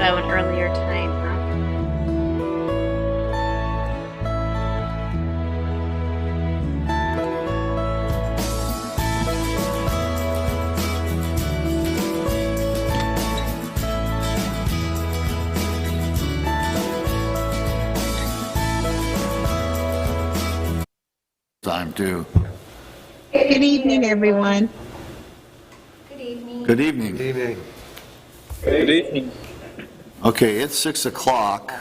going earlier tonight, huh? Time too. Good evening, everyone. Good evening. Good evening. Good evening. Okay, it's 6 o'clock.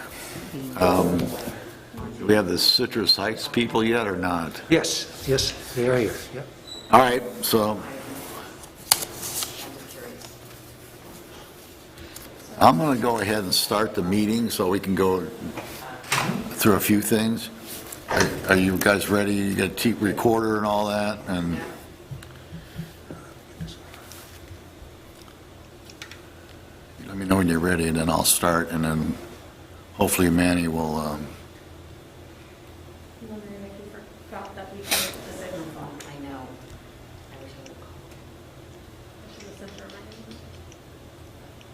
Do we have the Citrus Heights people yet or not? Yes, they are here. Yep. All right, so I'm going to go ahead and start the meeting so we can go through a few things. Are you guys ready? You got a tape recorder and all that? And let me know when you're ready, and then I'll start, and then hopefully Manny will.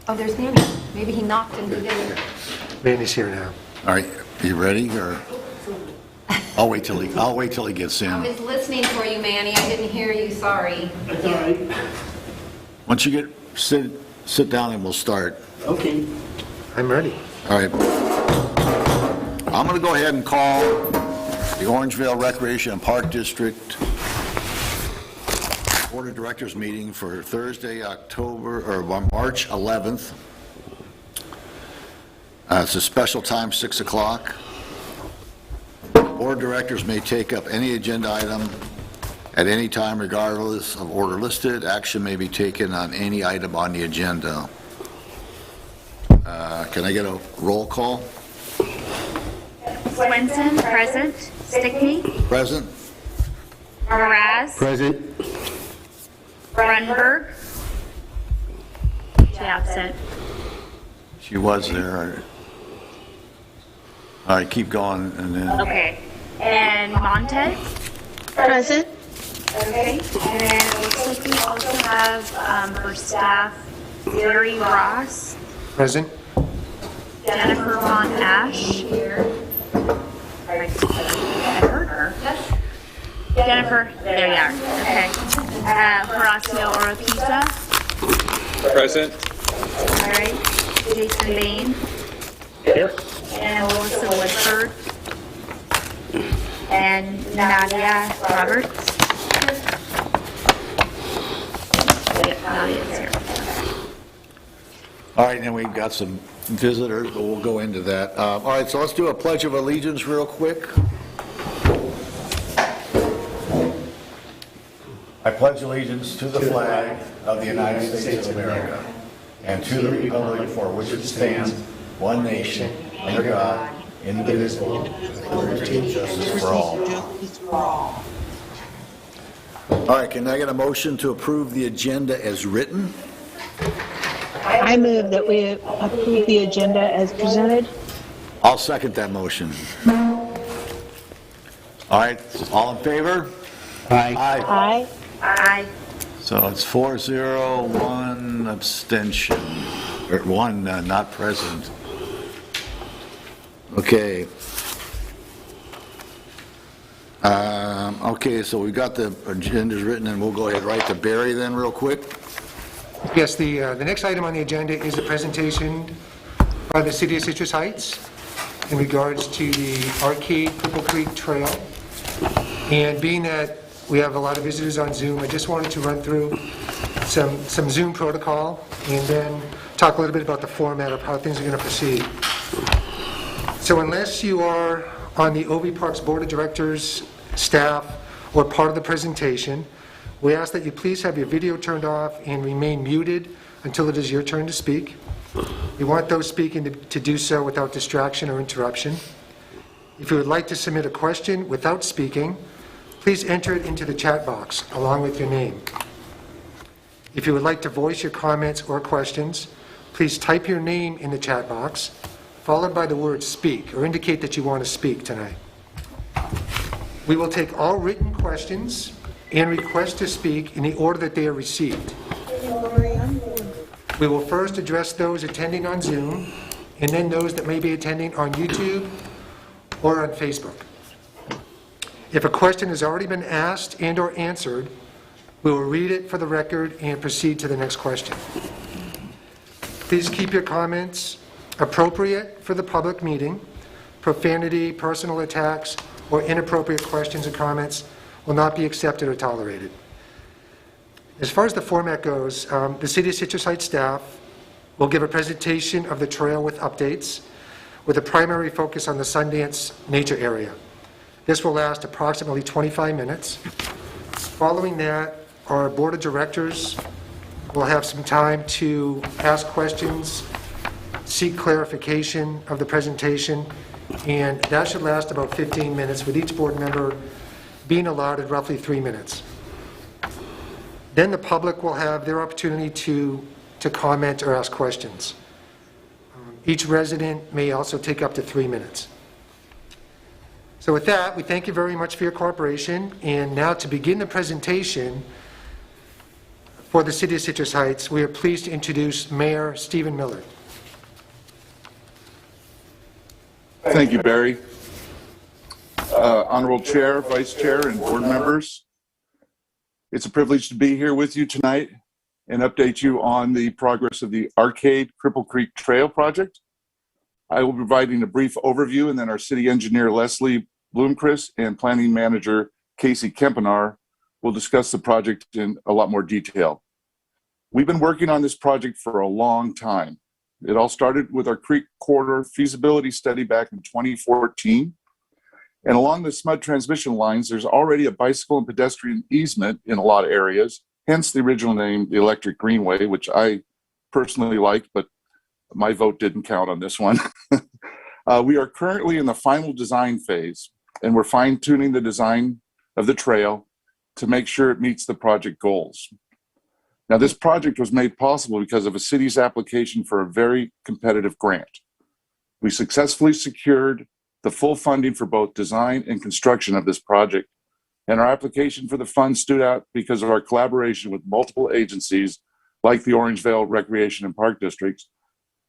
Oh, there's Manny. Maybe he knocked and he didn't. Manny's here now. All right, you ready? Or I'll wait till he gets in. I was listening for you, Manny. I didn't hear you. Sorry. That's all right. Once you sit down, and we'll start. Okay. I'm ready. All right. I'm going to go ahead and call the Orangevale Recreation and Park District Board of Directors meeting for Thursday, March 11th. It's a special time, 6 o'clock. Board of Directors may take up any agenda item at any time regardless of order listed. Action may be taken on any item on the agenda. Can I get a roll call? Swenson, present. Stickney, Present? Mraz, Present. Grunberg. She absent. She was there. All right, keep going, and then... Okay. And Montez. Present. Okay. And then it looks like we also have for staff Larry Ross, Present. Jennifer Von Ash. I heard her. Jennifer, there you are. Okay. Horacio Oropesa. Present. All right. Jason Bain. Here. And Melissa Woodford. And Nadia Roberts. Yeah, Nadia's here. All right, and we've got some visitors, but we'll go into that. All right, so let's do a Pledge of Allegiance real quick. I pledge allegiance to the flag of the United States of America and to the republic for which it stands, one nation, under God, indivisible, with liberty and justice for all. All right, can I get a motion to approve the agenda as written? I move that we approve the agenda as presented. I'll second that motion. All right, all in favor? Aye. Aye. Aye. So it's 4-0, 1 abstention, or 1 not present. Okay. Okay, so we got the agendas written, and we'll go ahead right to Barry then real quick. Yes, the next item on the agenda is a presentation by the City of Citrus Heights in regards to the Arcade Cripple Creek Trail. And being that we have a lot of visitors on Zoom, I just wanted to run through some Zoom protocol and then talk a little bit about the format of how things are going to proceed. So unless you are on the OV Parks Board of Directors, staff, or part of the presentation, we ask that you please have your video turned off and remain muted until it is your turn to speak. We want those speaking to do so without distraction or interruption. If you would like to submit a question without speaking, please enter it into the chat box along with your name. If you would like to voice your comments or questions, please type your name in the chat box, followed by the word speak, or indicate that you want to speak tonight. We will take all written questions and requests to speak in the order that they are received. We will first address those attending on Zoom, and then those that may be attending on YouTube or on Facebook. If a question has already been asked and or answered, we will read it for the record and proceed to the next question. Please keep your comments appropriate for the public meeting. Profanity, personal attacks, or inappropriate questions or comments will not be accepted or tolerated. As far as the format goes, the City of Citrus Heights staff will give a presentation of the trail with updates, with a primary focus on the Sundance nature area. This will last approximately 25 minutes. Following that, our board of directors will have some time to ask questions, seek clarification of the presentation, and that should last about 15 minutes, with each board member being allotted roughly 3 minutes. Then the public will have their opportunity to comment or ask questions. Each resident may also take up to 3 minutes. So with that, we thank you very much for your cooperation. And now to begin the presentation for the City of Citrus Heights, we are pleased to introduce Mayor Stephen Miller. Thank you, Barry. Honorable Chair, Vice Chair, and board members, it's a privilege to be here with you tonight and update you on the progress of the Arcade Cripple Creek Trail project. I will be providing a brief overview, and then our city engineer, Leslie Bloomquist, and planning manager, Casey Kempenar, will discuss the project in a lot more detail. We've been working on this project for a long time. It all started with our Creek Corridor feasibility study back in 2014. And along the SMUD transmission lines, there's already a bicycle and pedestrian easement in a lot of areas, hence the original name, the Electric Greenway, which I personally like, but my vote didn't count on this one. We are currently in the final design phase, and we're fine-tuning the design of the trail to make sure it meets the project goals. Now, this project was made possible because of a city's application for a very competitive grant. We successfully secured the full funding for both design and construction of this project, and our application for the funds stood out because of our collaboration with multiple agencies like the Orangevale Recreation and Park Districts,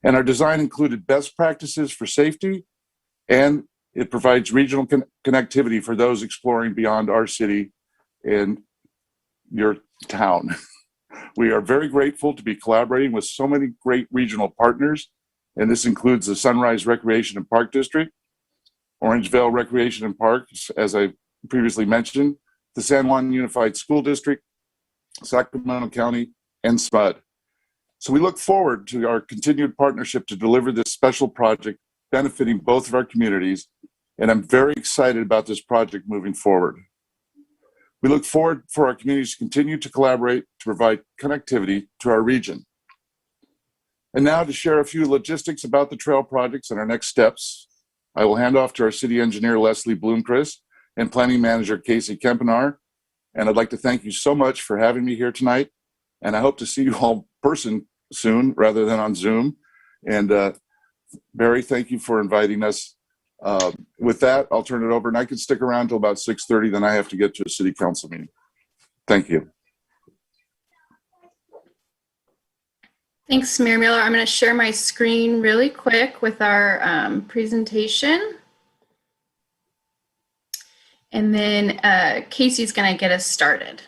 and our design included best practices for safety, and it provides regional connectivity for those exploring beyond our city and your town. We are very grateful to be collaborating with so many great regional partners, and this includes the Sunrise Recreation and Park District, Orangevale Recreation and Parks, as I previously mentioned, the San Juan Unified School District, Sacramento County, and SMUD. So we look forward to our continued partnership to deliver this special project benefiting both of our communities, and I'm very excited about this project moving forward. We look forward for our communities to continue to collaborate to provide connectivity to our region. And now to share a few logistics about the trail projects and our next steps, I will hand off to our city engineer, Leslie Bloomquist, and planning manager, Casey Kempenar. And I'd like to thank you so much for having me here tonight. And I hope to see you all in person soon rather than on Zoom. And Barry, thank you for inviting us. With that, I'll turn it over, and I can stick around till about 6:30, then I have to get to a city council meeting. Thank you. Thanks, Mayor Miller. I'm going to share my screen really quick with our presentation. And then Casey's going to get us started.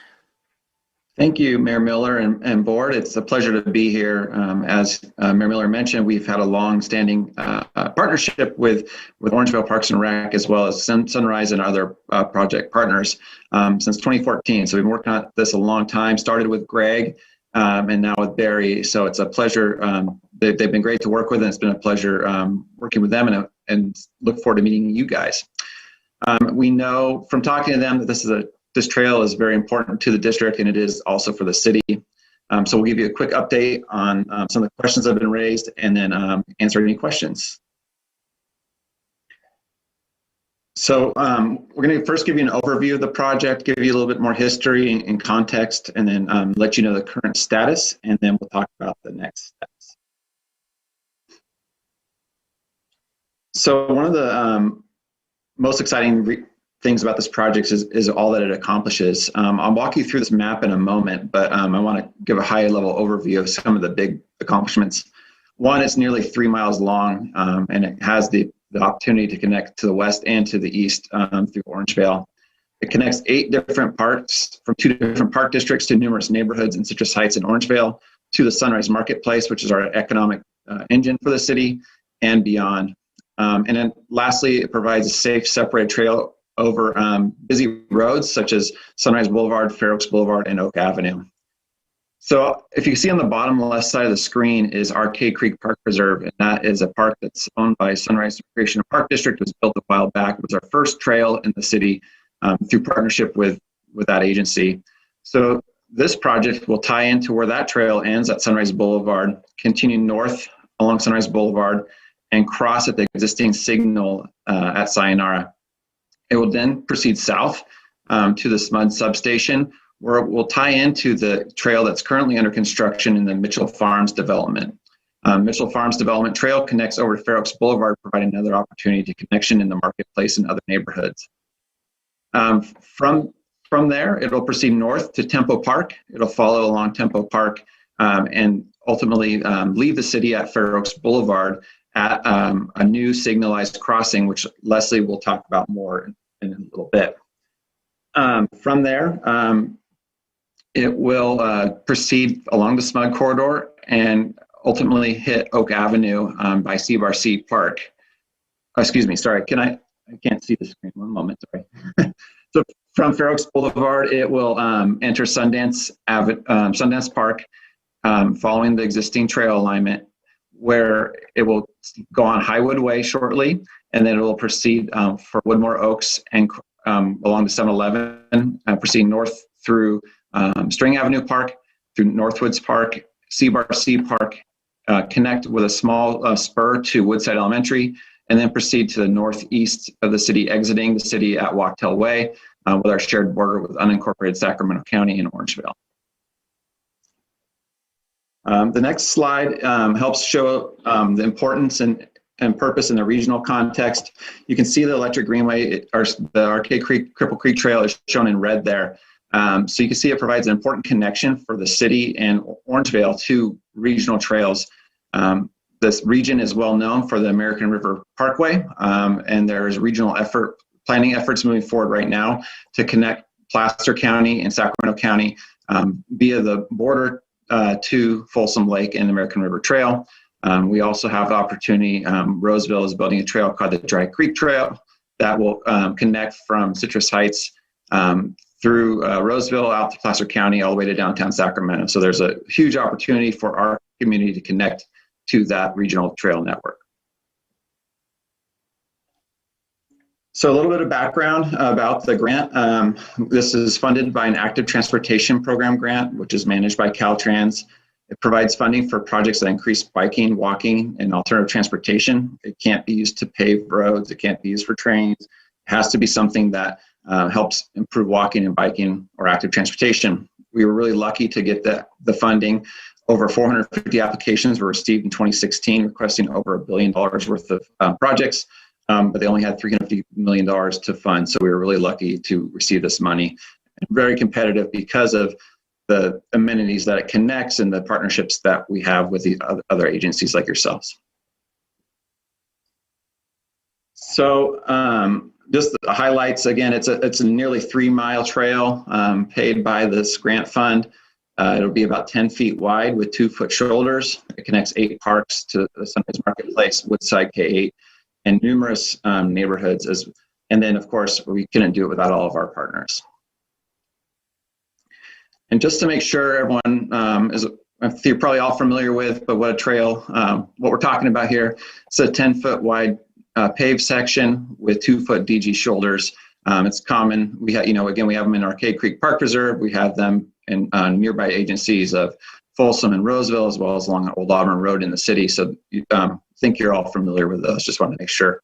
Thank you, Mayor Miller and board. It's a pleasure to be here. As Mayor Miller mentioned, we've had a long-standing partnership with Orangevale Parks and Rec, as well as Sunrise and other project partners since 2014. So we've been working on this a long time, started with Greg and now with Barry. So it's a pleasure. They've been great to work with, and it's been a pleasure working with them, and look forward to meeting you guys. We know from talking to them that this trail is very important to the district, and it is also for the city. So we'll give you a quick update on some of the questions that have been raised, and then answer any questions. So we're going to first give you an overview of the project, give you a little bit more history and context, and then let you know the current status, and then we'll talk about the next steps. So one of the most exciting things about this project is all that it accomplishes. I'll walk you through this map in a moment, but I want to give a high-level overview of some of the big accomplishments. One, it's nearly 3 miles long, and it has the opportunity to connect to the west and to the east through Orangevale. It connects 8 different parks from 2 different park districts to numerous neighborhoods in Citrus Heights and Orangevale, to the Sunrise Marketplace, which is our economic engine for the city, and beyond. And then lastly, it provides a safe, separated trail over busy roads such as Sunrise Boulevard, Fair Oaks Boulevard, and Oak Avenue. So if you see on the bottom left side of the screen is Arcade Creek Park Preserve, and that is a park that's owned by Sunrise Recreation Park District. It was built a while back. It was our first trail in the city through partnership with that agency. So this project will tie into where that trail ends at Sunrise Boulevard, continue north along Sunrise Boulevard, and cross at the existing signal at Sayonara. It will then proceed south to the SMUD substation, where it will tie into the trail that's currently under construction in the Mitchell Farms development. Mitchell Farms development trail connects over to Fair Oaks Boulevard, providing another opportunity to connection in the marketplace and other neighborhoods. From there, it'll proceed north to Tempo Park. It'll follow along Tempo Park and ultimately leave the city at Fair Oaks Boulevard at a new signalized crossing, which Leslie will talk about more in a little bit. From there, it will proceed along the SMUD corridor and ultimately hit Oak Avenue by Seabar C Park. Excuse me, sorry, I can't see the screen, one moment, sorry. So from Fair Oaks Boulevard, it will enter Sundance Park, following the existing trail alignment, where it will go on Highwood Way shortly, and then it will proceed for Woodmore Oaks and along the 7-Eleven, proceed north through String Avenue Park, through Northwoods Park, Seabar C Park, connect with a small spur to Woodside Elementary, and then proceed to the northeast of the city, exiting the city at Wachtel Way with our shared border with unincorporated Sacramento County and Orangevale. The next slide helps show the importance and purpose in the regional context. You can see the Electric Greenway, the Arcade Creek, Cripple Creek Trail is shown in red there. So you can see it provides an important connection for the city and Orangevale to regional trails. This region is well known for the American River Parkway, and there's regional planning efforts moving forward right now to connect Placer County and Sacramento County via the border to Folsom Lake and American River Trail. We also have the opportunity, Roseville is building a trail called the Dry Creek Trail that will connect from Citrus Heights through Roseville out to Placer County all the way to downtown Sacramento. So there's a huge opportunity for our community to connect to that regional trail network. So a little bit of background about the grant. This is funded by an active transportation program grant, which is managed by Caltrans. It provides funding for projects that increase biking, walking, and alternative transportation. It can't be used to pave roads. It can't be used for trains. It has to be something that helps improve walking and biking or active transportation. We were really lucky to get the funding. Over 450 applications were received in 2016, requesting over $1 billion worth of projects, but they only had $350 million to fund. So we were really lucky to receive this money. And very competitive because of the amenities that it connects and the partnerships that we have with the other agencies like yourselves. So just the highlights, again, it's a nearly 3-mile trail paid by this grant fund. It'll be about 10 feet wide with 2-foot shoulders. It connects 8 parks to the Sunrise Marketplace, Woodside K8, and numerous neighborhoods. And then, of course, we couldn't do it without all of our partners. And just to make sure everyone you're probably all familiar with, but what a trail, what we're talking about here, it's a 10-foot wide paved section with 2-foot DG shoulders. It's common. We have, again, we have them in Arcade Creek Park Preserve. We have them in nearby agencies of Folsom and Roseville, as well as along Old Auburn Road in the city. So I think you're all familiar with those. Just want to make sure.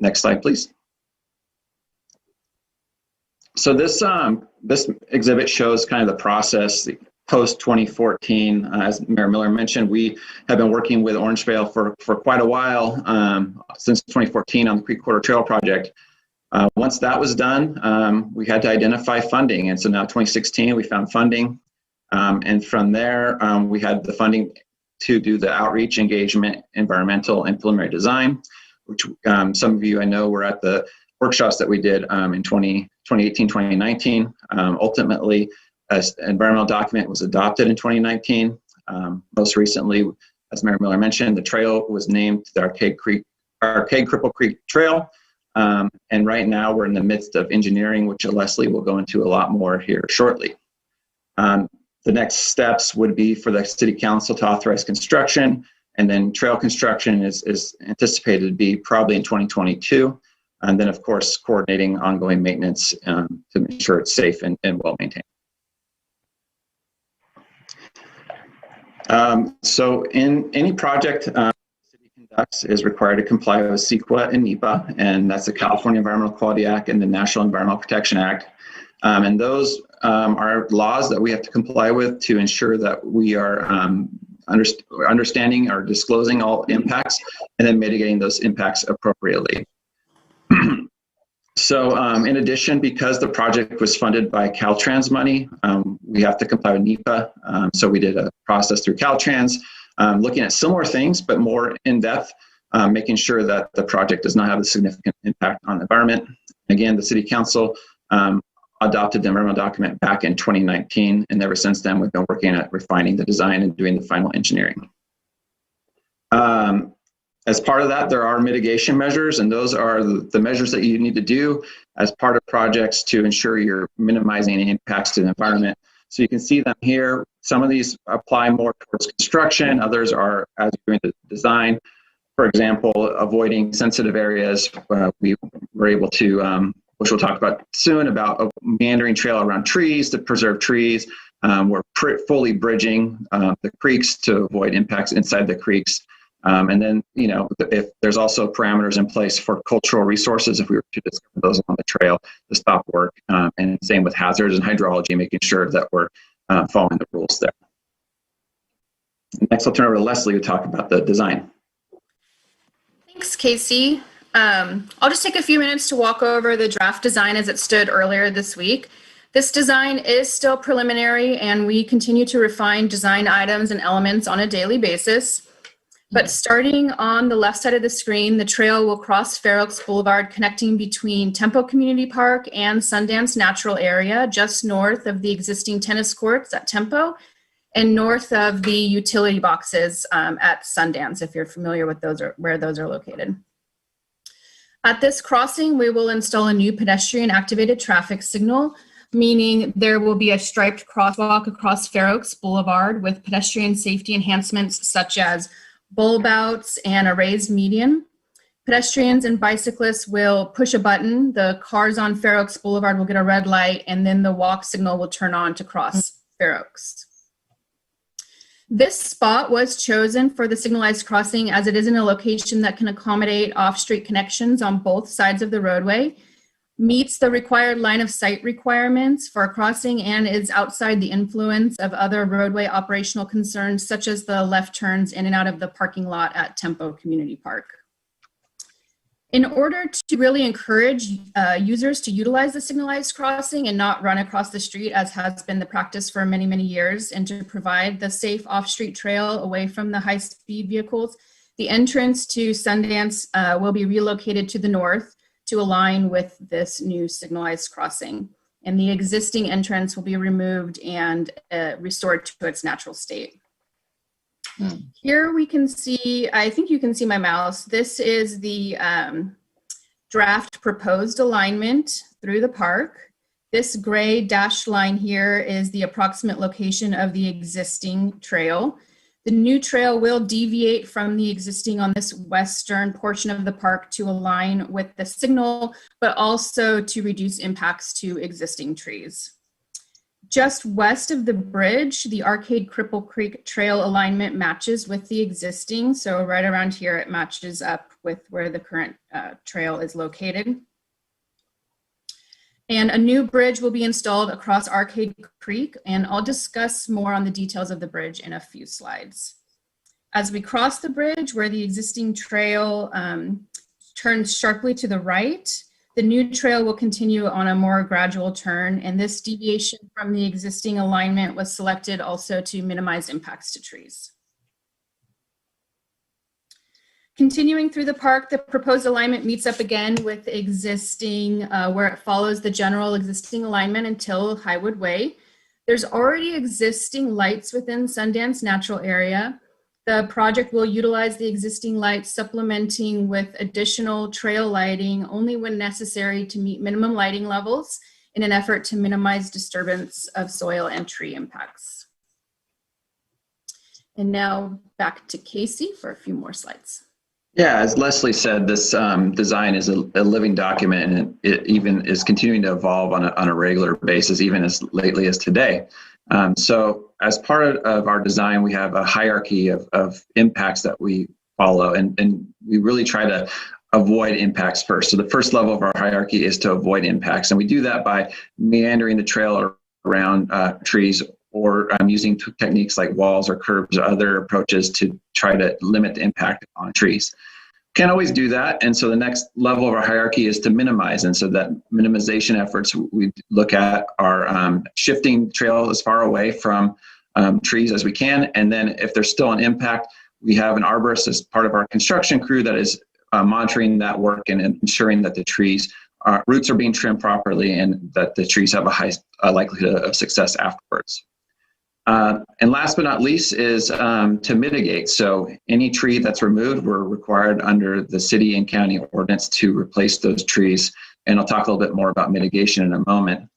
Next slide, please. So this exhibit shows kind of the process post 2014. As Mayor Miller mentioned, we have been working with Orangevale for quite a while, since 2014 on the Creek Quarter Trail project. Once that was done, we had to identify funding. And so now 2016, we found funding. And from there, we had the funding to do the outreach, engagement, environmental, and preliminary design, which some of you I know were at the workshops that we did in 2018, 2019. Ultimately, an environmental document was adopted in 2019. Most recently, as Mayor Miller mentioned, the trail was named the Arcade Cripple Creek Trail. And right now we're in the midst of engineering, which Leslie will go into a lot more here shortly. The next steps would be for the City Council to authorize construction, and then trail construction is anticipated to be probably in 2022. And then, of course, coordinating ongoing maintenance to ensure it's safe and well maintained. So in any project the city conducts is required to comply with CEQA and NEPA, and that's the California Environmental Quality Act and the National Environmental Protection Act. And those are laws that we have to comply with to ensure that we are understanding or disclosing all impacts and then mitigating those impacts appropriately. So in addition, because the project was funded by Caltrans money, we have to comply with NEPA. So we did a process through Caltrans, looking at similar things, but more in depth, making sure that the project does not have a significant impact on the environment. Again, the City Council adopted the environmental document back in 2019, and ever since then, we've been working at refining the design and doing the final engineering. As part of that, there are mitigation measures, and those are the measures that you need to do as part of projects to ensure you're minimizing any impacts to the environment. So you can see them here. Some of these apply more towards construction, others are as you're doing the design. For example, avoiding sensitive areas, we were able to, which we'll talk about soon, about a meandering trail around trees to preserve trees. We're fully bridging the creeks to avoid impacts inside the creeks. And then, you know, if there's also parameters in place for cultural resources, if we were to discover those on the trail, to stop work. And same with hazards and hydrology, making sure that we're following the rules there. Next, I'll turn over to Leslie to talk about the design. Thanks, Casey. I'll just take a few minutes to walk over the draft design as it stood earlier this week. This design is still preliminary, and we continue to refine design items and elements on a daily basis. But starting on the left side of the screen, the trail will cross Fair Oaks Boulevard, connecting between Tempo Community Park and Sundance Natural Area, just north of the existing tennis courts at Tempo, and north of the utility boxes at Sundance, if you're familiar with those or where those are located. At this crossing, we will install a new pedestrian activated traffic signal, meaning there will be a striped crosswalk across Fair Oaks Boulevard with pedestrian safety enhancements such as bulb outs and a raised median. Pedestrians and bicyclists will push a button. The cars on Fair Oaks Boulevard will get a red light, and then the walk signal will turn on to cross Fair Oaks. This spot was chosen for the signalized crossing as it is in a location that can accommodate off-street connections on both sides of the roadway, meets the required line of sight requirements for a crossing, and is outside the influence of other roadway operational concerns, such as the left turns in and out of the parking lot at Tempo Community Park. In order to really encourage users to utilize the signalized crossing and not run across the street, as has been the practice for many, many years, and to provide the safe off-street trail away from the high-speed vehicles, the entrance to Sundance will be relocated to the north to align with this new signalized crossing. And the existing entrance will be removed and restored to its natural state. Here we can see, I think you can see my mouse. This is the draft proposed alignment through the park. This gray dashed line here is the approximate location of the existing trail. The new trail will deviate from the existing on this western portion of the park to align with the signal, but also to reduce impacts to existing trees. Just west of the bridge, the Arcade Cripple Creek Trail alignment matches with the existing. So right around here, it matches up with where the current trail is located. And a new bridge will be installed across Arcade Creek, and I'll discuss more on the details of the bridge in a few slides. As we cross the bridge, where the existing trail turns sharply to the right, The new trail will continue on a more gradual turn, and this deviation from the existing alignment was selected also to minimize impacts to trees. Continuing through the park, the proposed alignment meets up again with existing, where it follows the general existing alignment until Highwood Way. There's already existing lights within Sundance Natural Area. The project will utilize the existing lights, supplementing with additional trail lighting only when necessary to meet minimum lighting levels in an effort to minimize disturbance of soil and tree impacts. And now back to Casey for a few more slides. Yeah, as Leslie said, this design is a living document, and it even is continuing to evolve on a regular basis, even as lately as today. So as part of our design, we have a hierarchy of impacts that we follow, and we really try to avoid impacts first. So the first level of our hierarchy is to avoid impacts, and we do that by meandering the trail around trees, or using techniques like walls or curbs or other approaches to try to limit the impact on trees. Can't always do that, and so the next level of our hierarchy is to minimize, and so that minimization efforts we look at are shifting trail as far away from trees as we can, and then if there's still an impact, we have an arborist as part of our construction crew that is monitoring that work and ensuring that the trees roots are being trimmed properly and that the trees have a high likelihood of success afterwards. And last but not least is to mitigate. So any tree that's removed, we're required under the city and county ordinance to replace those trees. And I'll talk a little bit more about mitigation in a moment.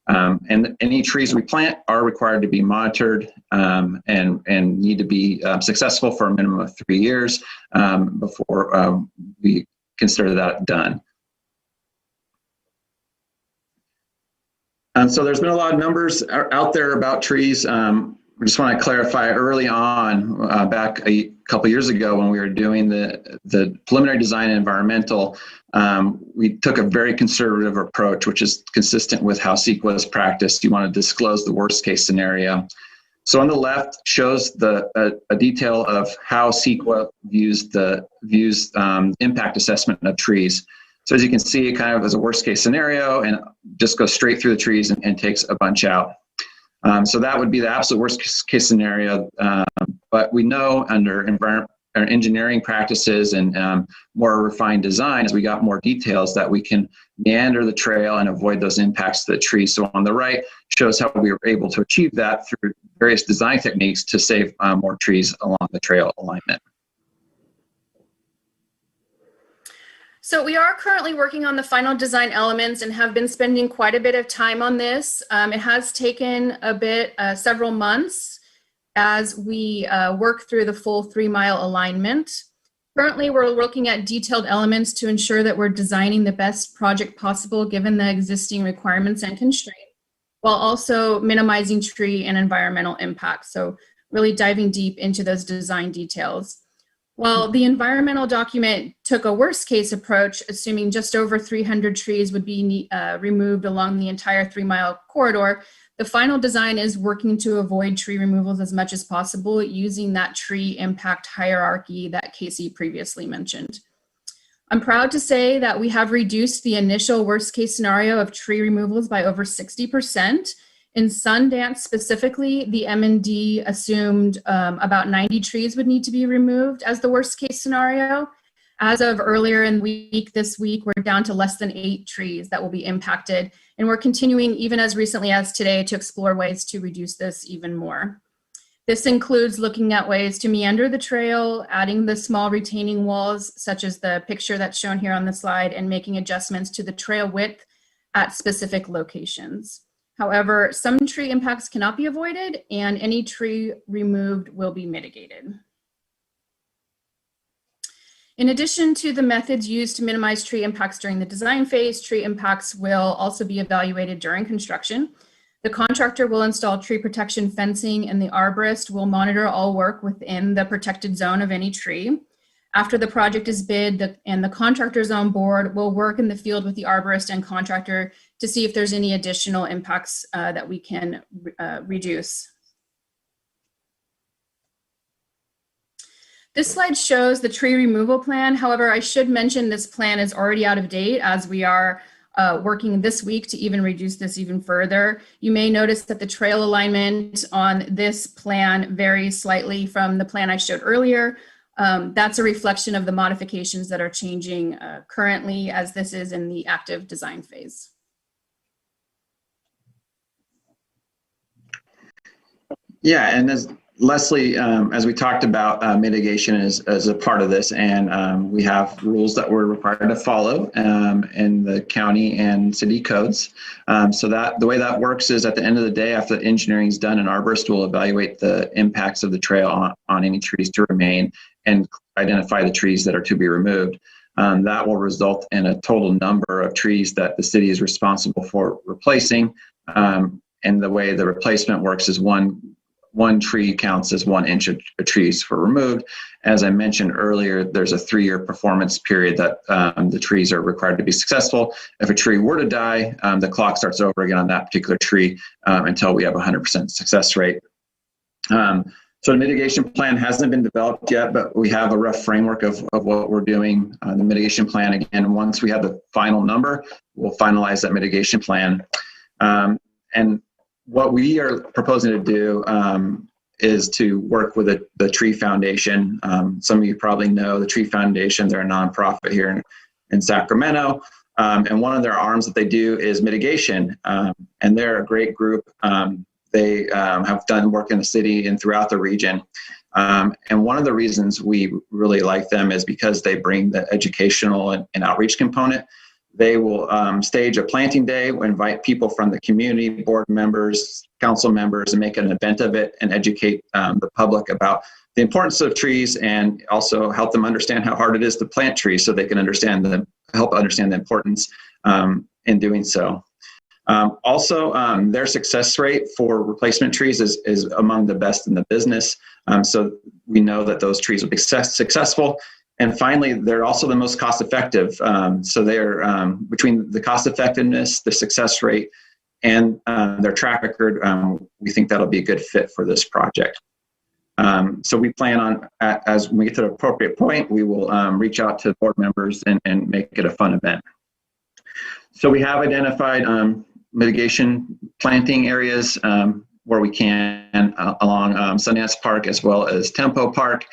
And any trees we plant are required to be monitored and need to be successful for a minimum of 3 years before we consider that done. So there's been a lot of numbers out there about trees. We just want to clarify early on, back a couple years ago when we were doing the preliminary design and environmental, we took a very conservative approach, which is consistent with how CEQA is practiced. You want to disclose the worst case scenario. So on the left shows a detail of how CEQA views impact assessment of trees. So as you can see, it kind of is a worst case scenario and just goes straight through the trees and takes a bunch out. So that would be the absolute worst case scenario. But we know under engineering practices and more refined design, as we got more details, that we can meander the trail and avoid those impacts to the trees. So on the right shows how we were able to achieve that through various design techniques to save more trees along the trail alignment. So we are currently working on the final design elements and have been spending quite a bit of time on this. It has taken a bit, several months as we work through the full 3-mile alignment. Currently, we're looking at detailed elements to ensure that we're designing the best project possible given the existing requirements and constraints, while also minimizing tree and environmental impacts. So really diving deep into those design details. While the environmental document took a worst case approach, assuming just over 300 trees would be removed along the entire 3-mile corridor, the final design is working to avoid tree removals as much as possible using that tree impact hierarchy that Casey previously mentioned. I'm proud to say that we have reduced the initial worst case scenario of tree removals by over 60%. In Sundance specifically, the M&D assumed about 90 trees would need to be removed as the worst case scenario. As of earlier in the week, this week, we're down to less than 8 trees that will be impacted. And we're continuing, even as recently as today, to explore ways to reduce this even more. This includes looking at ways to meander the trail, adding the small retaining walls, such as the picture that's shown here on the slide, and making adjustments to the trail width at specific locations. However, some tree impacts cannot be avoided, and any tree removed will be mitigated. In addition to the methods used to minimize tree impacts during the design phase, tree impacts will also be evaluated during construction. The contractor will install tree protection fencing, and the arborist will monitor all work within the protected zone of any tree. After the project is bid and the contractors on board, will work in the field with the arborist and contractor to see if there's any additional impacts that we can reduce. This slide shows the tree removal plan. However, I should mention this plan is already out of date as we are working this week to even reduce this even further. You may notice that the trail alignment on this plan varies slightly from the plan I showed earlier. That's a reflection of the modifications that are changing currently, as this is in the active design phase. Yeah, and as Leslie, as we talked about, mitigation is a part of this, and we have rules that we're required to follow in the county and city codes. So that the way that works is at the end of the day, after the engineering is done, an arborist will evaluate the impacts of the trail on any trees to remain and identify the trees that are to be removed. That will result in a total number of trees that the city is responsible for replacing. And the way the replacement works is one tree counts as 1 inch of trees for removed. As I mentioned earlier, there's a 3-year performance period that the trees are required to be successful. If a tree were to die, the clock starts over again on that particular tree until we have a 100% success rate. So the mitigation plan hasn't been developed yet, but we have a rough framework of what we're doing. The mitigation plan, again, once we have the final number, we'll finalize that mitigation plan. And what we are proposing to do is to work with the Tree Foundation. Some of you probably know the Tree Foundation. They're a nonprofit here in Sacramento. And one of their arms that they do is mitigation. And they're a great group. They have done work in the city and throughout the region. And one of the reasons we really like them is because they bring the educational and outreach component. They will stage a planting day, invite people from the community, board members, council members, and make an event of it and educate the public about the importance of trees and also help them understand how hard it is to plant trees so they can help understand the importance in doing so. Also, their success rate for replacement trees is among the best in the business. So we know that those trees will be successful. And finally, they're also the most cost effective. So they're between the cost effectiveness, the success rate, and their track record, we think that'll be a good fit for this project. So we plan on, as we get to the appropriate point, we will reach out to board members and make it a fun event. So we have identified mitigation planting areas where we can along Sundance Park as well as Tempo Park.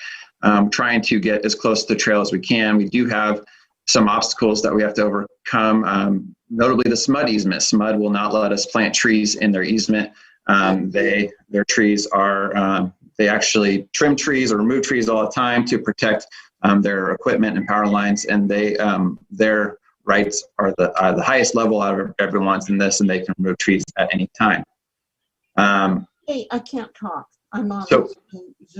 Trying to get as close to the trail as we can. We do have some obstacles that we have to overcome, notably the SMUD easement. SMUD will not let us plant trees in their easement. Their trees are, they actually trim trees or remove trees all the time to protect their equipment and power lines, and their rights are the highest level out of everyone's in this, and they can remove trees at any time. Hey, I can't talk. I'm on Zoom.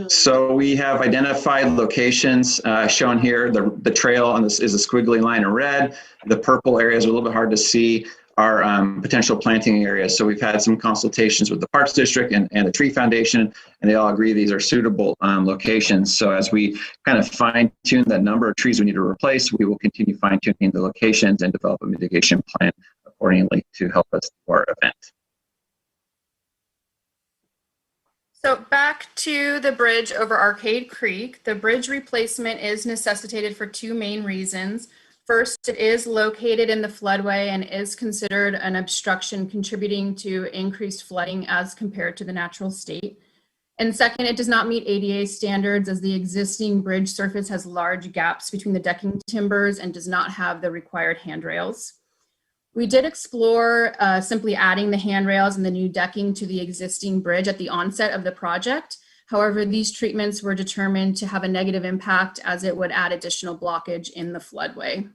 So we have identified locations shown here. The trail on this is a squiggly line in red. The purple areas are a little bit hard to see are potential planting areas. So we've had some consultations with the Parks District and the Tree Foundation, and they all agree these are suitable locations. So as we kind of fine tune the number of trees we need to replace, we will continue fine tuning the locations and develop a mitigation plan accordingly to help us for our event. So back to the bridge over Arcade Creek. The bridge replacement is necessitated for 2 main reasons. First, it is located in the floodway and is considered an obstruction contributing to increased flooding as compared to the natural state. And second, it does not meet ADA standards as the existing bridge surface has large gaps between the decking timbers and does not have the required handrails. We did explore simply adding the handrails and the new decking to the existing bridge at the onset of the project. However, these treatments were determined to have a negative impact as it would add additional blockage in the floodway.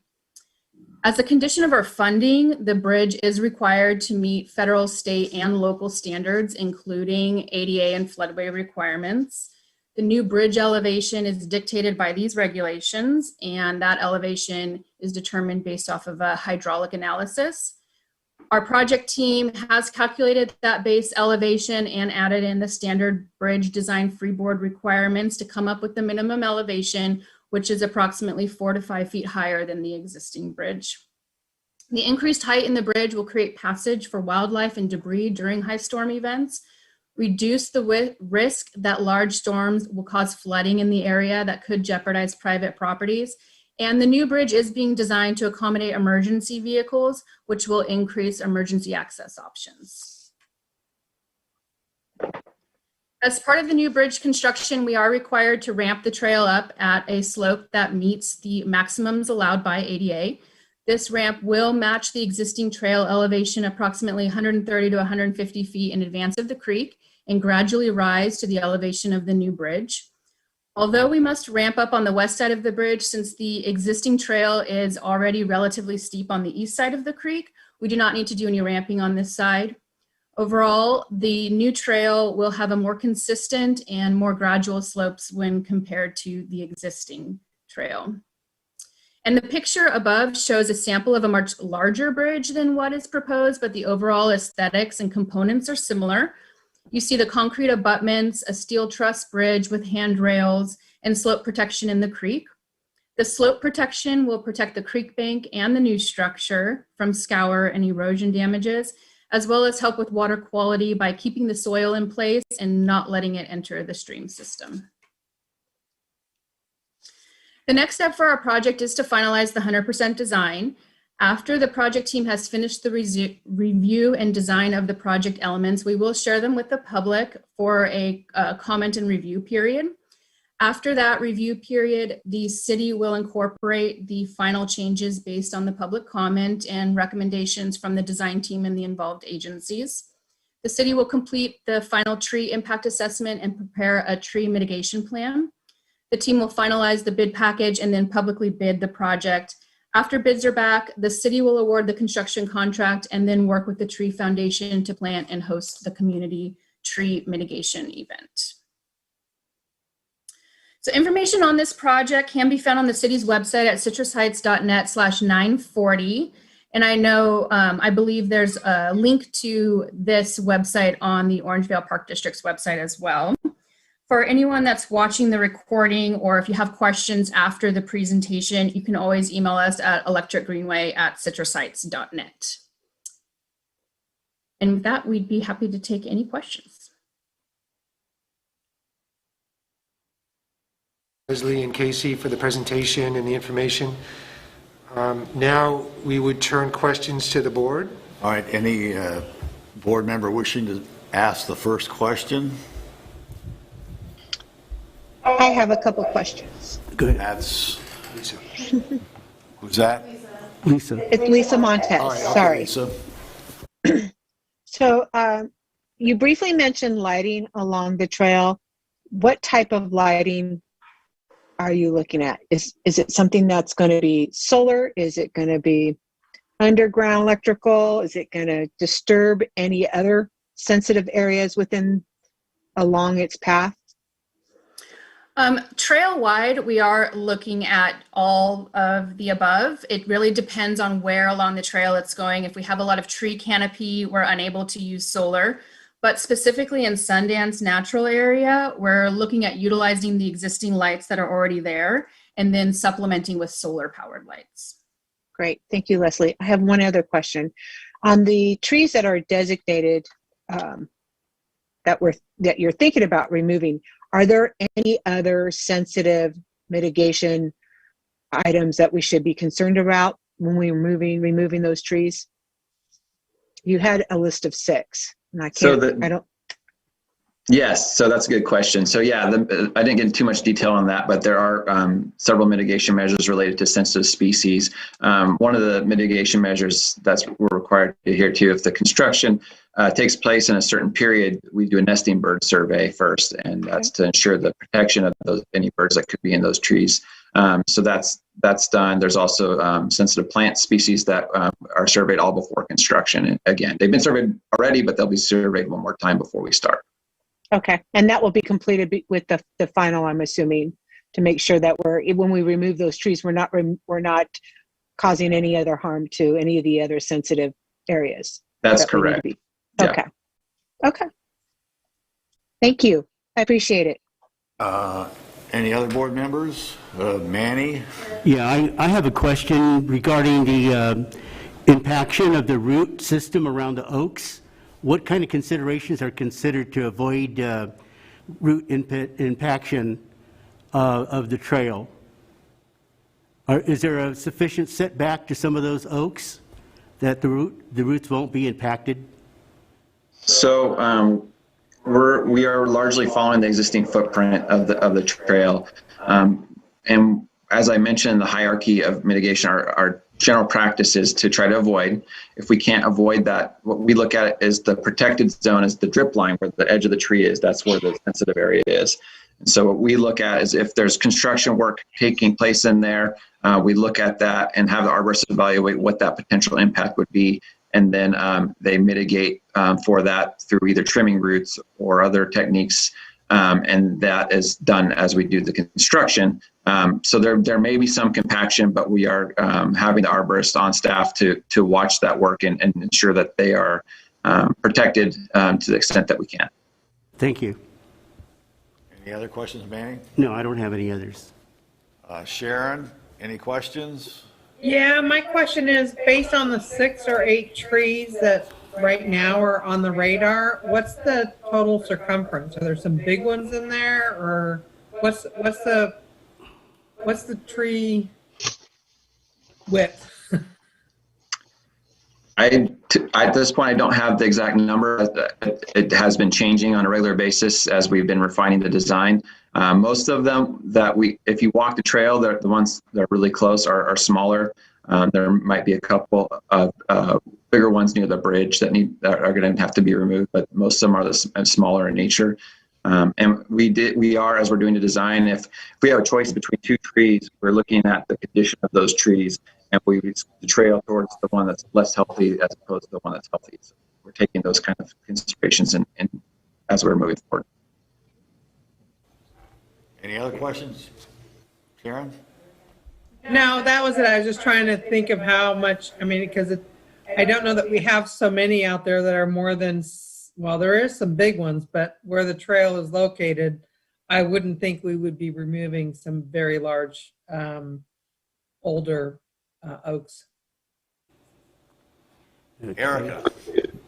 As a condition of our funding, the bridge is required to meet federal, state, and local standards, including ADA and floodway requirements. The new bridge elevation is dictated by these regulations, and that elevation is determined based off of a hydraulic analysis. Our project team has calculated that base elevation and added in the standard bridge design freeboard requirements to come up with the minimum elevation, which is approximately 4 to 5 feet higher than the existing bridge. The increased height in the bridge will create passage for wildlife and debris during high storm events, reduce the risk that large storms will cause flooding in the area that could jeopardize private properties. And the new bridge is being designed to accommodate emergency vehicles, which will increase emergency access options. As part of the new bridge construction, we are required to ramp the trail up at a slope that meets the maximums allowed by ADA. This ramp will match the existing trail elevation approximately 130 to 150 feet in advance of the creek and gradually rise to the elevation of the new bridge. Although we must ramp up on the west side of the bridge since the existing trail is already relatively steep on the east side of the creek, we do not need to do any ramping on this side. Overall, the new trail will have a more consistent and more gradual slopes when compared to the existing trail. And the picture above shows a sample of a much larger bridge than what is proposed, but the overall aesthetics and components are similar. You see the concrete abutments, a steel truss bridge with handrails, and slope protection in the creek. The slope protection will protect the creek bank and the new structure from scour and erosion damages, as well as help with water quality by keeping the soil in place and not letting it enter the stream system. The next step for our project is to finalize the 100% design. After the project team has finished the review and design of the project elements, we will share them with the public for a comment and review period. After that review period, the city will incorporate the final changes based on the public comment and recommendations from the design team and the involved agencies. The city will complete the final tree impact assessment and prepare a tree mitigation plan. The team will finalize the bid package and then publicly bid the project. After bids are back, the city will award the construction contract and then work with the Tree Foundation to plant and host the community tree mitigation event. So information on this project can be found on the city's website at citrusheights.net/940. And I believe there's a link to this website on the Orangevale Park District's website as well. For anyone that's watching the recording, or if you have questions after the presentation, you can always email us at electricgreenway@citrusheights.net. And with that, we'd be happy to take any questions. Leslie and Casey for the presentation and the information. Now we would turn questions to the board. All right, any board member wishing to ask the first question? I have a couple questions. Good. That's Lisa. Who's that? Lisa. It's Lisa Montez. All right, okay, Sorry. Lisa. So you briefly mentioned lighting along the trail. What type of lighting are you looking at? Is it something that's going to be solar? Is it going to be underground electrical? Is it going to disturb any other sensitive areas along its path? Trail-wide, we are looking at all of the above. It really depends on where along the trail it's going. If we have a lot of tree canopy, we're unable to use solar. But specifically in Sundance Natural Area, we're looking at utilizing the existing lights that are already there and then supplementing with solar-powered lights. Great. Thank you, Leslie. I have one other question. On the trees that are designated that you're thinking about removing, are there any other sensitive mitigation items that we should be concerned about when we're removing those trees? You had a list of 6, and Yes, so that's a good question. So yeah, I didn't get into too much detail on that, but there are several mitigation measures related to sensitive species. One of the mitigation measures that we're required to adhere to, if the construction takes place in a certain period, we do a nesting bird survey first, and that's to ensure the protection of any birds that could be in those trees. So that's done. There's also sensitive plant species that are surveyed all before construction. And again, they've been surveyed already, but they'll be surveyed one more time before we start. Okay, and that will be completed with the final, I'm assuming, to make sure that when we remove those trees, we're not causing any other harm to any of the other sensitive areas. That's correct. Yeah. Okay. Thank you. I appreciate it. Any other board members? Manny? Yeah, I have a question regarding the impaction of the root system around the oaks. what kind of considerations are considered to avoid root impaction of the trail? Is there a sufficient setback to some of those oaks that the roots won't be impacted? So we are largely following the existing footprint of the trail, and as I mentioned, the hierarchy of mitigation, our general practice is to try to avoid. If we can't avoid that, what we look at is the protected zone is the drip line where the edge of the tree is. That's where the sensitive area is. And so what we look at is if there's construction work taking place in there, we look at that and have the arborist evaluate what that potential impact would be. And then they mitigate for that through either trimming roots or other techniques. And that is done as we do the construction. So there may be some compaction, but we are having the arborist on staff to watch that work and ensure that they are protected to the extent that we can. Thank you. Any other questions, Manny? No, I don't have any others. Sharon, any questions? Yeah, my question is, based on the 6 or 8 trees that right now are on the radar, what's the total circumference? Are there some big ones in there, or what's the tree width? At this point, I don't have the exact number. It has been changing on a regular basis as we've been refining the design. Most of them if you walk the trail, the ones that are really close are smaller. There might be a couple of bigger ones near the bridge that are going to have to be removed, but most of them are smaller in nature. And we are, as we're doing the design, if we have a choice between 2 trees, we're looking at the condition of those trees, and we the trail towards the one that's less healthy as opposed to the one that's healthy. So we're taking those kind of considerations in as we're moving forward. Any other questions? Sharon? No, that was it. I was just trying to think of how much, because I don't know that we have so many out there that are more than, well, there is some big ones, but where the trail is located, I wouldn't think we would be removing some very large, older oaks. Erica,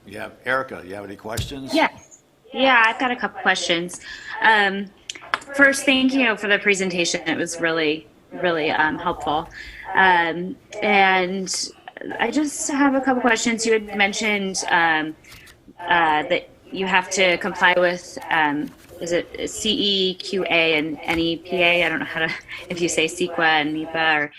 you have any questions? Yes. Yeah, I've got a couple questions. First, thank you for the presentation. It was really helpful. And I just have a couple questions. You had mentioned that you have to comply with, is it CEQA and NEPA? I don't know if you say CEQA and NEPA, or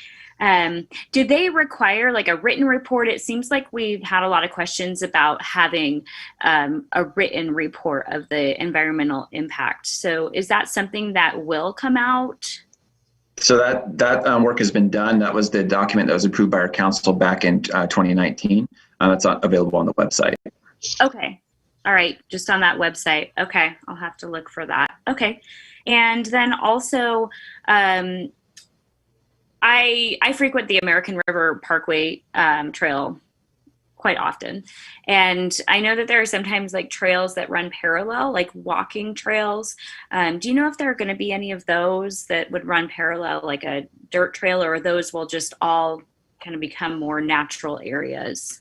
do they require like a written report? It seems like we've had a lot of questions about having a written report of the environmental impact. So is that something that will come out? So that work has been done. That was the document that was approved by our council back in 2019. That's available on the website. Okay. All right. Just on that website. Okay. I'll have to look for that. Okay. And then also, I frequent the American River Parkway trail quite often. And I know that there are sometimes like trails that run parallel, like walking trails. Do you know if there are going to be any of those that would run parallel, like a dirt trail, or those will just all kind of become more natural areas?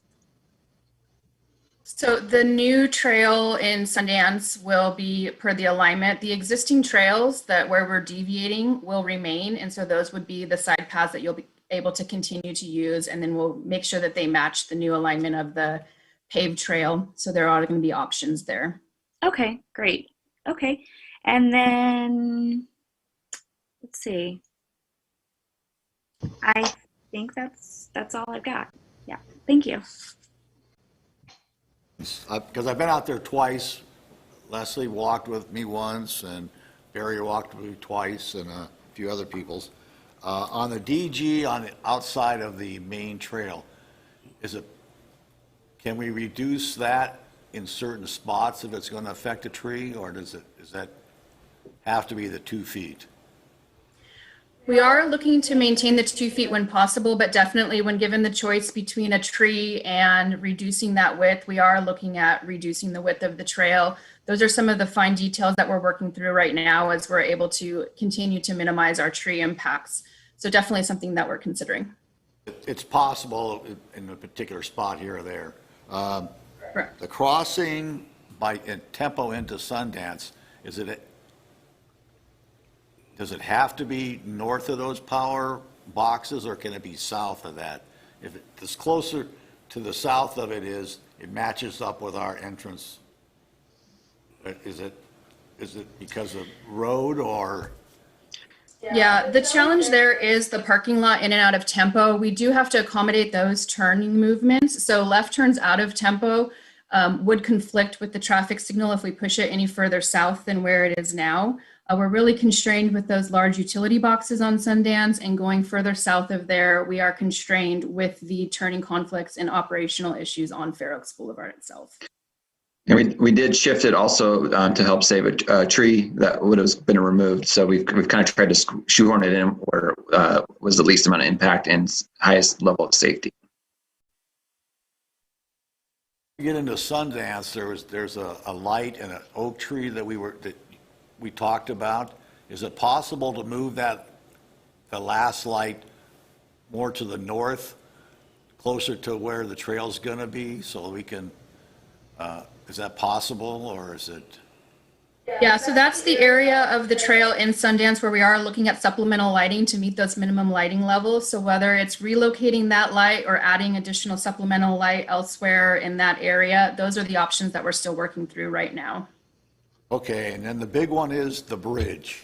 So the new trail in Sundance will be per the alignment. The existing trails where we're deviating will remain. And so those would be the side paths that you'll be able to continue to use. And then we'll make sure that they match the new alignment of the paved trail. So there are going to be options there. Okay, great. Okay. And then let's see. I think that's all I've got. Yeah. Thank you. Because I've been out there twice. Leslie walked with me once, and Barry walked with me twice, and a few other peoples. On the DG, on the outside of the main trail, can we reduce that in certain spots if it's going to affect a tree, or does that have to be the 2 feet? We are looking to maintain the 2 feet when possible, but definitely when given the choice between a tree and reducing that width, we are looking at reducing the width of the trail. Those are some of the fine details that we're working through right now as we're able to continue to minimize our tree impacts. So definitely something that we're considering. It's possible in a particular spot here or there. Correct. The crossing in Tempo into Sundance, does it have to be north of those power boxes, or can it be south of that? If it's closer to the south of it matches up with our entrance. Is it because of road or? Yeah, the challenge there is the parking lot in and out of Tempo. We do have to accommodate those turning movements. So left turns out of Tempo would conflict with the traffic signal if we push it any further south than where it is now. We're really constrained with those large utility boxes on Sundance, and going further south of there, we are constrained with the turning conflicts and operational issues on Fair Oaks Boulevard itself. And we did shift it also to help save a tree that would have been removed. So we've kind of tried to shoehorn it in where was the least amount of impact and highest level of safety. You get into Sundance, there's a light and an oak tree that we talked about. Is it possible to move the last light more to the north, closer to where the trail's going to be, so we can? Is that possible, or is it? Yeah, so that's the area of the trail in Sundance where we are looking at supplemental lighting to meet those minimum lighting levels. So whether it's relocating that light or adding additional supplemental light elsewhere in that area, those are the options that we're still working through right now. Okay, and then the big one is the bridge.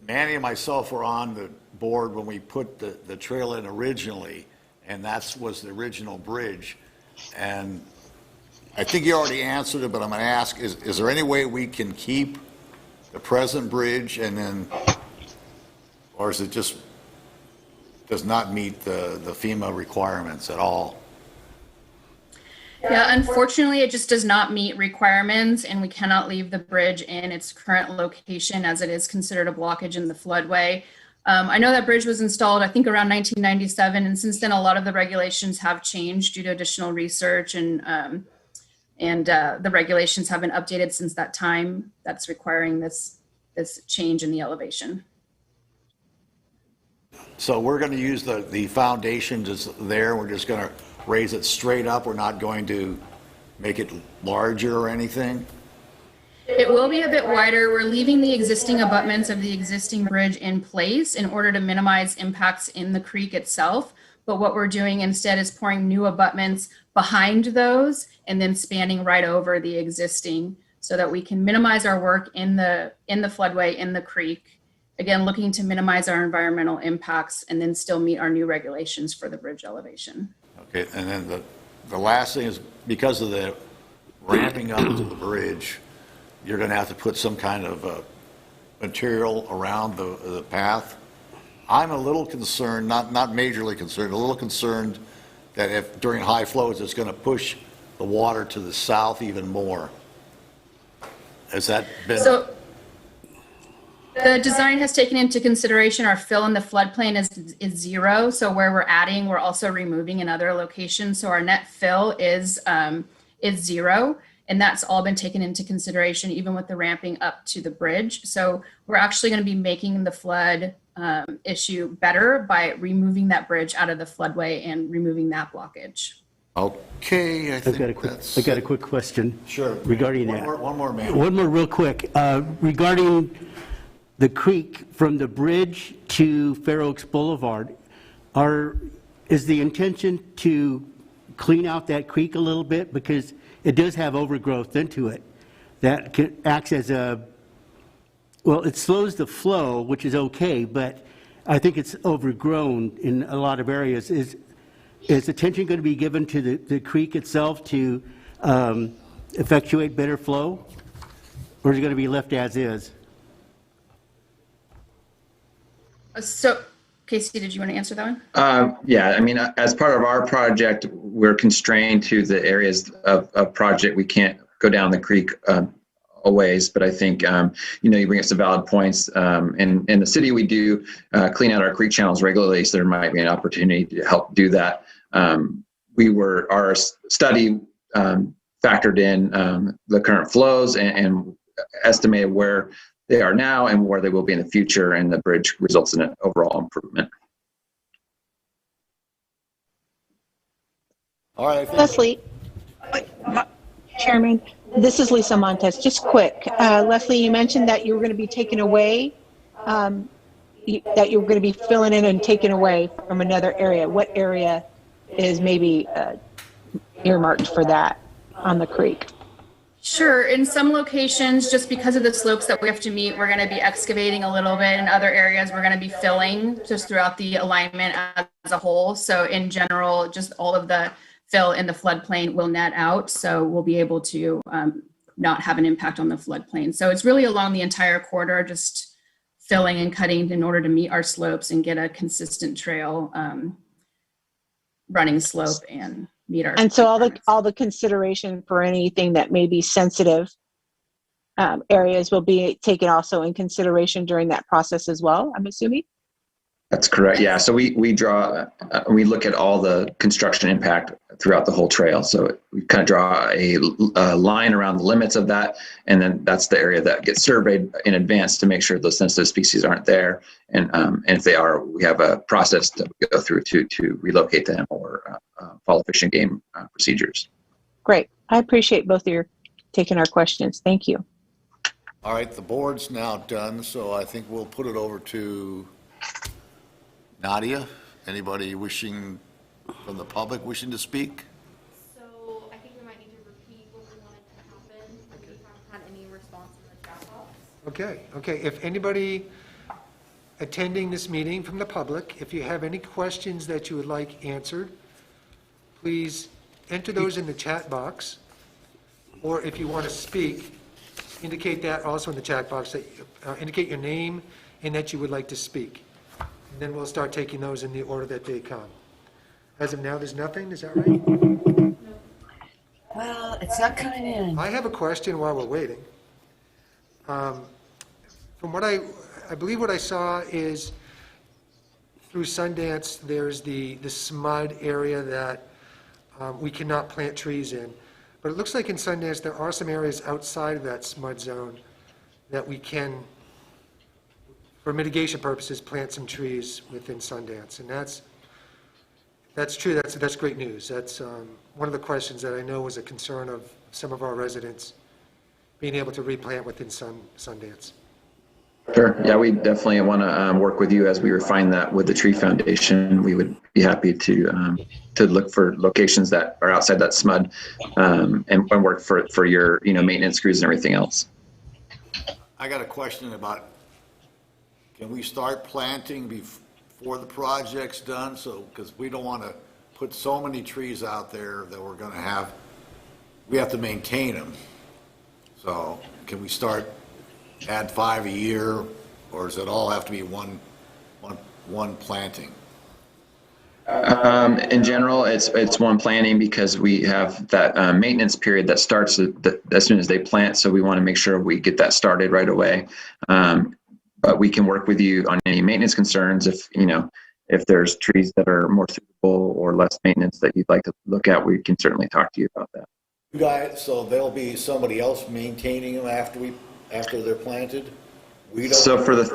Manny and myself were on the board when we put the trail in originally, and that was the original bridge. And I think you already answered it, but I'm going to ask, is there any way we can keep the present bridge and then, or is it just does not meet the FEMA requirements at all? Yeah, unfortunately, it just does not meet requirements, and we cannot leave the bridge in its current location as it is considered a blockage in the floodway. I know that bridge was installed, I think, around 1997, and since then, a lot of the regulations have changed due to additional research, and the regulations have been updated since that time. That's requiring this change in the elevation. So we're going to use the foundation just there. We're just going to raise it straight up. We're not going to make it larger or anything. It will be a bit wider. We're leaving the existing abutments of the existing bridge in place in order to minimize impacts in the creek itself. But what we're doing instead is pouring new abutments behind those and then spanning right over the existing so that we can minimize our work in the floodway, in the creek. Again, looking to minimize our environmental impacts and then still meet our new regulations for the bridge elevation. Okay, and then the last thing is because of the ramping up to the bridge, you're going to have to put some kind of material around the path. I'm a little concerned, not majorly concerned, a little concerned that if during high flows, it's going to push the water to the south even more. Has that been? So the design has taken into consideration our fill in the floodplain is zero. So where we're adding, we're also removing in other locations. So our net fill is zero. And that's all been taken into consideration, even with the ramping up to the bridge. So we're actually going to be making the flood issue better by removing that bridge out of the floodway and removing that blockage. Okay, I think I got a quick question. Sure. Regarding that. One more, man. One more real quick. Regarding the creek from the bridge to Fair Oaks Boulevard, is the intention to clean out that creek a little bit? Because it does have overgrowth into it that acts as it slows the flow, which is okay, but I think it's overgrown in a lot of areas. Is attention going to be given to the creek itself to effectuate better flow, or is it going to be left as is? So, Casey, did you want to answer that one? Yeah, I mean, as part of our project, we're constrained to the areas of project. We can't go down the creek a ways, but I think, you bring up some valid points. In the city, we do clean out our creek channels regularly, so there might be an opportunity to help do that. Our study factored in the current flows and estimated where they are now and where they will be in the future, and the bridge results in an overall improvement. All right, I think Leslie, Chairman, this is Lisa Montes. Just quick, Leslie, you mentioned that you were going to be taken away, that you were going to be filling in and taken away from another area. What area is maybe earmarked for that on the creek? Sure. In some locations, just because of the slopes that we have to meet, we're going to be excavating a little bit. In other areas, we're going to be filling just throughout the alignment as a whole. So in general, just all of the fill in the floodplain will net out. So we'll be able to not have an impact on the floodplain. So it's really along the entire corridor, just filling and cutting in order to meet our slopes and get a consistent trail running slope and meet our. And so all the consideration for anything that may be sensitive areas will be taken also in consideration during that process as well, I'm assuming? That's correct. Yeah. So we look at all the construction impact throughout the whole trail. So we kind of draw a line around the limits of that. And then that's the area that gets surveyed in advance to make sure those sensitive species aren't there. And if they are, we have a process that we go through to relocate them or follow fish and game procedures. Great. I appreciate both of you taking our questions. Thank you. all right, the board's now done, so I think we'll put it over to Nadia. Anybody wishing from the public wishing to speak? So I think we might need to repeat what we wanted to happen. We haven't had any response in the chat box. Okay. If anybody attending this meeting from the public, if you have any questions that you would like answered, please enter those in the chat box. Or if you want to speak, indicate that also in the chat box, that indicate your name and that you would like to speak. And then we'll start taking those in the order that they come. As of now, there's nothing, is that right? Well, it's not coming in. I have a question while we're waiting. From what I believe what I saw is through Sundance, there's the SMUD area that we cannot plant trees in. But it looks like in Sundance, there are some areas outside of that SMUD zone that we can, for mitigation purposes, plant some trees within Sundance. And that's true. That's great news. That's one of the questions that I know was a concern of some of our residents, being able to replant within Sundance. Sure. Yeah, we definitely want to work with you as we refine that with the Tree Foundation. We would be happy to look for locations that are outside that SMUD and work for your maintenance crews and everything else. I got a question about, can we start planting before the project's done? So, because we don't want to put so many trees out there that we're going to have, we have to maintain them. So can we start, add 5 a year, or does it all have to be one planting? In general, it's one planting because we have that maintenance period that starts as soon as they plant. So we want to make sure we get that started right away. But we can work with you on any maintenance concerns if there's trees that are more suitable or less maintenance that you'd like to look at. We can certainly talk to you about that. You guys, so there'll be somebody else maintaining them after they're planted? So for the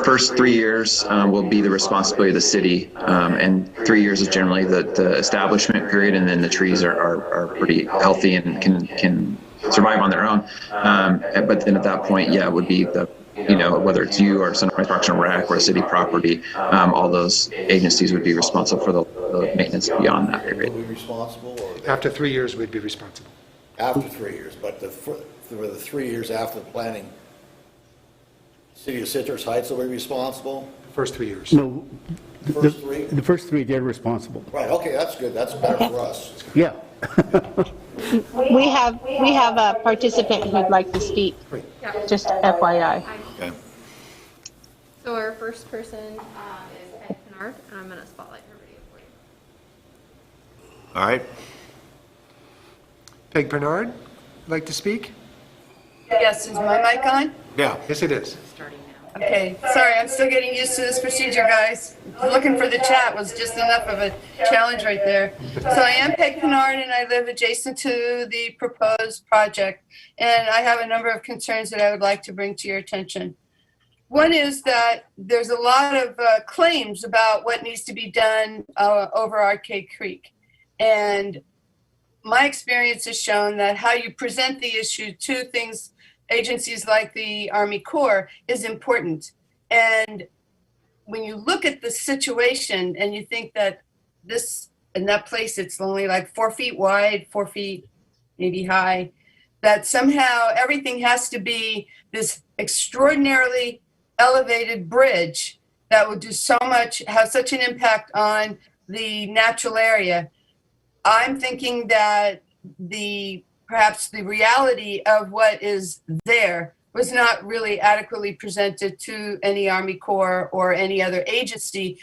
first 3 years will be the responsibility of the city, and 3 years is generally the establishment period, and then the trees are pretty healthy and can survive on their own. But then at that point, it would be whether it's you or Sunrise Parks and Rec or city property, all those agencies would be responsible for the maintenance beyond that period. Will be responsible? Or After 3 years, we'd be responsible. after 3 years, but for the 3 years after the planting, City of Citrus Heights will be responsible? First 3 years. No, First three? the first three, they're responsible. Right, okay, that's good. That's better for us. Yeah. We have a participant who'd like to speak, just FYI. Okay. So our first person is Ed Kennard, and I'm going to spotlight her video for you. All right. Peg Bernard, like to speak? Yes, is my mic on? Yeah. Yes, it is. Okay, sorry, I'm still getting used to this procedure, guys. Looking for the chat was just enough of a challenge right there. So I am Peg Kennard, and I live adjacent to the proposed project. And I have a number of concerns that I would like to bring to your attention. One is that there's a lot of claims about what needs to be done over Arcade Creek. And my experience has shown that how you present the issue to things, agencies like the Army Corps, is important. And when you look at the situation and you think that in that place, it's only like 4 feet wide, 4 feet maybe high, that somehow everything has to be this extraordinarily elevated bridge that would do so much, have such an impact on the natural area. I'm thinking that perhaps the reality of what is there was not really adequately presented to any Army Corps or any other agency.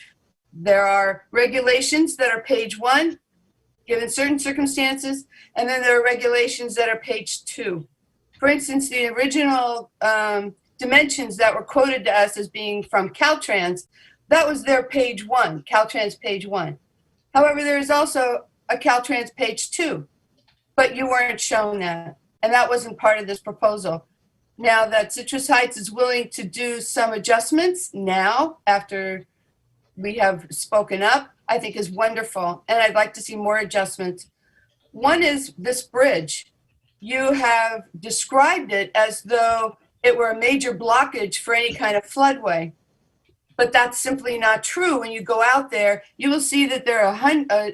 There are regulations that are page 1, given certain circumstances, and then there are regulations that are page 2. For instance, the original dimensions that were quoted to us as being from Caltrans, that was their page 1, Caltrans page 1. However, there is also a Caltrans page 2, but you weren't shown that, and that wasn't part of this proposal. Now that Citrus Heights is willing to do some adjustments now after we have spoken up, I think is wonderful, and I'd like to see more adjustments. One is this bridge. You have described it as though it were a major blockage for any kind of floodway, but that's simply not true. When you go out there, you will see that there are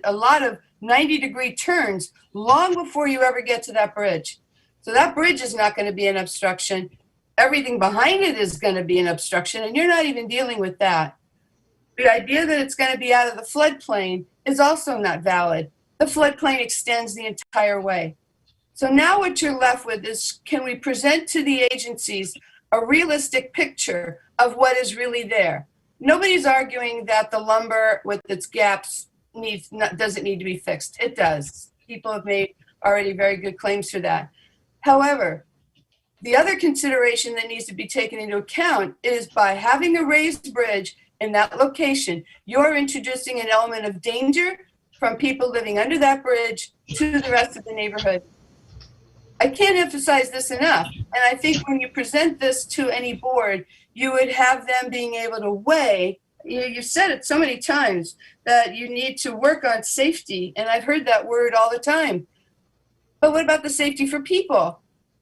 a lot of 90-degree turns long before you ever get to that bridge. So that bridge is not going to be an obstruction. Everything behind it is going to be an obstruction, and you're not even dealing with that. The idea that it's going to be out of the floodplain is also not valid. The floodplain extends the entire way. So now what you're left with is, can we present to the agencies a realistic picture of what is really there? Nobody's arguing that the lumber with its gaps doesn't need to be fixed. It does. People have made already very good claims for that. However, the other consideration that needs to be taken into account is by having a raised bridge in that location, you're introducing an element of danger from people living under that bridge to the rest of the neighborhood. I can't emphasize this enough. And I think when you present this to any board, you would have them being able to weigh, you've said it so many times, that you need to work on safety. And I've heard that word all the time. But what about the safety for people?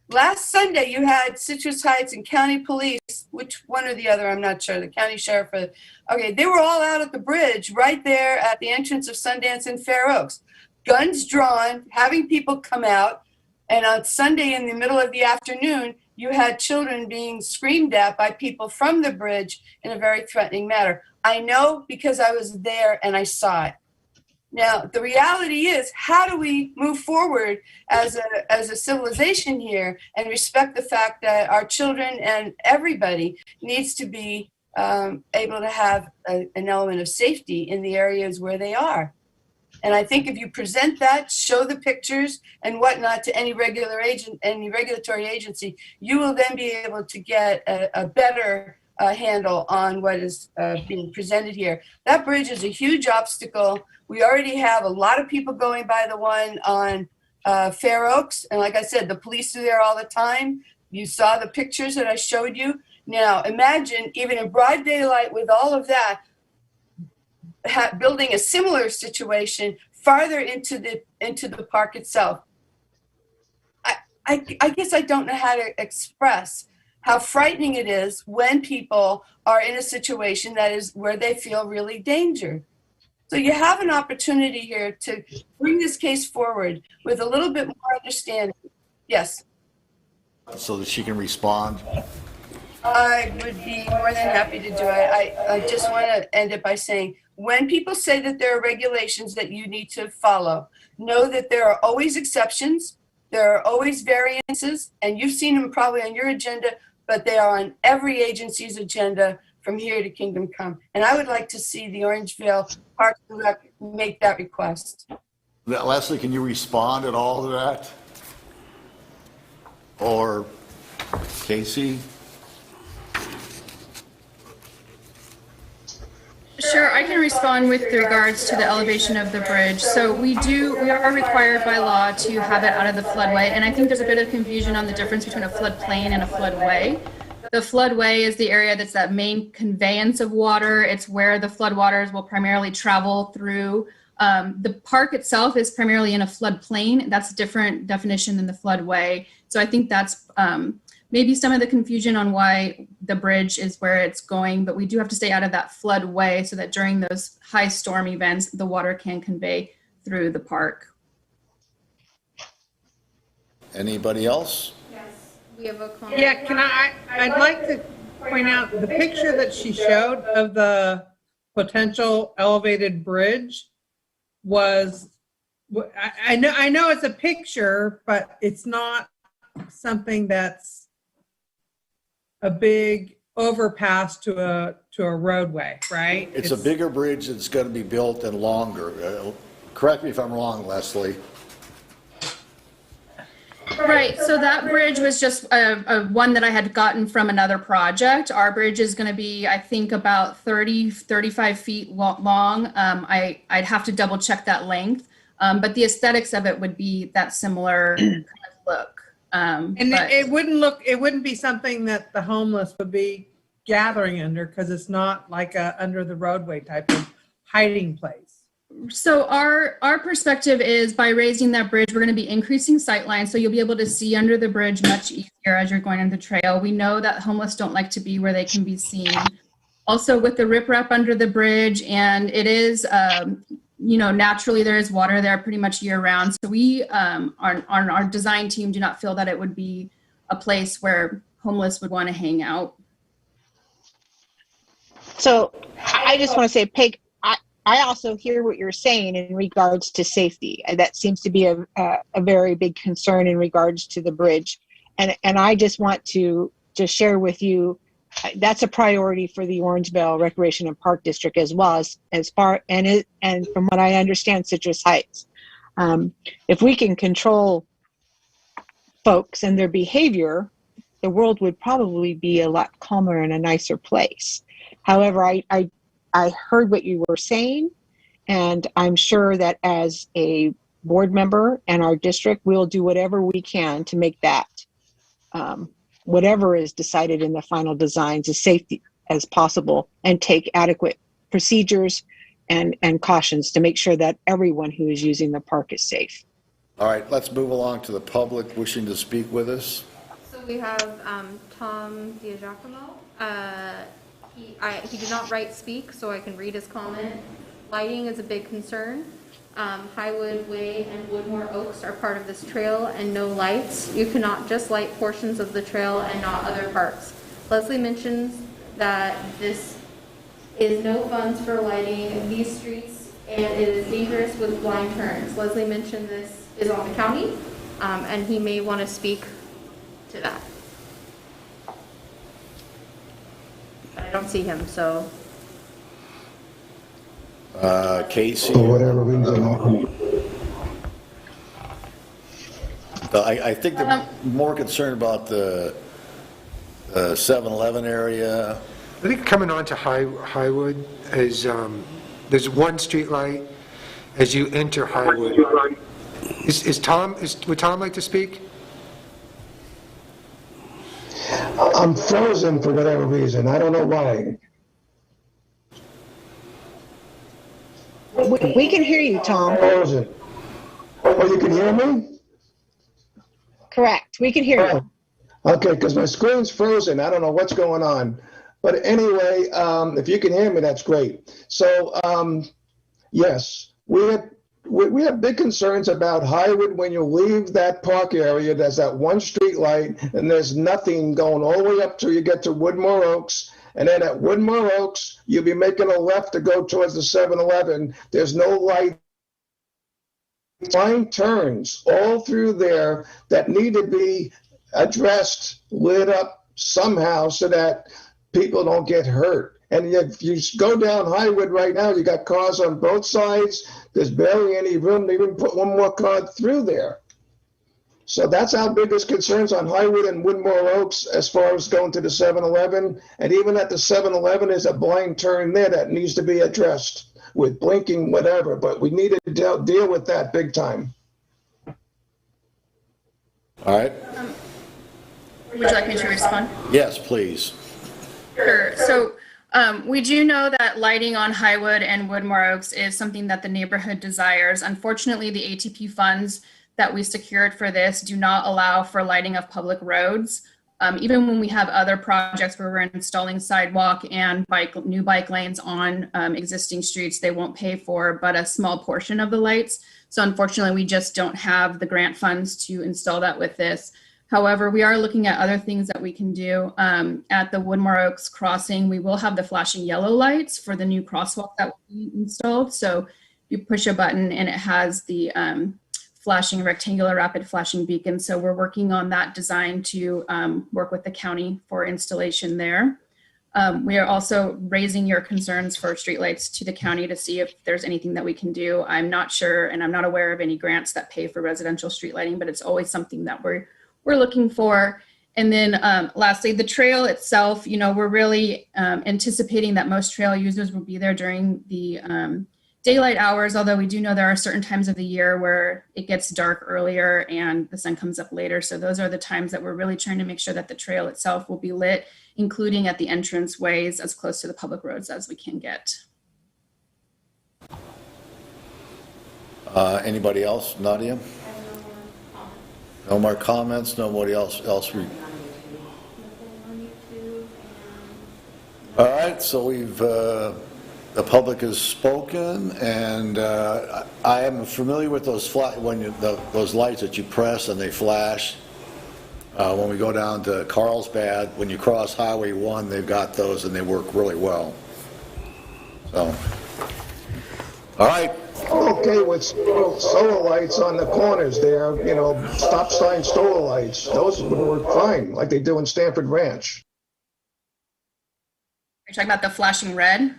Last Sunday, you had Citrus Heights and county police, which one or the other, I'm not sure, the county sheriff. Okay, they were all out at the bridge right there at the entrance of Sundance and Fair Oaks. Guns drawn, having people come out. And on Sunday in the middle of the afternoon, you had children being screamed at by people from the bridge in a very threatening manner. I know because I was there and I saw it. Now, the reality is, how do we move forward as a civilization here and respect the fact that our children and everybody needs to be able to have an element of safety in the areas where they are? And I think if you present that, show the pictures and whatnot to any regulatory agency, you will then be able to get a better handle on what is being presented here. That bridge is a huge obstacle. We already have a lot of people going by the one on Fair Oaks. And like I said, the police are there all the time. You saw the pictures that I showed you. Now, imagine even in broad daylight with all of that, building a similar situation farther into the park itself. I guess I don't know how to express how frightening it is when people are in a situation that is where they feel really danger. So you have an opportunity here to bring this case forward with a little bit more understanding. Yes. So that she can respond. I would be more than happy to do it. I just want to end it by saying, when people say that there are regulations that you need to follow, know that there are always exceptions, there are always variances, and you've seen them probably on your agenda, but they are on every agency's agenda from here to Kingdom Come. And I would like to see the Orangevale Parks March make that request. Leslie, can you respond at all to that? Or Casey? Sure, I can respond with regards to the elevation of the bridge. So we are required by law to have it out of the floodway, and I think there's a bit of confusion on the difference between a floodplain and a floodway. The floodway is the area that's that main conveyance of water. It's where the floodwaters will primarily travel through. The park itself is primarily in a floodplain. That's a different definition than the floodway. So I think that's maybe some of the confusion on why the bridge is where it's going, but we do have to stay out of that floodway so that during those high storm events, the water can convey through the park. Anybody else? Yes, we have a comment. Yeah, I'd like to point out the picture that she showed of the potential elevated bridge was, I know it's a picture, but it's not something that's a big overpass to a roadway, right? It's a bigger bridge that's going to be built and longer. Correct me if I'm wrong, Leslie. Right, so that bridge was just a one that I had gotten from another project. Our bridge is going to be, I think, about 35 feet long. I'd have to double check that length, but the aesthetics of it would be that similar kind of look. It wouldn't be something that the homeless would be gathering under, because it's not like a under the roadway type of hiding place. So our perspective is by raising that bridge, we're going to be increasing sight lines. So you'll be able to see under the bridge much easier as you're going on the trail. We know that homeless don't like to be where they can be seen. Also with the riprap under the bridge, and it is, naturally there is water there pretty much year round. So we, our design team do not feel that it would be a place where homeless would want to hang out. So I just want to say, Peg, I also hear what you're saying in regards to safety. That seems to be a very big concern in regards to the bridge. And I just want to share with you, that's a priority for the Orangevale Recreation and Park District as well as far, and from what I understand, Citrus Heights. If we can control folks and their behavior, the world would probably be a lot calmer and a nicer place. However, I heard what you were saying, and I'm sure that as a board member and our district, we'll do whatever we can to make that, whatever is decided in the final designs, as safety as possible, and take adequate procedures and cautions to make sure that everyone who is using the park is safe. All right, let's move along to the public wishing to speak with us. So we have Tom Diagiacomo. He did not write speak, so I can read his comment. Lighting is a big concern. Highwood Way and Woodmore Oaks are part of this trail, and no lights. You cannot just light portions of the trail and not other parts. Leslie mentions that this is no funds for lighting these streets, and it is dangerous with blind turns. Leslie mentioned this is on the county, and he may want to speak to that. But I don't see him, so. Casey. For whatever reason. I think they're more concerned about the 7-Eleven area. I think coming on to Highwood is, there's one street light as you enter Highwood. Would Tom like to speak? I'm frozen for whatever reason. I don't know why. We can hear you, Tom. Frozen. Oh, you can hear me? Correct. We can hear you. Okay, because my screen's frozen. I don't know what's going on. But anyway, if you can hear me, that's great. So, yes, we have big concerns about Highwood. When you leave that park area, there's that one street light, and there's nothing going all the way up till you get to Woodmore Oaks. And then at Woodmore Oaks, you'll be making a left to go towards the 7-Eleven. There's no light. Line turns all through there that need to be addressed, lit up somehow so that people don't get hurt. And if you go down Highwood right now, you got cars on both sides. There's barely any room to even put one more car through there. So that's our biggest concerns on Highwood and Woodmore Oaks as far as going to the 7-Eleven. And even at the 7-Eleven, there's a blind turn there that needs to be addressed with blinking, whatever. But we need to deal with that big time. All right. Would you like me to respond? Yes, please. Sure. So we do know that lighting on Highwood and Woodmore Oaks is something that the neighborhood desires. Unfortunately, the ATP funds that we secured for this do not allow for lighting of public roads. Even when we have other projects where we're installing sidewalk and new bike lanes on existing streets, they won't pay for but a small portion of the lights. So unfortunately, we just don't have the grant funds to install that with this. However, we are looking at other things that we can do. At the Woodmore Oaks crossing, we will have the flashing yellow lights for the new crosswalk that will be installed. So you push a button and it has the flashing rectangular rapid flashing beacon. So we're working on that design to work with the county for installation there. We are also raising your concerns for streetlights to the county to see if there's anything that we can do. I'm not sure, and I'm not aware of any grants that pay for residential street lighting, but it's always something that we're looking for. And then lastly, the trail itself, we're really anticipating that most trail users will be there during the daylight hours, although we do know there are certain times of the year where it gets dark earlier and the sun comes up later. So those are the times that we're really trying to make sure that the trail itself will be lit, including at the entrance ways as close to the public roads as we can get. Anybody else? Nadia? No more comments? Nobody else? All right, so we've the public has spoken, and I am familiar with those those lights that you press and they flash. When we go down to Carlsbad, when you cross Highway 1, they've got those and they work really well. So, all right. Okay, with solar lights on the corners there, stop sign solar lights, those would work fine, like they do in Stanford Ranch. You're talking about the flashing red?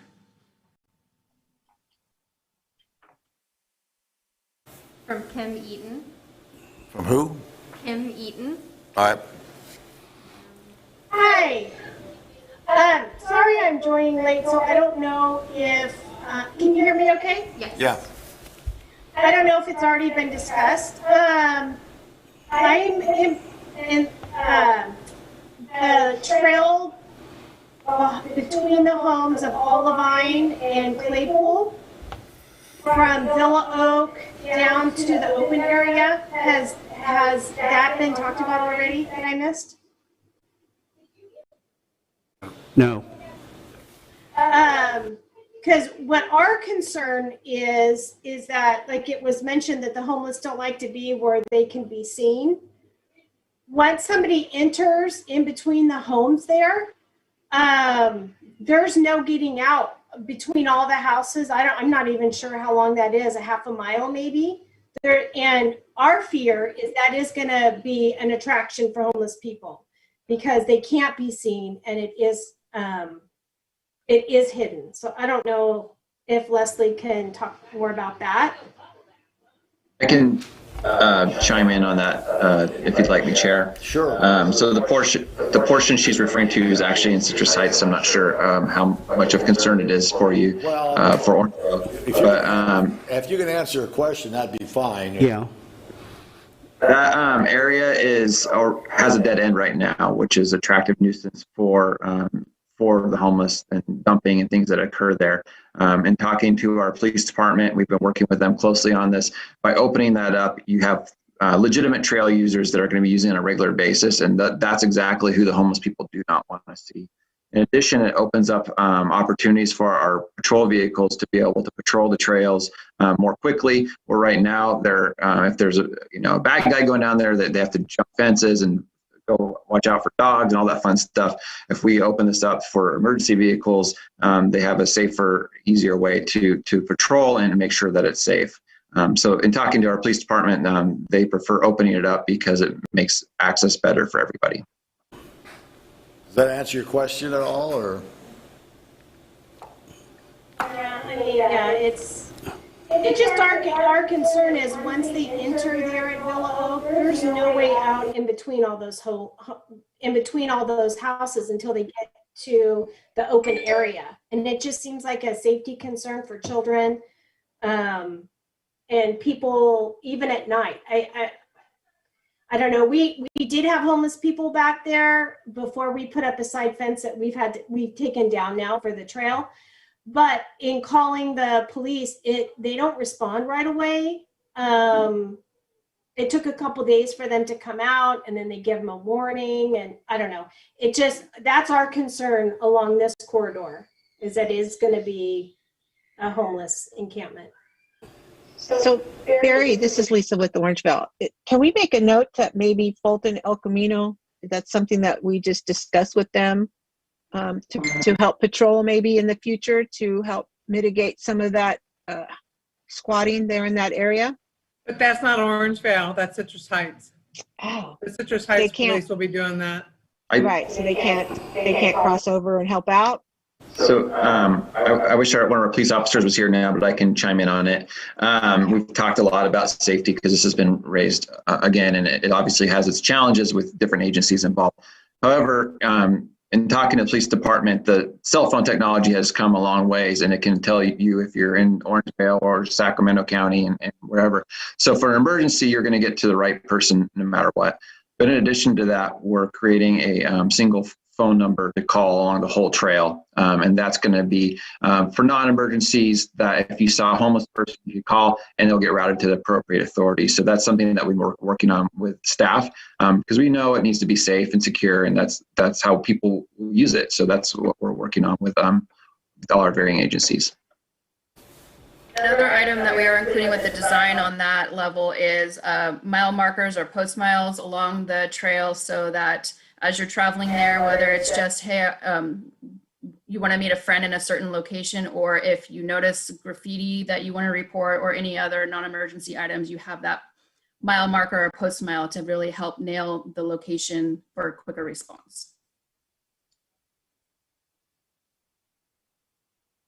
From Kim Eaton. From who? Kim Eaton. All right. Hi. Sorry I'm joining late, so I don't know if, can you hear me okay? Yes. Yeah. I don't know if it's already been discussed. I'm in the trail between the homes of Olivine and Claypool, from Villa Oak down to the open area. Has that been talked about already that I missed? No. Because what our concern is that, like it was mentioned, that the homeless don't like to be where they can be seen. Once somebody enters in between the homes there, there's no getting out between all the houses. I'm not even sure how long that is, a half a mile maybe. And our fear is that is going to be an attraction for homeless people because they can't be seen, and it is hidden. So I don't know if Leslie can talk more about that. I can chime in on that if you'd like me, Chair. Sure. So the portion she's referring to is actually in Citrus Heights. I'm not sure how much of concern it is for you. Well, for if you can answer a question, that'd be fine. Yeah. That area has a dead end right now, which is attractive nuisance for the homeless and dumping and things that occur there. And talking to our police department, we've been working with them closely on this. By opening that up, you have legitimate trail users that are going to be using it on a regular basis, and that's exactly who the homeless people do not want to see. In addition, it opens up opportunities for our patrol vehicles to be able to patrol the trails more quickly. Where right now, if there's a bad guy going down there, that they have to jump fences and go watch out for dogs and all that fun stuff. If we open this up for emergency vehicles, they have a safer, easier way to patrol and make sure that it's safe. So in talking to our police department, they prefer opening it up because it makes access better for everybody. Does that answer your question at all, or? Yeah, it's just our concern is once they enter there at Villa Oak, there's no way out in between all those houses until they get to the open area, and it just seems like a safety concern for children and people even at night. I don't know. We did have homeless people back there before we put up a side fence that we've taken down now for the trail. But in calling the police, they don't respond right away. It took a couple days for them to come out, and then they give them a warning, and I don't know. That's our concern along this corridor, is that it's going to be a homeless encampment. So Barry, this is Lisa with Orangevale. Can we make a note that maybe Fulton, El Camino, that's something that we just discuss with them to help patrol maybe in the future to help mitigate some of that squatting there in that area? But that's not Orangevale, that's Citrus Heights. Oh, The Citrus Heights police will be doing that. Right, so they can't cross over and help out? So I wish one of our police officers was here now, but I can chime in on it. We've talked a lot about safety because this has been raised again, and it obviously has its challenges with different agencies involved. However, in talking to the police department, the cell phone technology has come a long ways, and it can tell you if you're in Orangevale or Sacramento County and wherever. So for an emergency, you're going to get to the right person no matter what. But in addition to that, we're creating a single phone number to call along the whole trail. And that's going to be for non-emergencies, that if you saw a homeless person, you call and they'll get routed to the appropriate authority. So that's something that we're working on with staff because we know it needs to be safe and secure, and that's how people use it. So that's what we're working on with all our varying agencies. Another item that we are including with the design on that level is mile markers or post miles along the trail, so that as you're traveling there, whether it's just, hey, you want to meet a friend in a certain location, or if you notice graffiti that you want to report or any other non-emergency items, you have that mile marker or post mile to really help nail the location for a quicker response.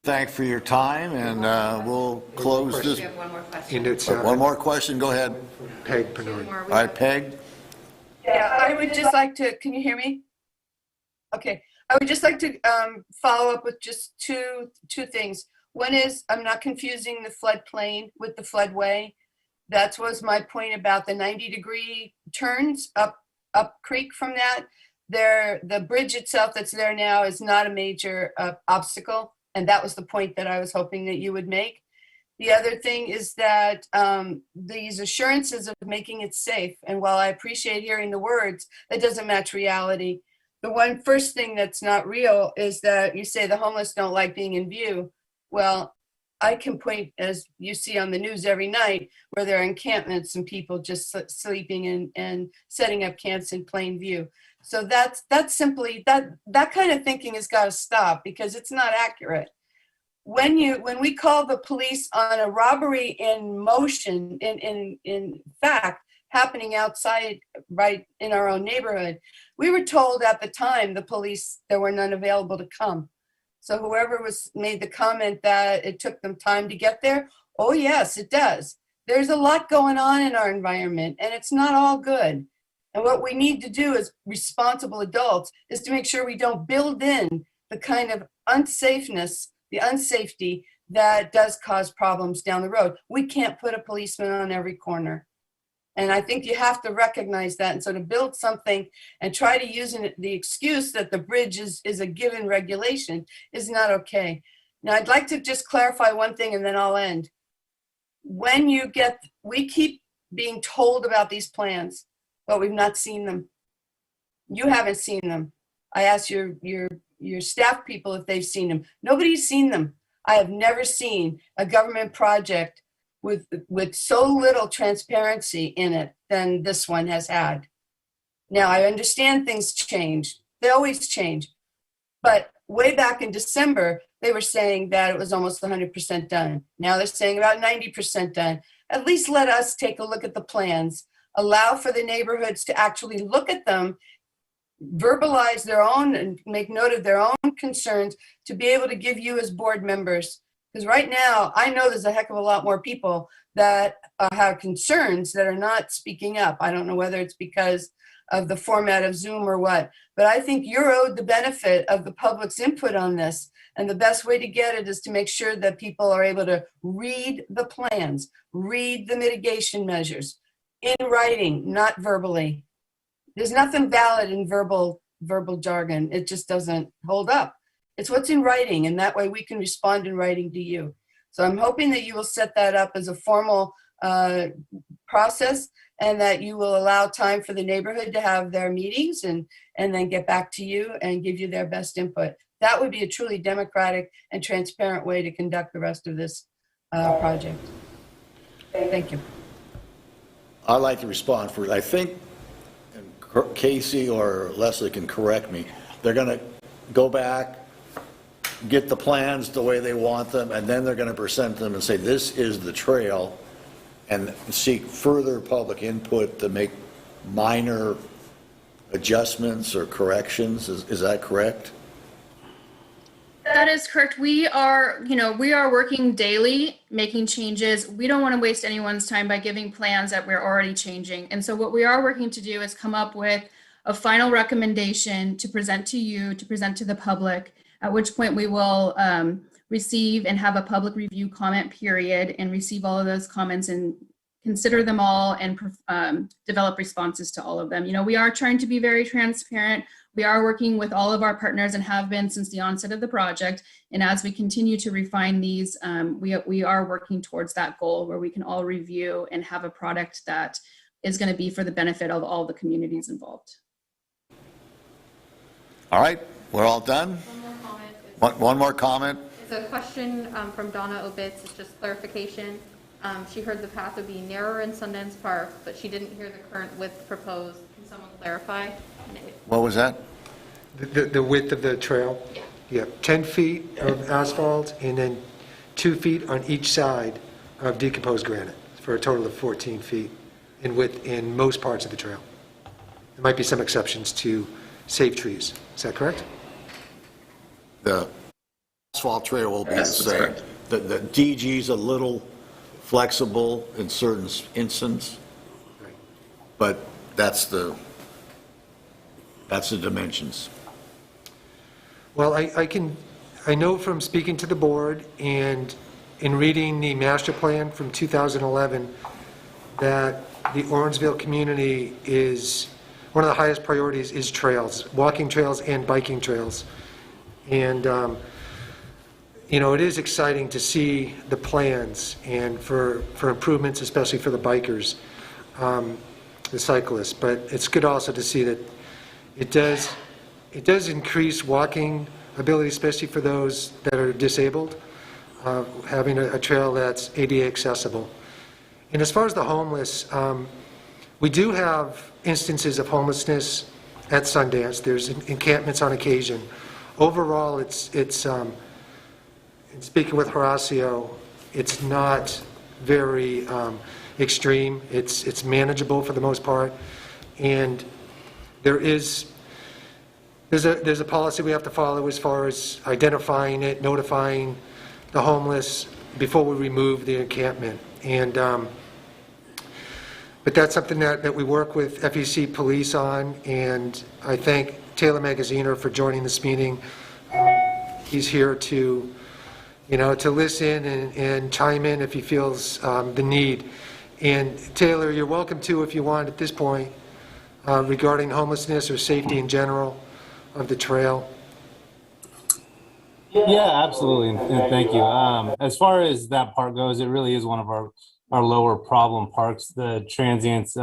Thank for your time, and we'll close this. We have one more question. And it's One more question, go ahead. Peg Penard. All right, Peg? Yeah, I would just like to, can you hear me? Okay, I would just like to follow up with just two things. One is, I'm not confusing the floodplain with the floodway. That was my point about the 90-degree turns up creek from that. The bridge itself that's there now is not a major obstacle, and that was the point that I was hoping that you would make. The other thing is that these assurances of making it safe, and while I appreciate hearing the words, that doesn't match reality. The first thing that's not real is that you say the homeless don't like being in view. Well, I can point, as you see on the news every night, where there are encampments and people just sleeping and setting up camps in plain view. So that's simply, that kind of thinking has got to stop, because it's not accurate. When we call the police on a robbery in motion, in fact, happening outside, right in our own neighborhood, we were told at the time, the police, there were none available to come. So whoever made the comment that it took them time to get there, oh yes, it does. There's a lot going on in our environment, and it's not all good. And what we need to do as responsible adults is to make sure we don't build in the kind of unsafeness, the unsafety that does cause problems down the road. We can't put a policeman on every corner. And I think you have to recognize that. And so to build something and try to use the excuse that the bridge is a given regulation is not okay. Now, I'd like to just clarify one thing, and then I'll end. We keep being told about these plans, but we've not seen them. You haven't seen them. I asked your staff people if they've seen them. Nobody's seen them. I have never seen a government project with so little transparency in it than this one has had. Now, I understand things change. They always change. But way back in December, they were saying that it was almost 100% done. Now they're saying about 90% done. At least let us take a look at the plans, allow for the neighborhoods to actually look at them, verbalize their own and make note of their own concerns, to be able to give you as board members. Because right now, I know there's a heck of a lot more people that have concerns that are not speaking up. I don't know whether it's because of the format of Zoom or what, but I think you're owed the benefit of the public's input on this. And the best way to get it is to make sure that people are able to read the plans, read the mitigation measures, in writing, not verbally. There's nothing valid in verbal jargon. It just doesn't hold up. It's what's in writing, and that way we can respond in writing to you. So I'm hoping that you will set that up as a formal process, and that you will allow time for the neighborhood to have their meetings and then get back to you and give you their best input. That would be a truly democratic and transparent way to conduct the rest of this project. Thank you. I'd like to respond for, I think, and Casey or Leslie can correct me, they're going to go back, get the plans the way they want them, and then they're going to present them and say, this is the trail, and seek further public input to make minor adjustments or corrections. Is that correct? That is correct. We are working daily, making changes. We don't want to waste anyone's time by giving plans that we're already changing. And so what we are working to do is come up with a final recommendation to present to you, to present to the public, at which point we will receive and have a public review comment period and receive all of those comments and consider them all and develop responses to all of them. We are trying to be very transparent. We are working with all of our partners and have been since the onset of the project. And as we continue to refine these, we are working towards that goal where we can all review and have a product that is going to be for the benefit of all the communities involved. All right, we're all done. One more comment. It's a question from Donna Obitz. It's just clarification. She heard the path would be narrower in Sundance Park, but she didn't hear the current width proposed. Can someone clarify? What was that? The width of the trail? Yeah. Yeah, 10 feet of asphalt and then 2 feet on each side of decomposed granite for a total of 14 feet in width in most parts of the trail. There might be some exceptions to save trees. Is that correct? The asphalt trail will be the same. The DG's a little flexible in certain instances, but that's the dimensions. Well, I know from speaking to the board and in reading the master plan from 2011 that the Orangevale community is, one of the highest priorities is trails, walking trails and biking trails. And, it is exciting to see the plans and for improvements, especially for the bikers, the cyclists. But it's good also to see that it does increase walking ability, especially for those that are disabled, having a trail that's ADA accessible. And as far as the homeless, we do have instances of homelessness at Sundance. There's encampments on occasion. Overall, it's in speaking with Horacio, it's not very extreme. It's manageable for the most part, and there's a policy we have to follow as far as identifying it, notifying the homeless before we remove the encampment. And but that's something that we work with FEC police on, and I thank Taylor Magaziner for joining this meeting. He's here to listen and chime in if he feels the need. And Taylor, you're welcome to, if you want at this point, regarding homelessness or safety in general of the trail. Yeah, absolutely, and thank you. As far as that park goes, it really is one of our lower problem parks. The transients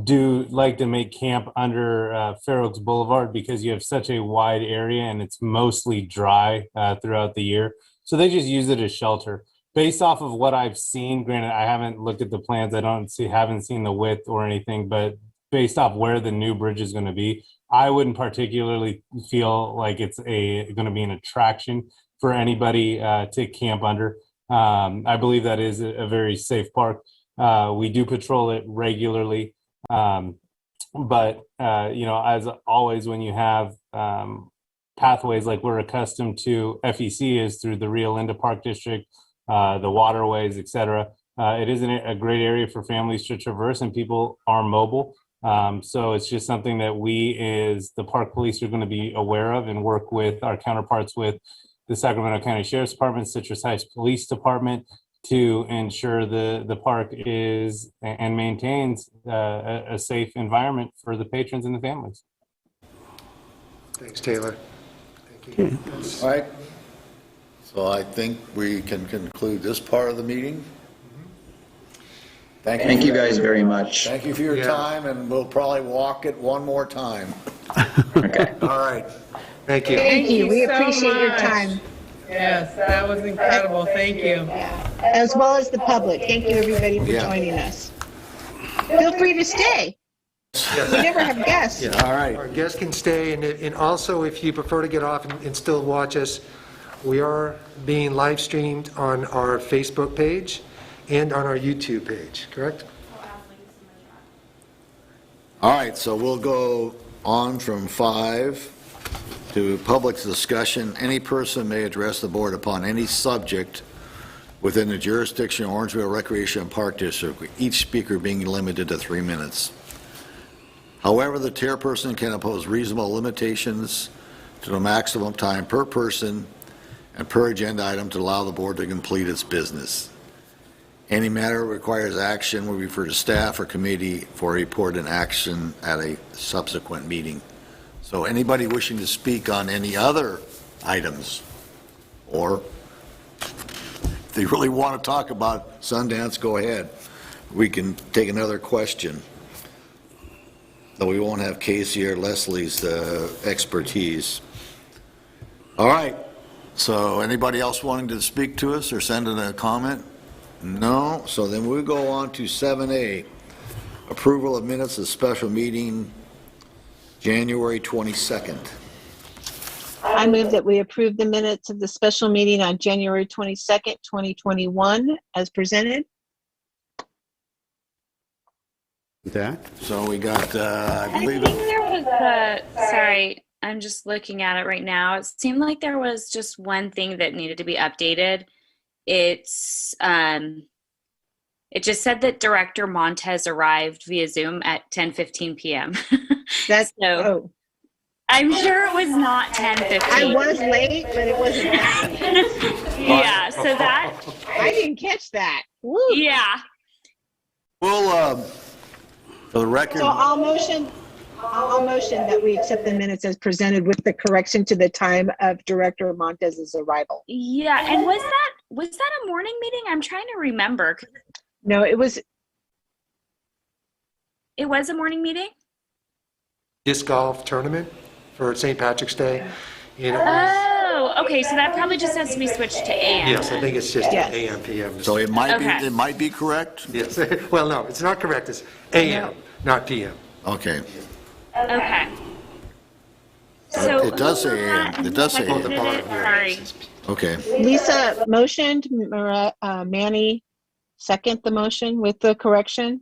do like to make camp under Fair Oaks Boulevard because you have such a wide area and it's mostly dry throughout the year. So they just use it as shelter. Based off of what I've seen, granted, I haven't looked at the plans, haven't seen the width or anything, but based off where the new bridge is going to be, I wouldn't particularly feel like it's going to be an attraction for anybody to camp under. I believe that is a very safe park. We do patrol it regularly. But as always, when you have pathways like we're accustomed to, FEC is through the Rio Linda Park District, the waterways, etc. It is a great area for families to traverse, and people are mobile. So it's just something that we, as the park police, are going to be aware of and work with our counterparts with the Sacramento County Sheriff's Department, Citrus Heights Police Department, to ensure the park is and maintains a safe environment for the patrons and the families. Thanks, Taylor. Thank you. All right. So I think we can conclude this part of the meeting. Thank you guys very much. Thank you for your time, and we'll probably walk it one more time. Okay. All right. Thank you. Thank you. We so appreciate your much. time, Yes, that was incredible. Thank you. as well as the public. Thank you, everybody, for joining us. Feel free to stay. We never have guests. All right. Our guests can stay, and also if you prefer to get off and still watch us, we are being live streamed on our Facebook page and on our YouTube page, correct? All right, so we'll go on from 5 to public discussion. Any person may address the board upon any subject within the jurisdiction of Orangevale Recreation and Park District, with each speaker being limited to 3 minutes. However, the chairperson can impose reasonable limitations to the maximum time per person and per agenda item to allow the board to complete its business. Any matter that requires action will be referred to staff or committee for a report and action at a subsequent meeting. So anybody wishing to speak on any other items, or if they really want to talk about Sundance, go ahead. We can take another question. Though we won't have Casey or Leslie's expertise. All right. So anybody else wanting to speak to us or send in a comment? No. So then we'll go on to 7A, approval of minutes of special meeting January 22nd. I move that we approve the minutes of the special meeting on January 22nd, 2021, as presented. That. So we got, I I believe, think there was sorry, I'm just looking at it right now. It seemed like there was just one thing that needed to be updated. It's, it just said that Director Montez arrived via Zoom at 10:15 p.m. That's, So oh, I'm sure it was not 10:15. I was late, but it wasn't that. Yeah, so that, I didn't catch that. Woo. yeah. we'll, for the record, So I'll motion that we accept the minutes as presented with the correction to the time of Director Montez's arrival. Yeah, and was that a morning meeting? I'm trying to remember. No, it was, It was a morning meeting? Disc golf tournament for St. Patrick's Day. And it was, Oh, okay, so that probably just has to be switched to AM. yes, I think it's just Yes. AM, PM. so it might Okay. be, it might be correct? Yes, well, no, it's not correct, it's AM, not PM. Okay. Okay. So It does say AM. It does say On the AM. bottom here. Sorry. Okay. Lisa motioned, Manny second the motion with the correction.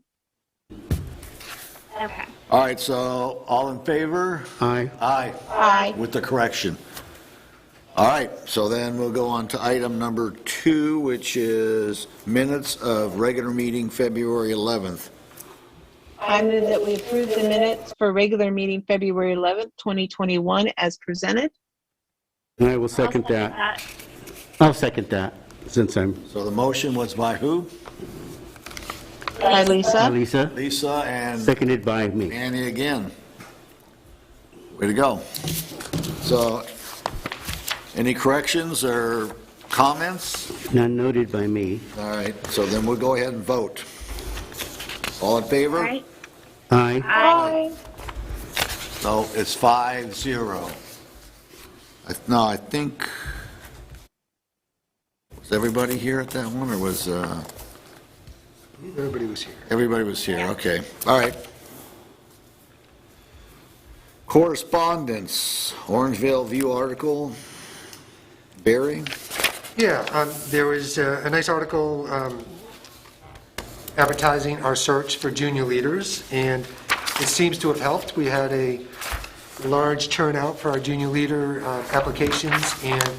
Okay. All right, so all in favor? Aye. Aye. Aye. With the correction. All right, so then we'll go on to item number 2, which is minutes of regular meeting February 11th. I move that we approve the minutes for regular meeting February 11th, 2021 as presented. And I will second that. I'll second that, since I'm, So the motion was by who? By Lisa. Lisa, Lisa and seconded by me. Annie again. Way to go. So, any corrections or comments? None noted by me. All right, so then we'll go ahead and vote. All in favor? All right. Aye. Aye. So it's 5-0. No, I think, was everybody here at that one, or was, Everybody was here. everybody was here, okay. All right. Correspondence, Orangevale View article. Barry? Yeah, there was a nice article advertising our search for junior leaders, and it seems to have helped. We had a large turnout for our junior leader applications, and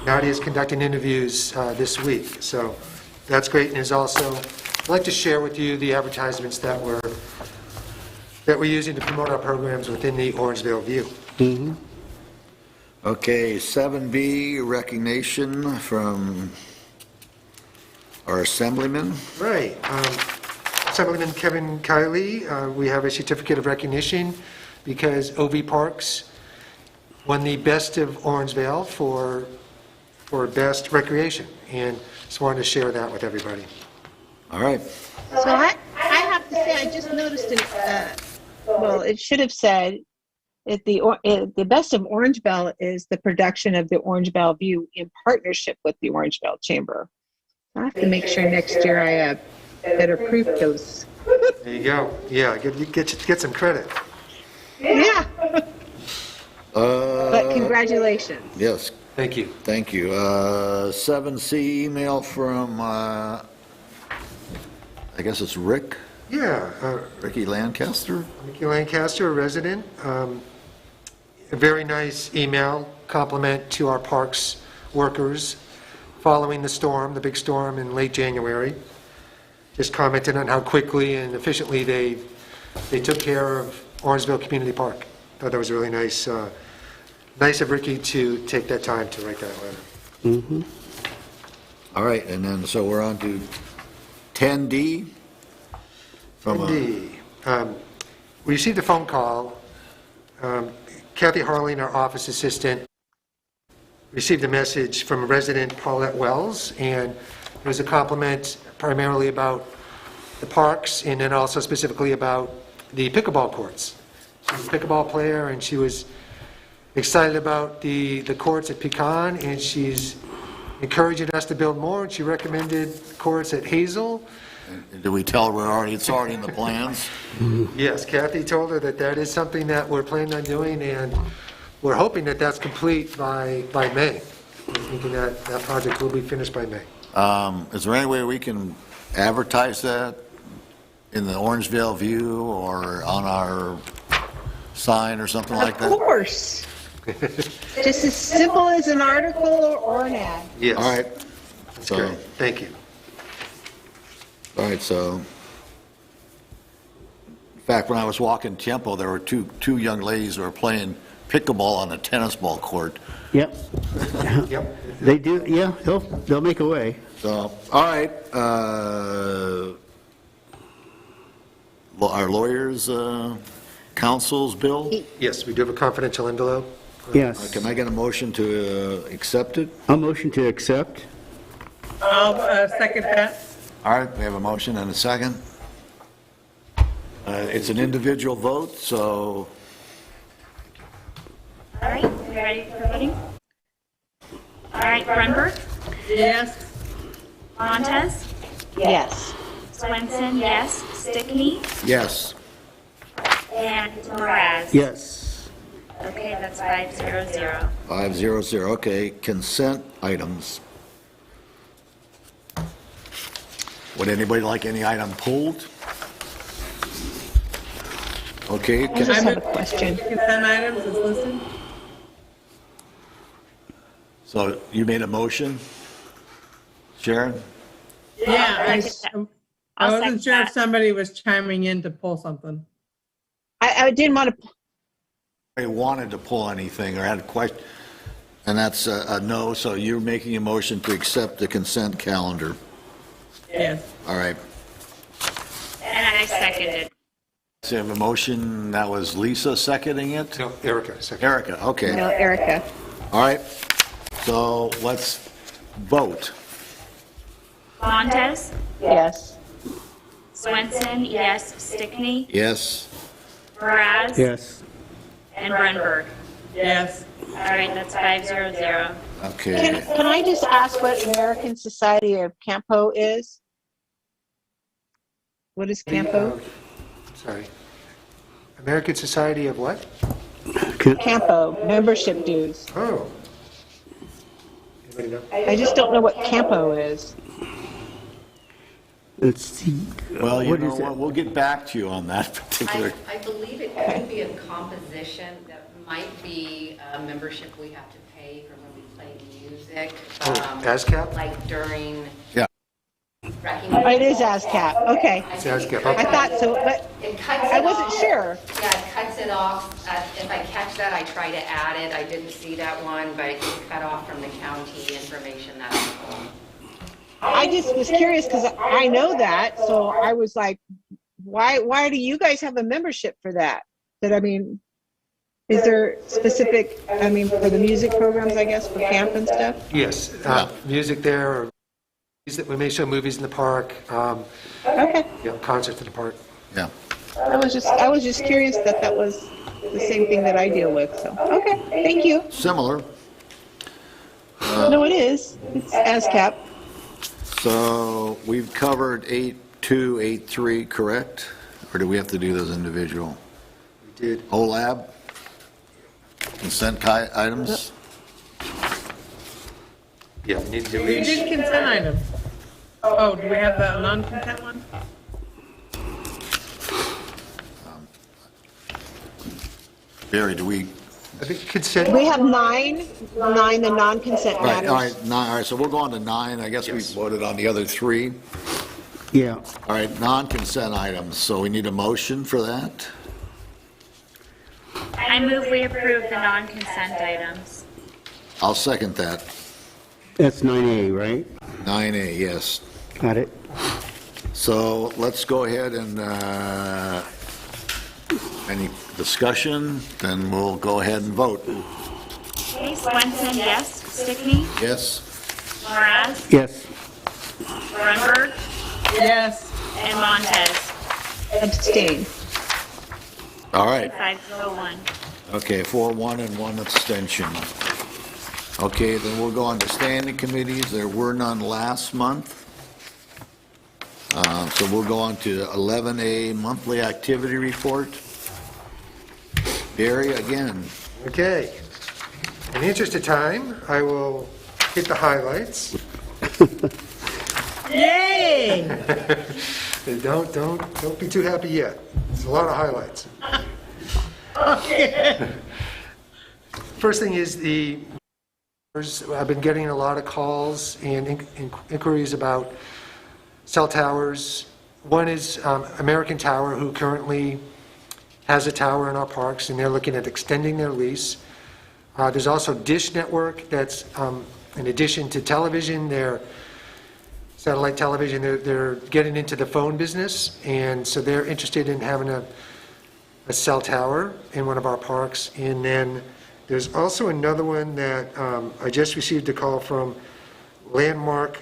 Nadia is conducting interviews this week. So that's great, and is also, I'd like to share with you the advertisements that we're using to promote our programs within the Orangevale View. Okay, 7B, recognition from our assemblyman. Right. Assemblyman Kevin Kiley, we have a certificate of recognition because OV Parks won the Best of Orangevale for best recreation, and just wanted to share that with everybody. All right. So I have to say, I just noticed well, it should have said the Best of Orangevale is the production of the Orangevale View in partnership with the Orangevale Chamber. I have to make sure next year I better proof those. There you go. Yeah, get some credit. Yeah. But congratulations. Yes. Thank you. Thank you. 7C email from, I guess it's Rick. Yeah. Ricky Lancaster. Ricky Lancaster, a resident. A very nice email, compliment to our parks workers following the storm, the big storm in late January. Just commented on how quickly and efficiently they took care of Orangevale Community Park. Thought that was really nice. Nice of Ricky to take that time to write that letter. Mm-hmm. All right, and then so we're on to 10D. Indeed. We received a phone call. Kathy Harling, our office assistant, received a message from a resident, Paulette Wells, and it was a compliment primarily about the parks and then also specifically about the pickleball courts. She's a pickleball player and she was excited about the courts at Pecan, and she's encouraging us to build more, and she recommended courts at Hazel. Did we tell her it's already in the plans? Yes, Kathy told her that is something that we're planning on doing, and we're hoping that that's complete by May. We're thinking that project will be finished by May. Is there any way we can advertise that in the Orangevale View or on our sign or something like that? Of course. Just as simple as an article or an ad. Yes. All right. That's great. Thank you. All right, so, in fact, when I was walking Tempo, there were two young ladies who were playing pickleball on a tennis ball court. Yep. Yep. They do, yeah, they'll make a way. So, all right, our lawyers' counsel's bill? Yes, we do have a confidential envelope. Yes. Can I get a motion to accept it? I'll motion to accept. I'll second that. All right, we have a motion and a second. It's an individual vote, so All right, we ready for voting? All right, Grunberg, Yes. Montez, Yes. Swenson, yes, Stickney, yes. and Mraz. Yes. Okay, that's 500. 500, okay. Consent items. Would anybody like any item pulled? Okay. I just have a question. Consent items is listed. So you made a motion, Sharon? Yeah, I I'll wasn't second sure if that. somebody was chiming in to pull something. I didn't want to. I wanted to pull anything or had a question, and that's a no, so you're making a motion to accept the consent calendar. Yes. All right. And I seconded. So you have a motion, that was Lisa seconding it? No, Erica, second. Erica, okay. No, Erica. All right, so let's vote. Montez, Yes. Swenson, yes, Stickney, Yes? Mraz, Yes. and Grunberg. Yes. All right, that's 500. Okay. Can I just ask what American Society of Campo is? What is Campo? Sorry. American Society of what? Campo, membership dues. Oh. Anybody know? I just don't know what Campo is. Let's see. Well, you what know is what, it? we'll get back to you on that particular. I believe it could be a composition that might be a membership we have to pay for when we play music. ASCAP? Like during. Yeah. Oh, it is ASCAP. Okay. It's ASCAP. I thought so, but It cuts I it wasn't off. sure. Yeah, it cuts it off. If I catch that, I try to add it. I didn't see that one, but it's cut off from the county information that's. I just was curious because I know that, so I was like, why do you guys have a membership for that? But I mean, is there specific, I mean, for the music programs, I guess, for camp and stuff? Yes, music there, or we may show movies in the park, Okay. concerts in the park. Yeah. I was just curious that was the same thing that I deal with. So okay, thank you. Similar. No, it is. It's ASCAP. So we've covered 8.2, 8.3, correct? Or do we have to do those individual? We did. OLAB? Consent items? Yeah, we need to do We each. did consent items. Oh, do we have the non-consent one? Barry, do we? I think consent. We have nine the non-consent Right, matters. all right, all right, so we'll go on to 9. I guess we voted on the other 3. Yeah. All right, non-consent items, so we need a motion for that? I move we approve the non-consent items. I'll second that. That's 9A, right? 9A, yes. Got it. So let's go ahead and, any discussion? Then we'll go ahead and vote. Okay, Swenson, yes. Stickney? Yes? Moraz? Yes. Grunberg? Yes. And Montez? Abstain. All right. 501. Okay, 4-1 and 1 abstention. Okay, then we'll go on to standing committees. There were none last month. So we'll go on to 11A, monthly activity report. Barry, again. Okay. In the interest of time, I will hit the highlights. Yay! Don't be too happy yet. There's a lot of highlights. Okay. First thing is I've been getting a lot of calls and inquiries about cell towers. One is American Tower, who currently has a tower in our parks, and they're looking at extending their lease. There's also Dish Network that's, in addition to television, their satellite television, they're getting into the phone business, and so they're interested in having a cell tower in one of our parks. And then there's also another one that I just received a call from, Landmark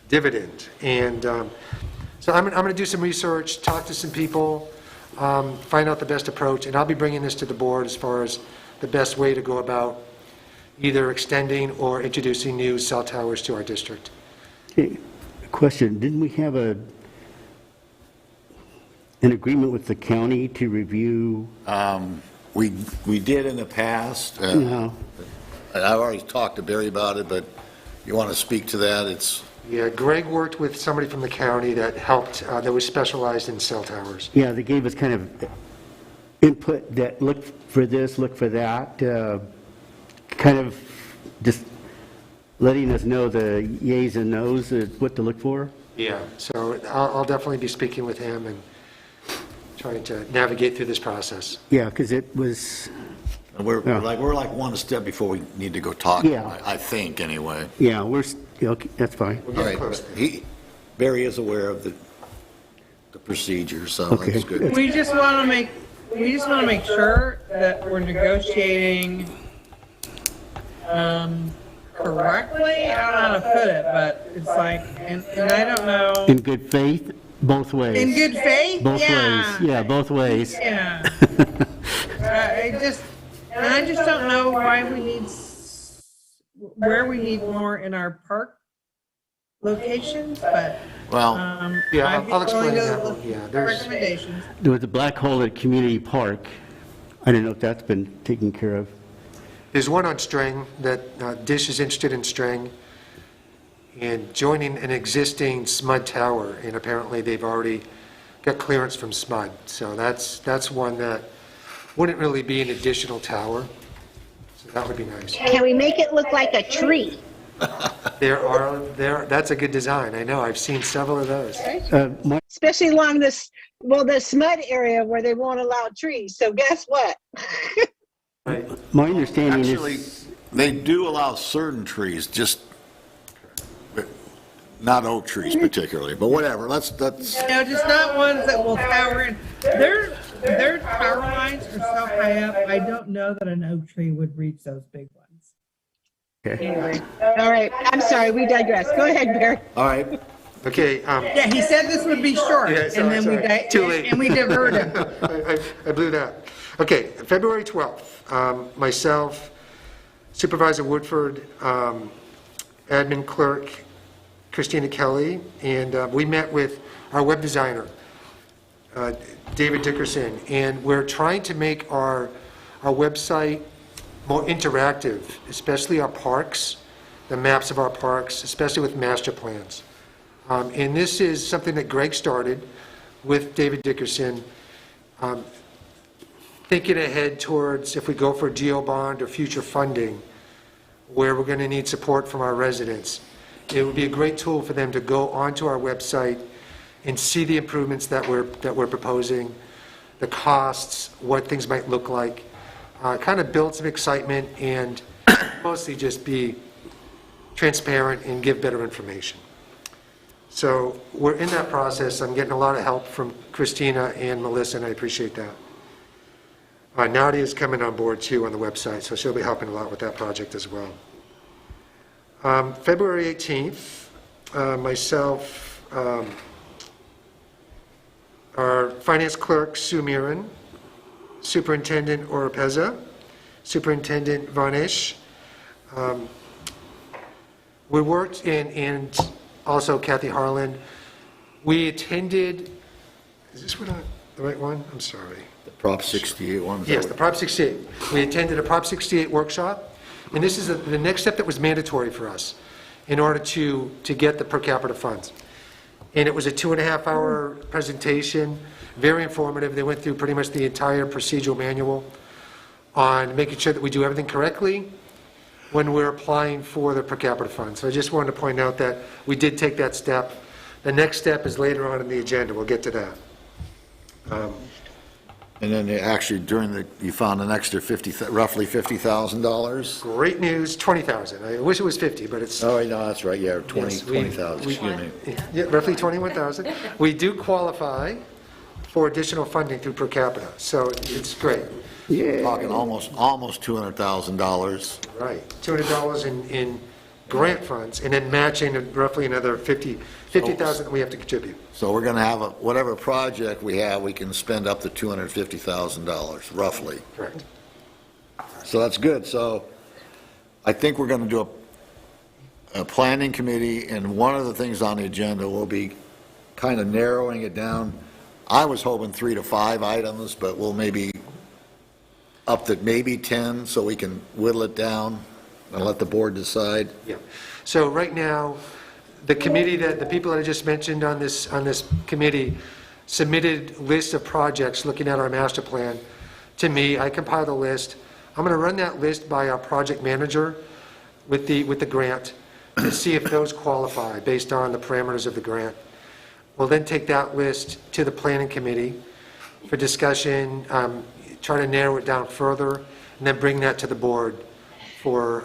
Dividend. And so I'm going to do some research, talk to some people, find out the best approach, and I'll be bringing this to the board as far as the best way to go about either extending or introducing new cell towers to our district. Okay. Question, didn't we have an agreement with the county to review? We did in the past. No. I've already talked to Barry about it, but you want to speak to that? Yeah, Greg worked with somebody from the county that helped, that was specialized in cell towers. Yeah, they gave us kind of input that look for this, look for that, kind of just letting us know the yays and nos, what to look for. Yeah, so I'll definitely be speaking with him and trying to navigate through this process. Yeah, because it was... We're like one step before we need to go talk. Yeah. I think anyway. Yeah, okay, that's fine. All right. Barry is aware of the procedure, so Okay. that's good. We just want to make sure that we're negotiating correctly. I don't know how to put it, but it's like, and I don't know. In good faith, both ways. In good faith? Both Yeah. ways, yeah, both ways. Yeah. I just don't know why where we need more in our park locations, but. Well, yeah, I'll explain willing to that look one. Yeah, for recommendations. There was a black hole at Community Park. I don't know if that's been taken care of. There's one on String that Dish is interested in String and joining an existing SMUD tower, and apparently they've already got clearance from SMUD. So that's one that wouldn't really be an additional tower. So that would be nice. Can we make it look like a tree? That's a good design. I know. I've seen several of those. Especially along the SMUD area where they won't allow trees. So guess what? My understanding actually, is... they do allow certain trees, just not oak trees particularly, but whatever, that's, No, just not ones that will tower in. Their power lines are so high up, I don't know that an oak tree would reach those big ones. Anyway, all right, I'm sorry, we digress. Go ahead, Barry. all right. Okay. Yeah, he said this would be short, Yeah, sorry, and then Too late. and we diverted. I blew that. Okay, February 12th, myself, Supervisor Woodford, Admin Clerk Christina Kelly, and we met with our web designer, David Dickerson, and we're trying to make our website more interactive, especially our parks, the maps of our parks, especially with master plans. And this is something that Greg started with David Dickerson, thinking ahead towards if we go for a geo bond or future funding, where we're going to need support from our residents. It would be a great tool for them to go onto our website and see the improvements that we're proposing, the costs, what things might look like, kind of build some excitement and mostly just be transparent and give better information. So we're in that process. I'm getting a lot of help from Christina and Melissa, and I appreciate that. Nadia is coming on board too on the website, so she'll be helping a lot with that project as well. February 18th, myself, our finance clerk, Sue Mirren, Superintendent Oropeza, Superintendent Varnish. We worked and also Kathy Harlan. We attended, is this one the right one? I'm sorry. The Prop 68 one? Yes, the Prop 68. We attended a Prop 68 workshop, and this is the next step that was mandatory for us in order to get the per capita funds. And it was a 2.5-hour presentation, very informative. They went through pretty much the entire procedural manual on making sure that we do everything correctly when we're applying for the per capita funds. So I just wanted to point out that we did take that step. The next step is later on in the agenda. We'll get to that. And then they actually, you found an extra roughly $50,000? Great news, 20,000. I wish it was 50, but it's... Oh, no, that's right, yeah, 20,000, excuse me. Yeah, roughly 21,000. We do qualify for additional funding through per capita, so it's great. Yeah. Talking almost $200,000. Right, $200 in grant funds, and then matching roughly another 50,000 that we have to contribute. So we're going to have whatever project we have, we can spend up to $250,000, roughly. Correct. So that's good. So I think we're going to do a planning committee, and one of the things on the agenda will be kind of narrowing it down. I was hoping 3 to 5 items, but we'll maybe up to maybe 10, so we can whittle it down and let the board decide. Yeah. So right now, the committee the people that I just mentioned on this committee submitted lists of projects looking at our master plan to me. I compiled a list. I'm going to run that list by our project manager with the grant to see if those qualify based on the parameters of the grant. We'll then take that list to the planning committee for discussion, try to narrow it down further, and then bring that to the board for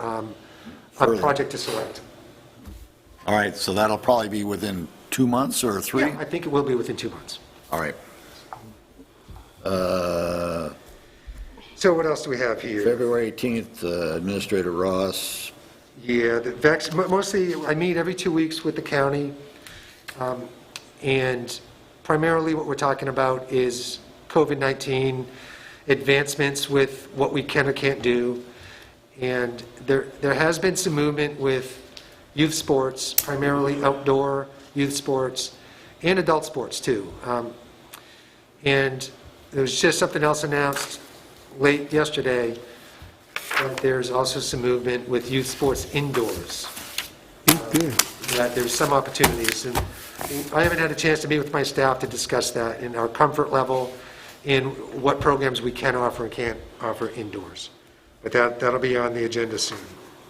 a project to select. All right, so that'll probably be within 2 months or 3? Yeah, I think it will be within 2 months. All right. So what else do we have here? February 18th, Administrator Ross. Yeah, mostly I meet every 2 weeks with the county, and primarily what we're talking about is COVID-19 advancements with what we can or can't do. And there has been some movement with youth sports, primarily outdoor youth sports, and adult sports too. And there was just something else announced late yesterday, that there's also some movement with youth sports indoors. That there's some opportunities. And I haven't had a chance to meet with my staff to discuss that and our comfort level in what programs we can offer and can't offer indoors. But that'll be on the agenda soon.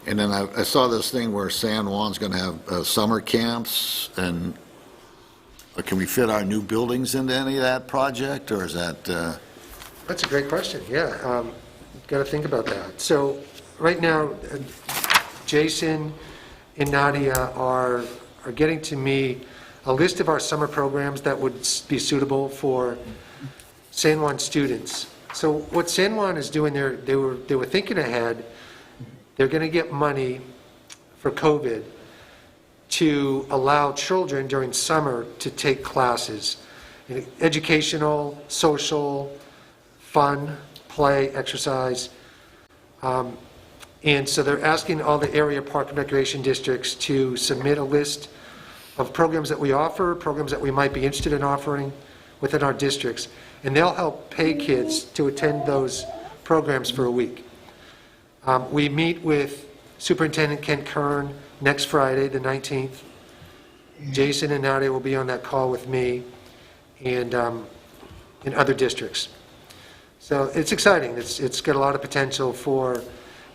And then I saw this thing where San Juan's going to have summer camps, and can we fit our new buildings into any of that project, or is that... That's a great question, yeah. Got to think about that. So right now, Jason and Nadia are are getting to me a list of our summer programs that would be suitable for San Juan students. So what San Juan is doing, they were thinking ahead. They're going to get money for COVID to allow children during summer to take classes, educational, social, fun, play, exercise. And so they're asking all the area park and recreation districts to submit a list of programs that we offer, programs that we might be interested in offering within our districts. And they'll help pay kids to attend those programs for a week. We meet with Superintendent Kent Kern next Friday, the 19th. Jason and Nadia will be on that call with me and in other districts. So it's exciting. It's got a lot of potential for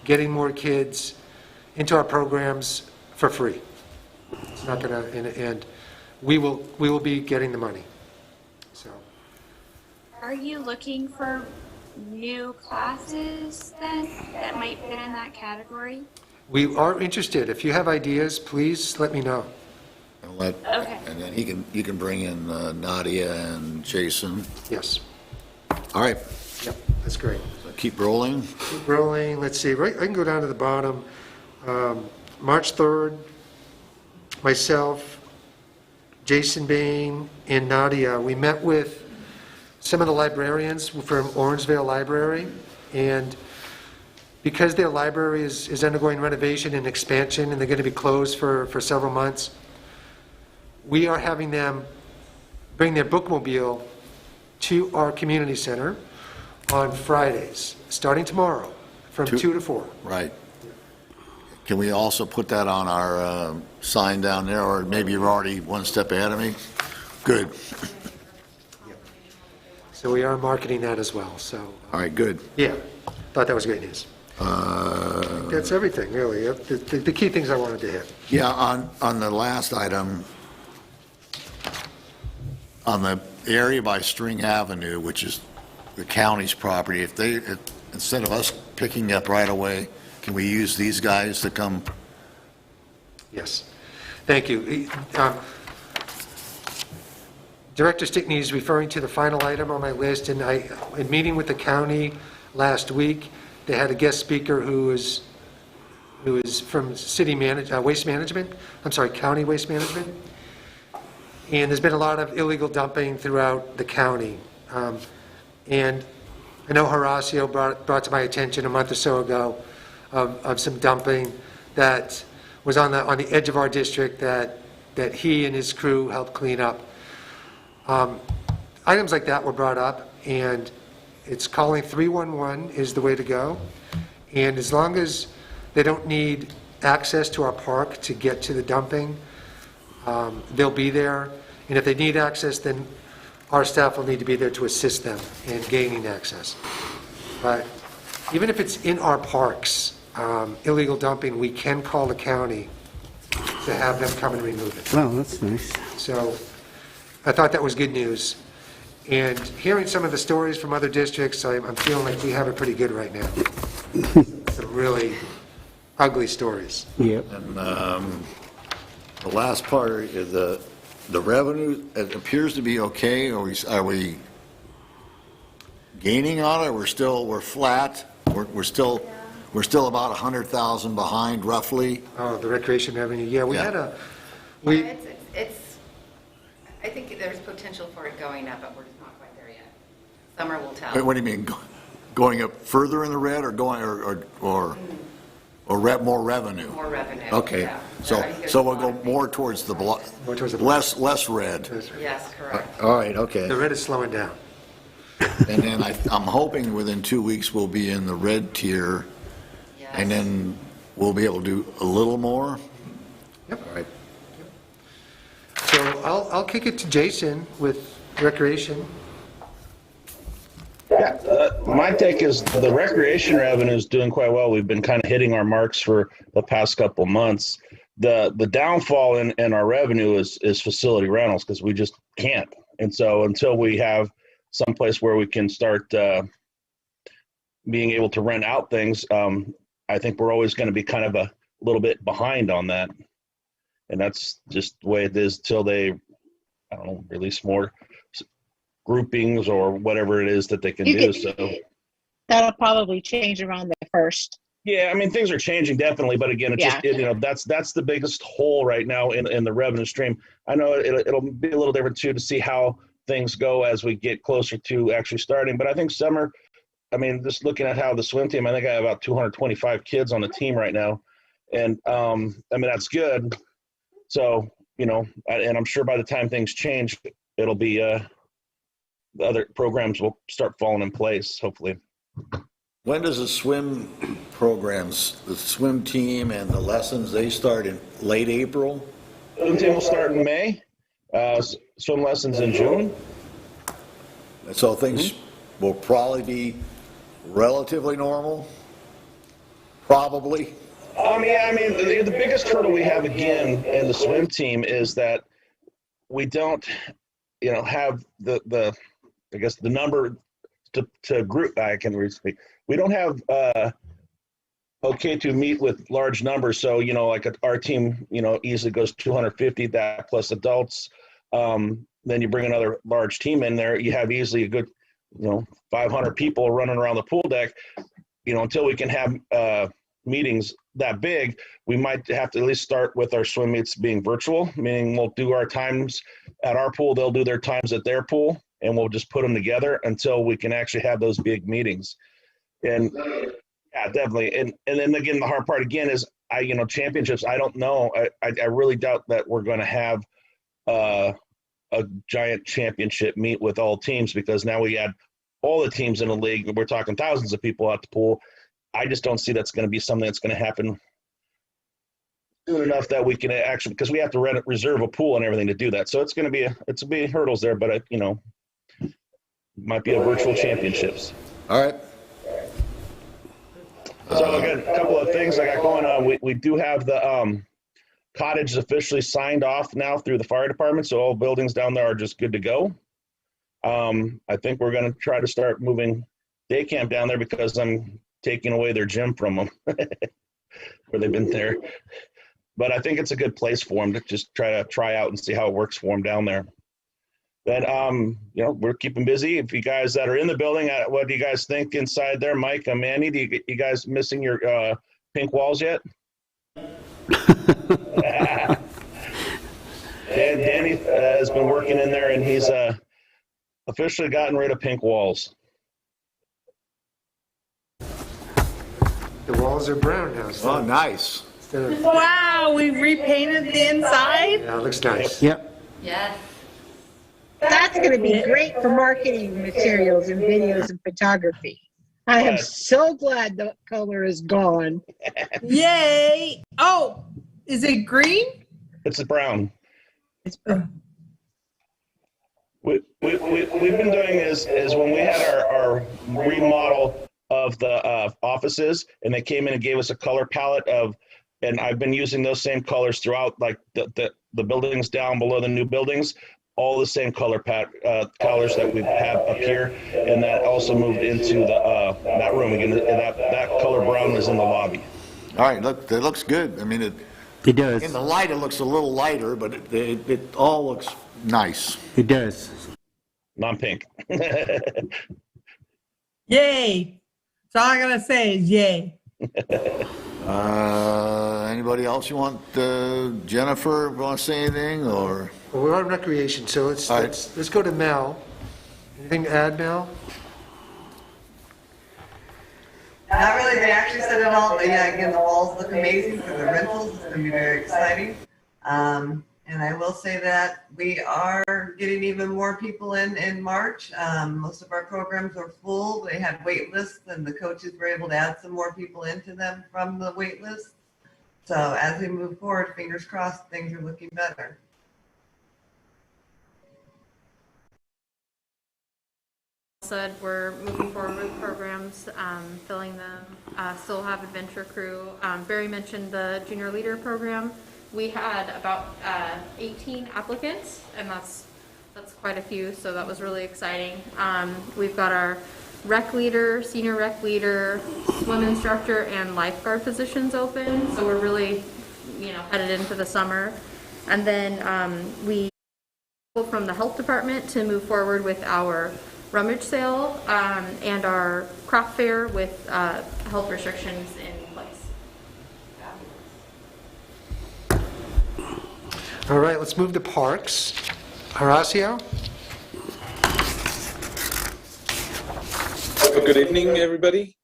getting more kids into our programs for free. It's not going to, and we will be getting the money. So. Are you looking for new classes then that might fit in that category? We are interested. If you have ideas, please let me know. Okay. And then you can bring in Nadia and Jason. Yes. All right. Yep, that's great. So keep rolling. Keep rolling. Let's see. Right, I can go down to the bottom. March 3rd, myself, Jason Bain, and Nadia, we met with some of the librarians from Orangevale Library, and because their library is undergoing renovation and expansion, and they're going to be closed for several months, we are having them bring their bookmobile to our community center on Fridays, starting tomorrow, from 2 to 4. Right. Can we also put that on our sign down there, or maybe you're already one step ahead of me? Good. So we are marketing that as well. So. All right, good. Yeah, thought that was great news. That's everything, really. The key things I wanted to hit. Yeah, on the last item, on the area by String Avenue, which is the county's property, if instead of us picking up right away, can we use these guys to come? Yes, thank you. Director Stickney is referring to the final item on my list, and in meeting with the county last week, they had a guest speaker who is from waste management. I'm sorry, county waste management. And there's been a lot of illegal dumping throughout the county. And I know Horacio brought to my attention a month or so ago of some dumping that was on the edge of our district that he and his crew helped clean up. Items like that were brought up, and it's calling 311 is the way to go. And as long as they don't need access to our park to get to the dumping, they'll be there. And if they need access, then our staff will need to be there to assist them in gaining access. But even if it's in our parks, illegal dumping, we can call the county to have them come and remove it. Well, that's nice. So I thought that was good news. And hearing some of the stories from other districts, I'm feeling like we have it pretty good right now. Some really ugly stories. Yep. And the last part is the revenue. It appears to be okay. Are we gaining on it? We're flat. We're still about 100,000 behind, roughly. Oh, the recreation revenue. Yeah, we had a. I think there's potential for it going up, but we're just not quite there yet. Summer will tell. Wait, what do you mean? Going up further in the red, or going or more revenue? More revenue. Okay, Yeah. so we'll go more towards the less red. Yes, correct. All right, okay. The red is slowing down. And then I'm hoping within 2 weeks we'll be in the red tier, Yes. and then we'll be able to do a little more. Yep. All right. So I'll kick it to Jason with recreation. Yeah, my take is the recreation revenue is doing quite well. We've been kind of hitting our marks for the past couple months. The downfall in our revenue is facility rentals, because we just can't. And so until we have someplace where we can start being able to rent out things, I think we're always going to be kind of a little bit behind on that. and that's just the way it is till they, I don't know, release more groupings or whatever it is that they can do. So that'll probably change around the 1st. Yeah, I mean, things are changing definitely, but again, it's just, you know, that's the biggest hole right now in the revenue stream. I know it'll be a little different too to see how things go as we get closer to actually starting. But I think summer, I mean, just looking at how the swim team, I think I have about 225 kids on the team right now. And I mean, that's good. So, you know, and I'm sure by the time things change, it'll be, the other programs will start falling in place, hopefully. When does the swim programs, the swim team and the lessons, they start in late April? Swim team will start in May, swim lessons in June. So things will probably be relatively normal? Probably? Yeah, I mean, the biggest hurdle we have again in the swim team is that we don't, you know, have the I guess the number to group. I can really speak. We don't have okay to meet with large numbers. So, you know, like our team, you know, easily goes 250, that plus adults. Then you bring another large team in there, you have easily a good, you know, 500 people running around the pool deck. You know, until we can have meetings that big, we might have to at least start with our swim meets being virtual, meaning we'll do our times at our pool, they'll do their times at their pool, and we'll just put them together until we can actually have those big meetings. And yeah, definitely. And then again, the hard part again is you know, championships, I don't know. I really doubt that we're going to have a giant championship meet with all teams, because now we add all the teams in the league. We're talking thousands of people at the pool. I just don't see that's going to be something that's going to happen soon enough that we can actually, because we have to reserve a pool and everything to do that. So it's going to be hurdles there, but you know, might be a virtual championships. All right. So again, a couple of things I got going on. We do have the cottage officially signed off now through the fire department, so all buildings down there are just good to go. I think we're going to try to start moving day camp down there because I'm taking away their gym from them where they've been there. But I think it's a good place for them to just try out and see how it works for them down there. Then, you know, we're keeping busy. If you guys that are in the building, what do you guys think inside there? Mike, Manny, you guys missing your pink walls yet? Danny has been working in there, and he's officially gotten rid of pink walls. The walls are brown now. So oh, nice. Wow, we repainted the inside? Yeah, it looks nice. Yep. Yes. That's going to be great for marketing materials and videos and photography. I am so glad the color is gone. Yay! Oh, is it green? It's brown. It's brown. We've been doing is when we had our remodel of the offices, and they came in and gave us a color palette and I've been using those same colors throughout, like the buildings down below the new buildings, all the same colors that we have up here, and that also moved into that room again. That color brown is in the lobby. All right, look, it looks good. I mean, it does. In the light, it looks a little lighter, but it all looks nice. It does. Non-pink. Yay! That's all I'm going to say is yay. Anybody else you want? Jennifer, want to say anything? Or well, we're on recreation, so let's go to Mel. Anything to add, Mel? Not really. They actually said it all. But yeah, again, the walls look amazing for the rentals. It's going to be very exciting. And I will say that we are getting even more people in March. Most of our programs are full. They had wait lists, and the coaches were able to add some more people into them from the wait list. So as we move forward, fingers crossed, things are looking better. Said we're moving forward with programs, filling them, still have adventure crew. Barry mentioned the junior leader program. We had about 18 applicants, and that's quite a few, so that was really exciting. We've got our rec leader, senior rec leader, swim instructor, and lifeguard positions open, so we're really, you know, headed into the summer. And then we from the health department to move forward with our rummage sale and our craft fair with health restrictions in place. All right, let's move to parks. Horacio? Good evening, everybody.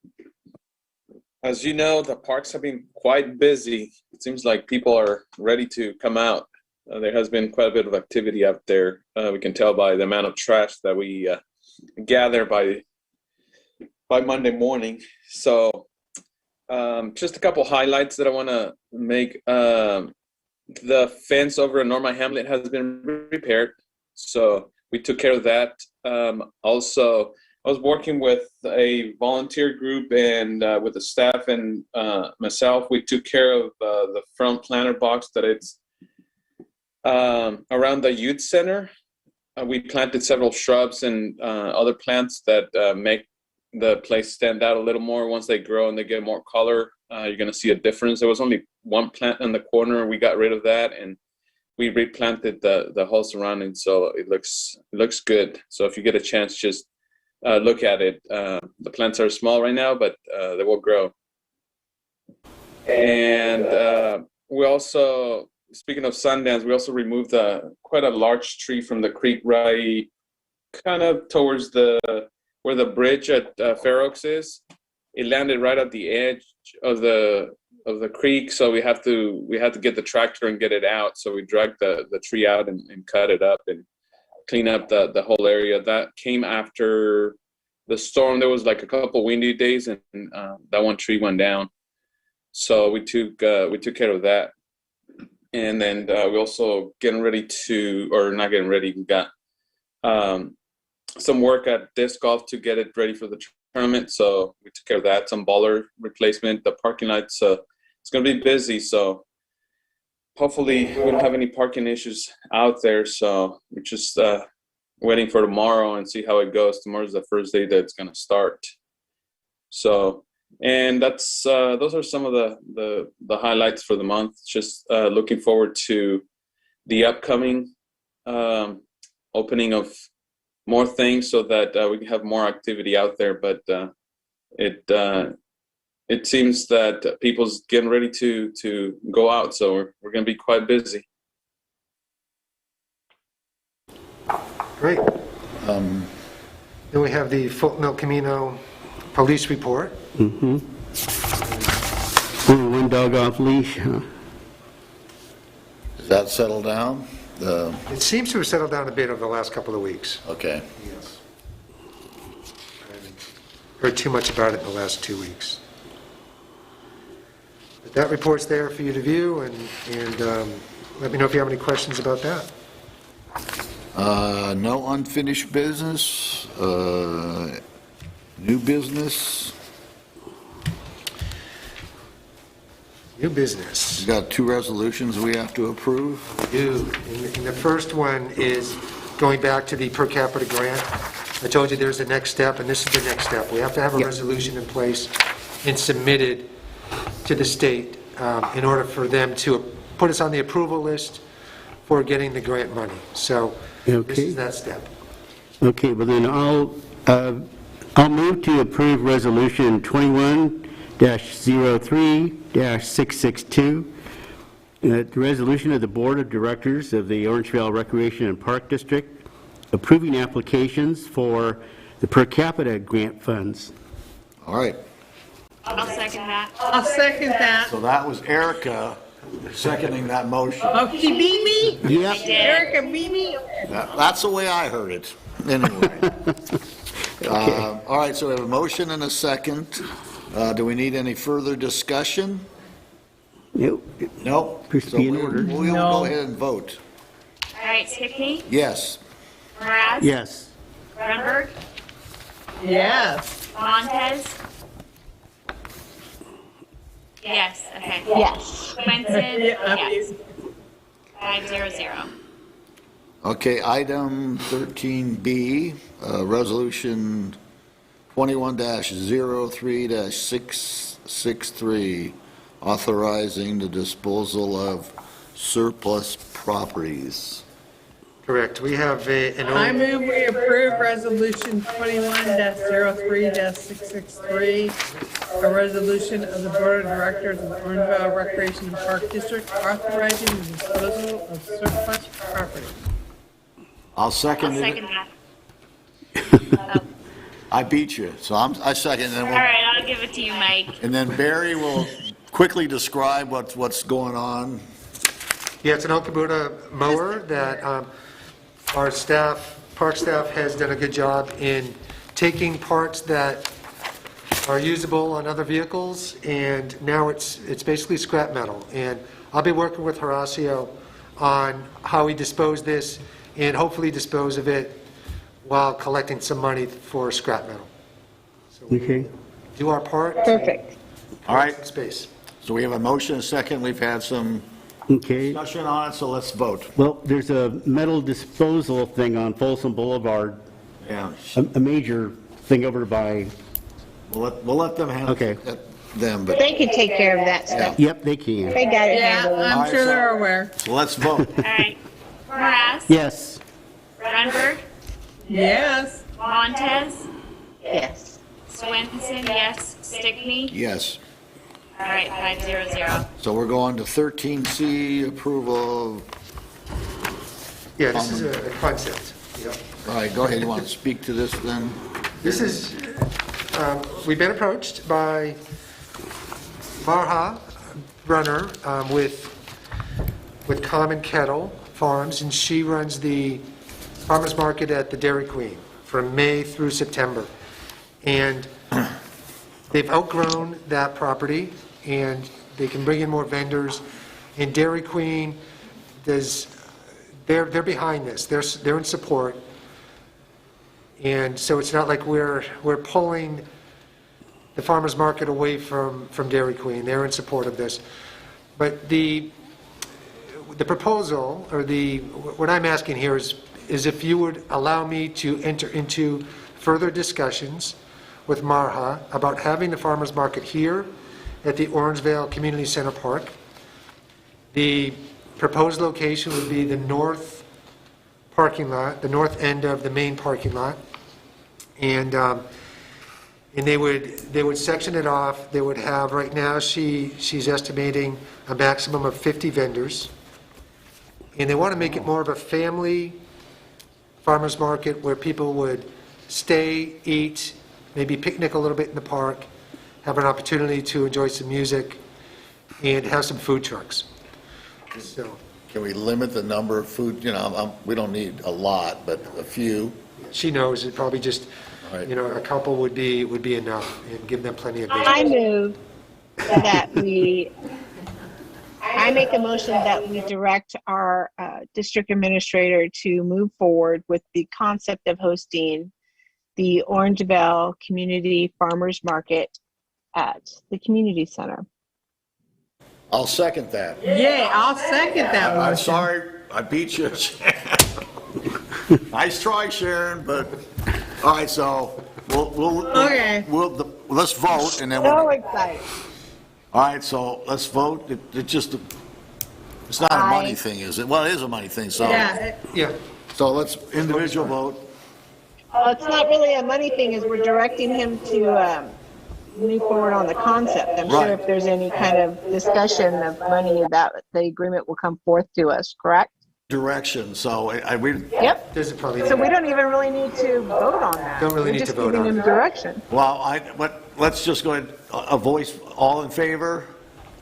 As you know, the parks have been quite busy. It seems like people are ready to come out. There has been quite a bit of activity out there. We can tell by the amount of trash that we gather by Monday morning. So just a couple highlights that I want to make. The fence over in Norma Hamlet has been repaired, so we took care of that. Also, I was working with a volunteer group and with the staff and myself. We took care of the front planter box that it's around the youth center. We planted several shrubs and other plants that make the place stand out a little more. Once they grow and they get more color, you're going to see a difference. There was only one plant in the corner. We got rid of that and we replanted the whole surrounding, so it looks good. So if you get a chance, just look at it. The plants are small right now, but they will grow. And we also, speaking of Sundance, we also removed quite a large tree from the creek right kind of towards where the bridge at Fair Oaks is. It landed right at the edge of the creek, so we had to get the tractor and get it out. So we dragged the tree out and cut it up and clean up the whole area. That came after the storm. There was like a couple windy days, and that one tree went down. So we took care of that. And then we also getting ready to, or not getting ready, we got some work at disc golf to get it ready for the tournament. So we took care of that, some baller replacement, the parking lot. So it's going to be busy. So hopefully we don't have any parking issues out there. So we're just waiting for tomorrow and see how it goes. Tomorrow's the first day that it's going to start. So, and that's those are some of the highlights for the month. Just looking forward to the upcoming opening of more things so that we can have more activity out there. But it seems that people's getting ready to go out, so we're going to be quite busy. Great. Then we have the Fulton El Camino police report. Mm-hmm. One dog off leash, huh? Does that settle down? It seems to have settled down a bit over the last couple of weeks. Okay. Yes. I haven't heard too much about it in the last 2 weeks. But that report's there for you to view, and let me know if you have any questions about that. No unfinished business. New business. New business. We've got 2 resolutions we have to approve. We do. And the first one is going back to the per capita grant. I told you there's the next step, and this is the next step. We have to have a resolution in place and submitted to the state in order for them to put us on the approval list for getting the grant money. So this is that step. Okay, well then I'll move to approve resolution 21-03-662. The resolution of the Board of Directors of the Orangevale Recreation and Park District approving applications for the per capita grant funds. All right. I'll second that. I'll second that. So that was Erica seconding that motion. Oh, she beat me? Yep. Erica beat me? That's the way I heard it. Anyway. All right, so we have a motion and a second. Do we need any further discussion? Nope. Nope. Appears to be in order. We'll go ahead and vote. All right, Stickney? Yes. Mraz? Yes. Grunberg? Yes. Montez? Yes, okay. Yes. Quinton? Yes. 5-0-0. Okay, item 13B, resolution 21-03-663, authorizing the disposal of surplus properties. Correct. We have an I old, move we approve resolution 21-03-663, a resolution of the Board of Directors of the Orangevale Recreation and Park District authorizing the disposal of surplus property. I'll second it. that. I beat you, so I second it. All right, I'll give it to you, Mike. And then Barry will quickly describe what's going on. yeah, it's an El Kubota mower that our staff, park staff, has done a good job in taking parts that are usable on other vehicles, and now it's basically scrap metal. And I'll be working with Horacio on how we dispose this and hopefully dispose of it while collecting some money for scrap metal. So Okay. do our part. Perfect. All right, Space. so we have a motion, a second. We've had some Okay. discussion on it, so let's vote. Well, there's a metal disposal thing on Folsom Boulevard, Yeah, a major thing over by, we'll let them handle Okay. them, but They can take care of that stuff. yep, they can. They got it Yeah, handled. I'm sure they're aware. so let's vote. All right. Morass? Yes. Grunberg? Yes. Montez? Yes. Swenson, yes. Stickney? Yes. All right, 500. So we're going to 13C, approval. Yeah, this is a concept. Yeah. All right, go ahead. You want to speak to this then? This is, we've been approached by Marha Brunner with Common Kettle Farms, and she runs the farmers market at the Dairy Queen from May through September. And they've outgrown that property, and they can bring in more vendors. And Dairy Queen, they're behind this. They're in support. And so it's not like we're pulling the farmers market away from Dairy Queen. They're in support of this. But the proposal, or what I'm asking here is if you would allow me to enter into further discussions with Marha about having the farmers market here at the Orangevale Community Center Park. The proposed location would be the north parking lot, the north end of the main parking lot. And they would section it off. They would have, right now, she's estimating a maximum of 50 vendors. And they want to make it more of a family farmers market where people would stay, eat, maybe picnic a little bit in the park, have an opportunity to enjoy some music, and have some food trucks. So, Can we limit the number of food, we don't need a lot, but a few? she knows it probably just, a couple would be enough, and give them plenty of I business. move that I make a motion that we direct our district administrator to move forward with the concept of hosting the Orangevale Community Farmers Market at the community center. I'll second that. Yay, I'll second that I'm motion. sorry, I beat you. Nice try, Sharon, but, all right, so Okay. let's vote, and then So excited. all right, so let's vote. It's not a money thing, is it? Well, it is a money thing, so. Yeah. So let's individual vote. Well, it's not really a money thing, as we're directing him to move forward on the concept. I'm Right. sure if there's any kind of discussion of money, that the agreement will come forth to us, correct? Direction, so Yep. There's probably. So we don't even really need to vote on that. Don't really We're need just to vote giving on him it. direction. well, let's just go ahead, a voice, all in favor?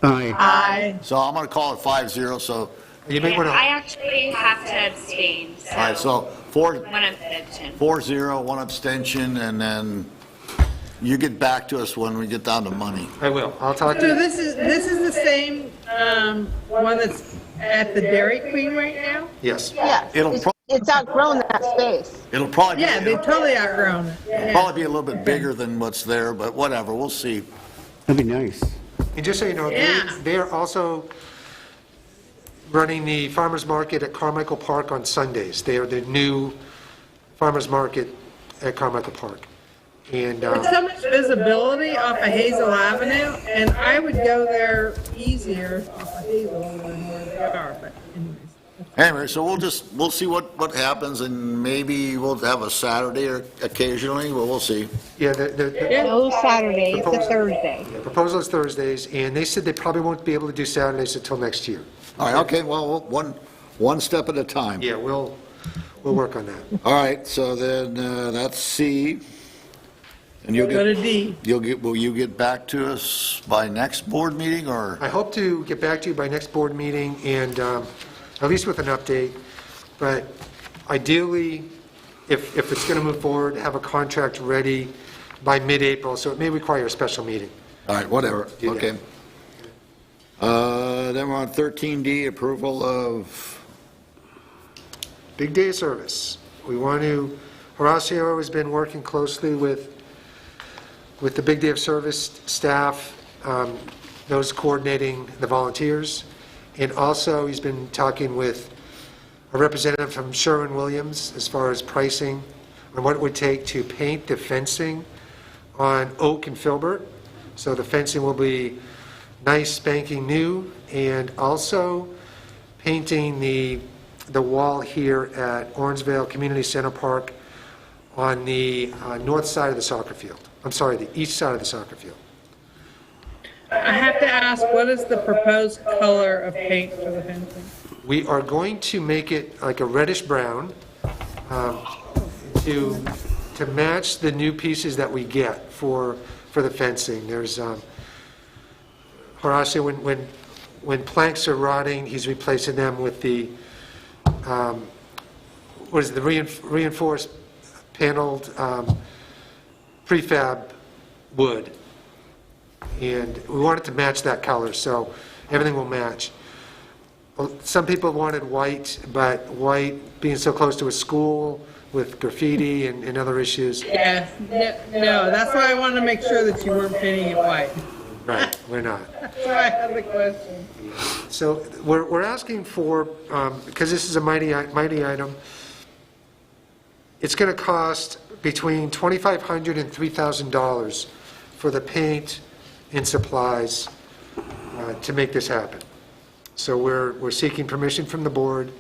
Aye. Aye. So I'm going to call it 5-0, so, You may want I to, actually have to abstain, so. all right, so 4-0, One abstention. 1 abstention, and then you get back to us when we get down to money. I will. I'll talk to So you. this is the same one that's at the Dairy Queen right now? Yes. Yeah, it's outgrown that space. It'll probably Yeah, be, they've totally outgrown it. it'll Yeah. probably be a little bit bigger than what's there, but whatever, we'll see. That'd be nice. And just so you know, Yeah. they are also running the farmers market at Carmichael Park on Sundays. They are the new farmers market at Carmichael Park. And There's so much visibility off of Hazel Avenue, and I would go there easier off of Hazel than where they are, but anyways. Anyway, so we'll see what happens, and maybe we'll have a Saturday or occasionally, well, we'll see. yeah, No Saturday, it's a Thursday. the proposal is Thursdays, and they said they probably won't be able to do Saturdays until next year. All right, okay, well, one step at a time. Yeah, we'll work on that. All right, so then that's C. And you'll Go to get, D. will you get back to us by next board meeting, or? I hope to get back to you by next board meeting and at least with an update. But ideally, if it's going to move forward, have a contract ready by mid-April. So it may require a special meeting. All right, whatever, Do that. okay. Then we're on 13D, approval of, Big day of service. We want to, Horacio has been working closely with the Big Day of Service staff, those coordinating the volunteers. And also, he's been talking with a representative from Sherwin-Williams as far as pricing and what it would take to paint the fencing on Oak and Filbert. So the fencing will be nice spanking new, and also painting the wall here at Orangevale Community Center Park on the north side of the soccer field. I'm sorry, the east side of the soccer field. I have to ask, what is the proposed color of paint for the fencing? We are going to make it like a reddish brown to match the new pieces that we get for the fencing. There's Horacio, when planks are rotting, he's replacing them with the reinforced paneled prefab wood. And we want it to match that color, so everything will match. Some people wanted white, but white being so close to a school with graffiti and other issues. Yes, no, that's why I wanted to make sure that you weren't painting it white. Right, we're not. That's why I had the question. So we're asking for, because this is a mighty item, it's going to cost between $2,500 and $3,000 for the paint and supplies to make this happen. So we're seeking permission from the board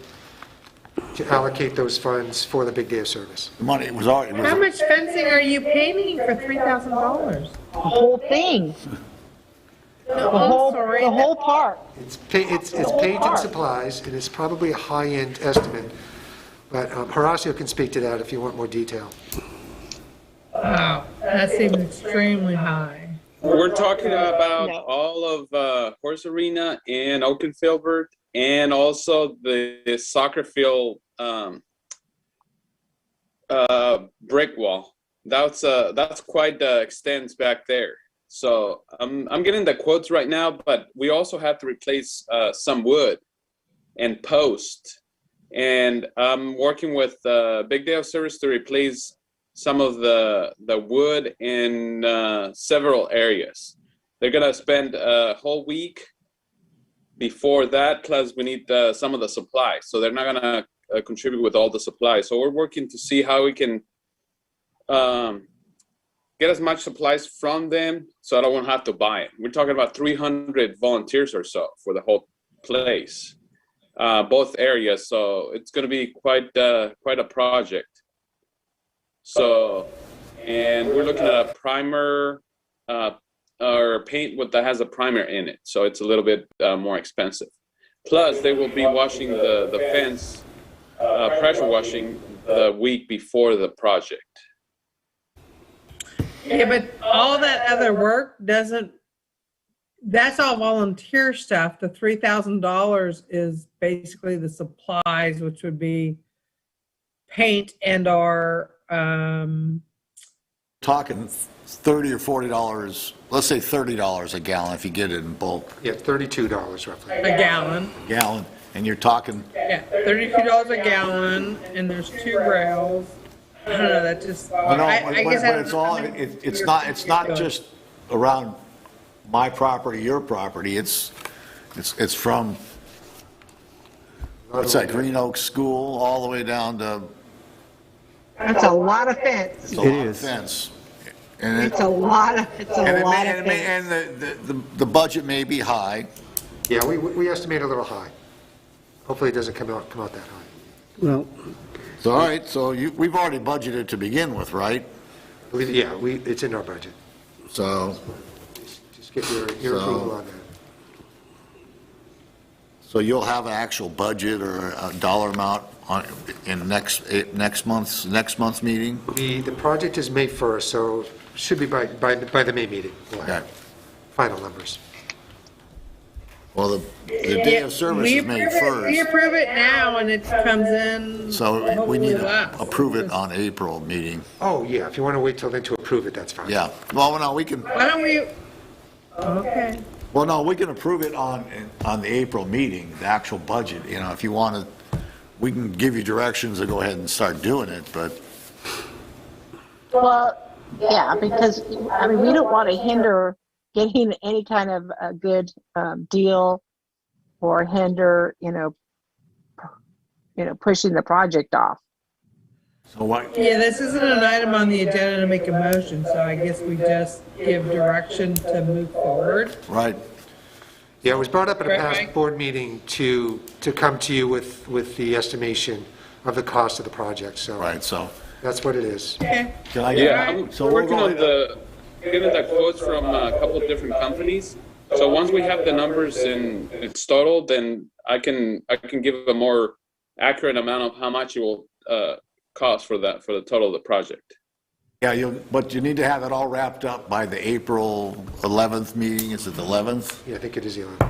to allocate those funds for the Big Day of Service. the money was already. How much fencing are you painting for $3,000? The whole thing, the whole park. It's paint and supplies, and it's probably a high-end estimate, but Horacio can speak to that if you want more detail. Wow, that seems extremely high. We're talking about all of Horse Arena and Oak and Filbert, and also the soccer field brick wall. That's quite the extent back there. So I'm getting the quotes right now, but we also have to replace some wood and post. And I'm working with Big Day of Service to replace some of the wood in several areas. They're gonna spend a whole week before that, plus we need some of the supplies. So they're not gonna contribute with all the supplies. So we're working to see how we can get as much supplies from them so I don't have to buy it. We're talking about 300 volunteers or so for the whole place, both areas. So it's gonna be quite a project. So, and we're looking at a primer or paint that has a primer in it. So it's a little bit more expensive. Plus, they will be washing the fence, pressure washing the week before the project. Yeah, but all that other work that's all volunteer stuff. The $3,000 is basically the supplies, which would be paint and or Talking $30 or $40, let's say $30 a gallon if you get it in bulk. Yeah, $32 roughly. a gallon. Gallon, and you're talking, Yeah, $32 a gallon, and there's 2 rails. I don't know, that just. but guess it's not just around my property, your property, it's from, what's that, Green Oak School, all the way down to. That's a lot of fence. It's a lot of fence. And It's a lot of, it's a lot of things. and the budget may be high. Yeah, we estimate a little high. Hopefully it doesn't come out that high. Well, So, all right, so we've already budgeted to begin with, right? Yeah, it's in our budget. So, Just get your approval on that. so you'll have an actual budget or a dollar amount in next month's meeting? The project is May 1st, so should be by the May meeting. We'll have final numbers. Well, the day of service is May We 1st, approve it now and it comes in. so we need hopefully to last. approve it on April meeting. Oh, yeah, if you want to wait till then to approve it, that's fine. Yeah, well, no, we can, Why don't we, okay. well, no, we can approve it on the April meeting, the actual budget, you know, if you want to, we can give you directions to go ahead and start doing it, but, Well, yeah, because, I mean, we don't want to hinder getting any kind of a good deal or hinder, pushing the project off. so what? Yeah, this isn't an item on the agenda to make a motion, so I guess we just give direction to move forward. Right. Yeah, it was brought up at a Right, past Mike? board meeting to come to you with the estimation of the cost of the project, so. Right, so. That's what it is. Okay. Can I Yeah, I'm so we'll working go on getting the quotes from a couple of different companies. So once we have the numbers and it's total, then I can give a more accurate amount of how much it will cost for the total of the project. Yeah, but you need to have it all wrapped up by the April 11th meeting, is it the 11th? Yeah, I think it is the 11th.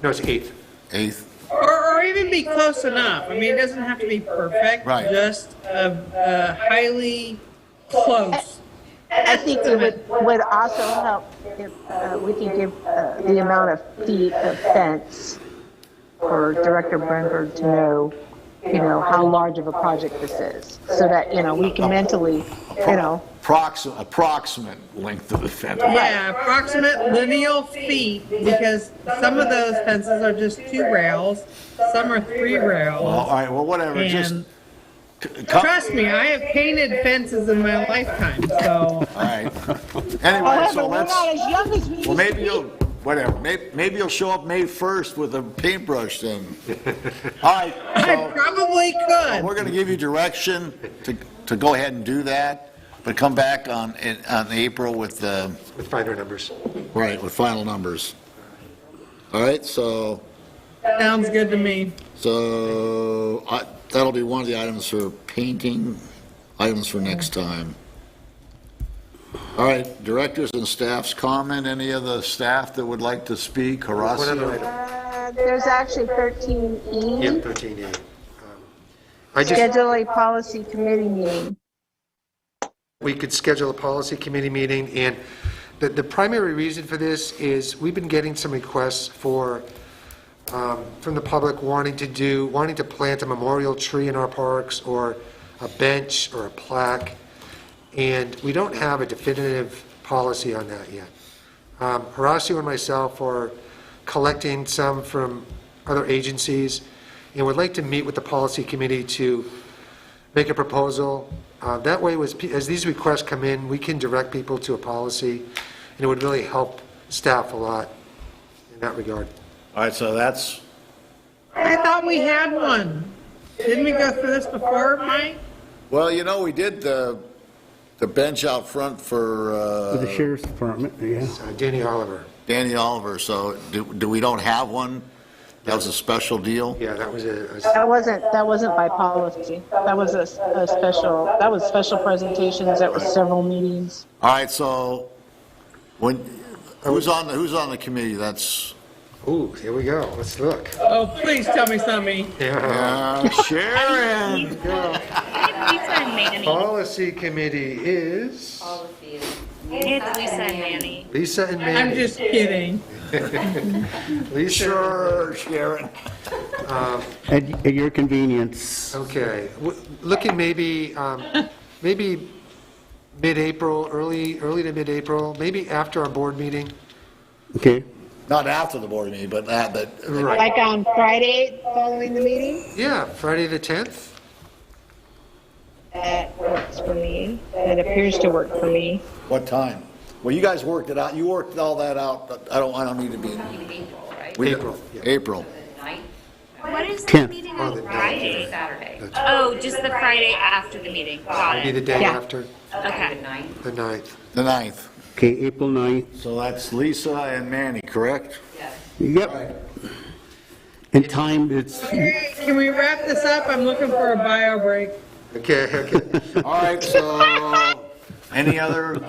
No, it's 8th. 8th? Or even be close enough. I mean, it doesn't have to be perfect. Right. Just highly close. I think it would also help if we could give the amount of feet of fence for Director Brunberg to know, how large of a project this is, so that, we can mentally, Approximate length of the fence. Yeah, approximate lineal feet, because some of those fences are just 2 rails, some are 3 rails. Well, all right, well, whatever, just. And trust me, I have painted fences in my lifetime, so. All right. Anyway, so we're let's, not as young as we used well, to maybe be. whatever, maybe you'll show up May 1st with a paintbrush then. All right, I so probably could. we're gonna give you direction to go ahead and do that, but come back on April with With final numbers. right, with final numbers. All right, so, Sounds good to me. that'll be one of the items for painting, items for next time. All right, directors and staff's comment, any of the staff that would like to speak? One other Horacio? item. There's actually 13E. Yep, 13A. I just, Schedule a policy committee meeting. we could schedule a policy committee meeting, and the primary reason for this is we've been getting some requests from the public wanting to plant a memorial tree in our parks, or a bench, or a plaque, and we don't have a definitive policy on that yet. Horacio and myself are collecting some from other agencies, and would like to meet with the policy committee to make a proposal. That way, as these requests come in, we can direct people to a policy, and it would really help staff a lot in that regard. All right, so that's, I thought we had one. Didn't we go through this before, Mike? well, we did the bench out front for the sheriff's department, yeah. Danny Oliver. Danny Oliver, so do we don't have one? That was a special deal? Yeah, that was That wasn't by policy. That was special presentations. That was several meetings. All right, so who's on the committee? That's Ooh, here we go. Let's look. Oh, please tell me something. Sharon. Lisa and Manny. Policy committee is It's Lisa and Manny. Lisa and Manny. I'm just kidding. Lisa. Sure, Sharon. At your convenience. Okay, looking maybe mid-April, early to mid-April, maybe after our board meeting. Okay. Not after the board meeting, but Right. Like on Friday following the meeting? Yeah, Friday the 10th. That works for me. That appears to work for me. What time? Well, you guys worked it out. You worked all that out. But I don't need to be in. April, right? April. April. What is the 10th. meeting on Friday? Saturday. Oh, just the Friday after the meeting. Got Maybe the it. day Yeah. after, Okay. the 9th. The 9th. Okay, April 9th. So that's Lisa and Manny, correct? Yep. And time, it's, Can we wrap this up? I'm looking for a bio break. Okay. All right, so any other?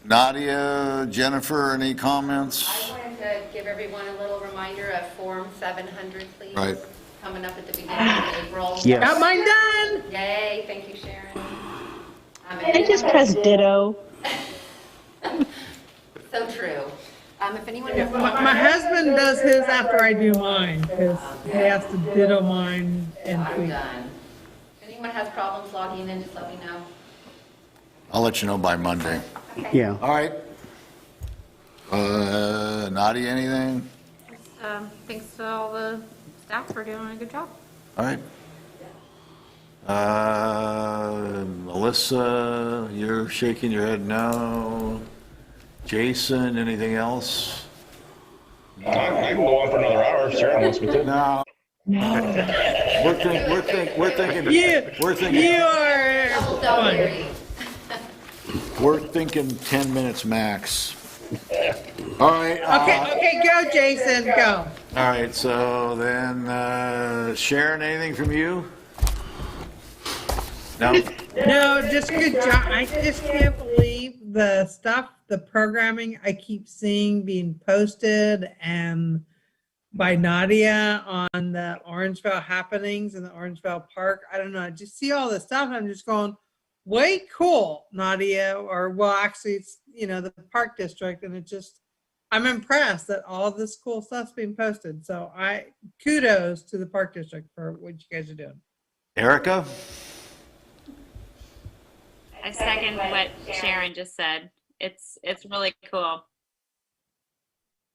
Nadia, Jennifer, any comments? I wanted to give everyone a little reminder of Form 700, please. Right. Coming up at the beginning of April. Yes. Got mine done. Yay, thank you, Sharon. I just press ditto. So true. If anyone Yeah, has my husband does his after I do mine because he has to ditto mine and I'm tweet. done. If anyone has problems logging in, just let me know. I'll let you know by Monday. yeah. All right. Nadia, anything? Thanks to all the staff for doing a good job. All right. Melissa, you're shaking your head no. Jason, anything else? I can go on for another hour if Sharon wants me to. No. We're thinking. You are fun. We're thinking 10 minutes max. All right. Okay, go, Jason, go. All right. So then, Sharon, anything from you? No. No, just good job. I just can't believe the stuff, the programming I keep seeing being posted and by Nadia on the Orangevale happenings in the Orangevale Park. I don't know. I just see all this stuff and I'm just going, way cool, Nadia. Or, well, actually, it's, the park district. And it just, I'm impressed that all this cool stuff's being posted. So kudos to the park district for what you guys are doing. Erica? I second what Sharon just said. It's really cool.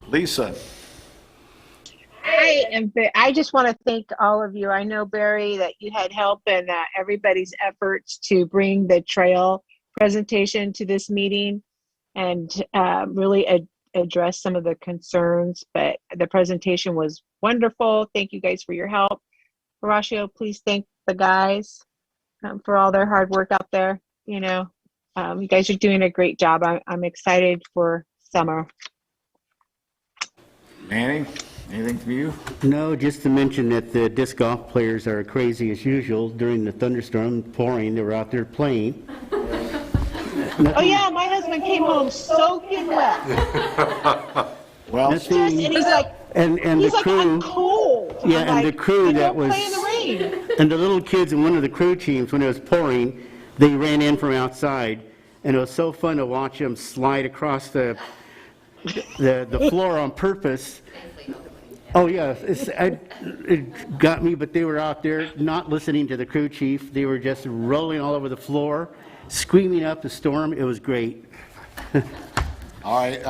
Lisa? I just want to thank all of you. I know, Barry, that you had help in everybody's efforts to bring the trail presentation to this meeting and really address some of the concerns. But the presentation was wonderful. Thank you guys for your help. Horacio, please thank the guys for all their hard work out there. You guys are doing a great job. I'm excited for summer. Manny? Anything from you? No, just to mention that the disc golf players are crazy as usual. During the thunderstorm pouring, they were out there playing. Oh yeah, my husband came home soaking wet. Well, and he's like, and the crew, I'm cold. yeah, I'm and the like, crew that was, play in the rain. and the little kids in one of the crew teams, when it was pouring, they ran in from outside, and it was so fun to watch them slide across the floor on purpose. Oh yeah, it got me, but they were out there not listening to the crew chief. They were just rolling all over the floor, screaming up the storm. It was great. All right.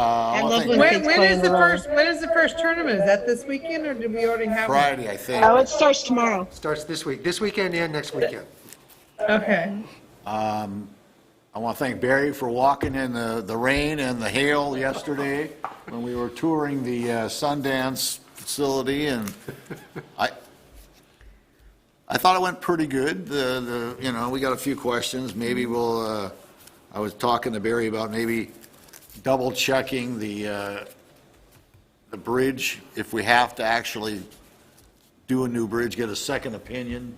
When is the first tournament? Is that this weekend or did we already have Friday, one? I think. Oh, it starts tomorrow. Starts this week. This weekend and next weekend. Okay. I want to thank Barry for walking in the rain and the hail yesterday when we were touring the Sundance facility, and I thought it went pretty good. We got a few questions. Maybe we'll. I was talking to Barry about maybe double checking the bridge if we have to actually do a new bridge, get a second opinion.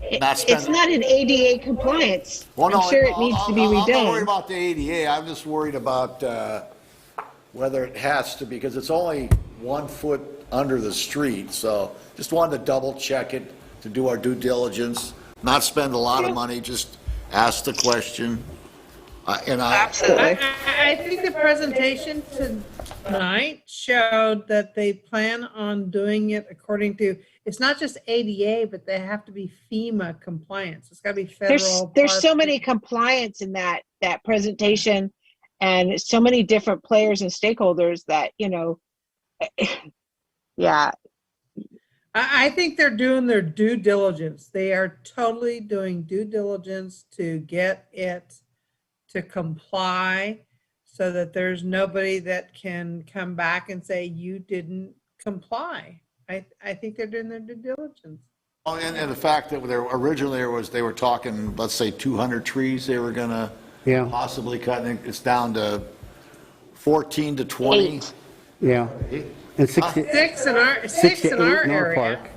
It's not an ADA compliance. Well, no, I'm sure it needs to be redone. I'm not worried about the ADA. I'm just worried about whether it has to, because it's only 1 foot under the street. So just wanted to double check it to do our due diligence, not spend a lot of money, just ask the question. Absolutely. I think the presentation tonight showed that they plan on doing it according to, it's not just ADA, but they have to be FEMA compliance. It's got to be federal. There's so many compliance in that presentation, and so many different players and stakeholders that, yeah. I think they're doing their due diligence. They are totally doing due diligence to get it to comply so that there's nobody that can come back and say you didn't comply. I think they're doing their due diligence. Oh, and the fact that originally they were talking, let's say 200 trees they were gonna possibly cut, and it's down to 14 to 20. Yeah. And Six in our area. park.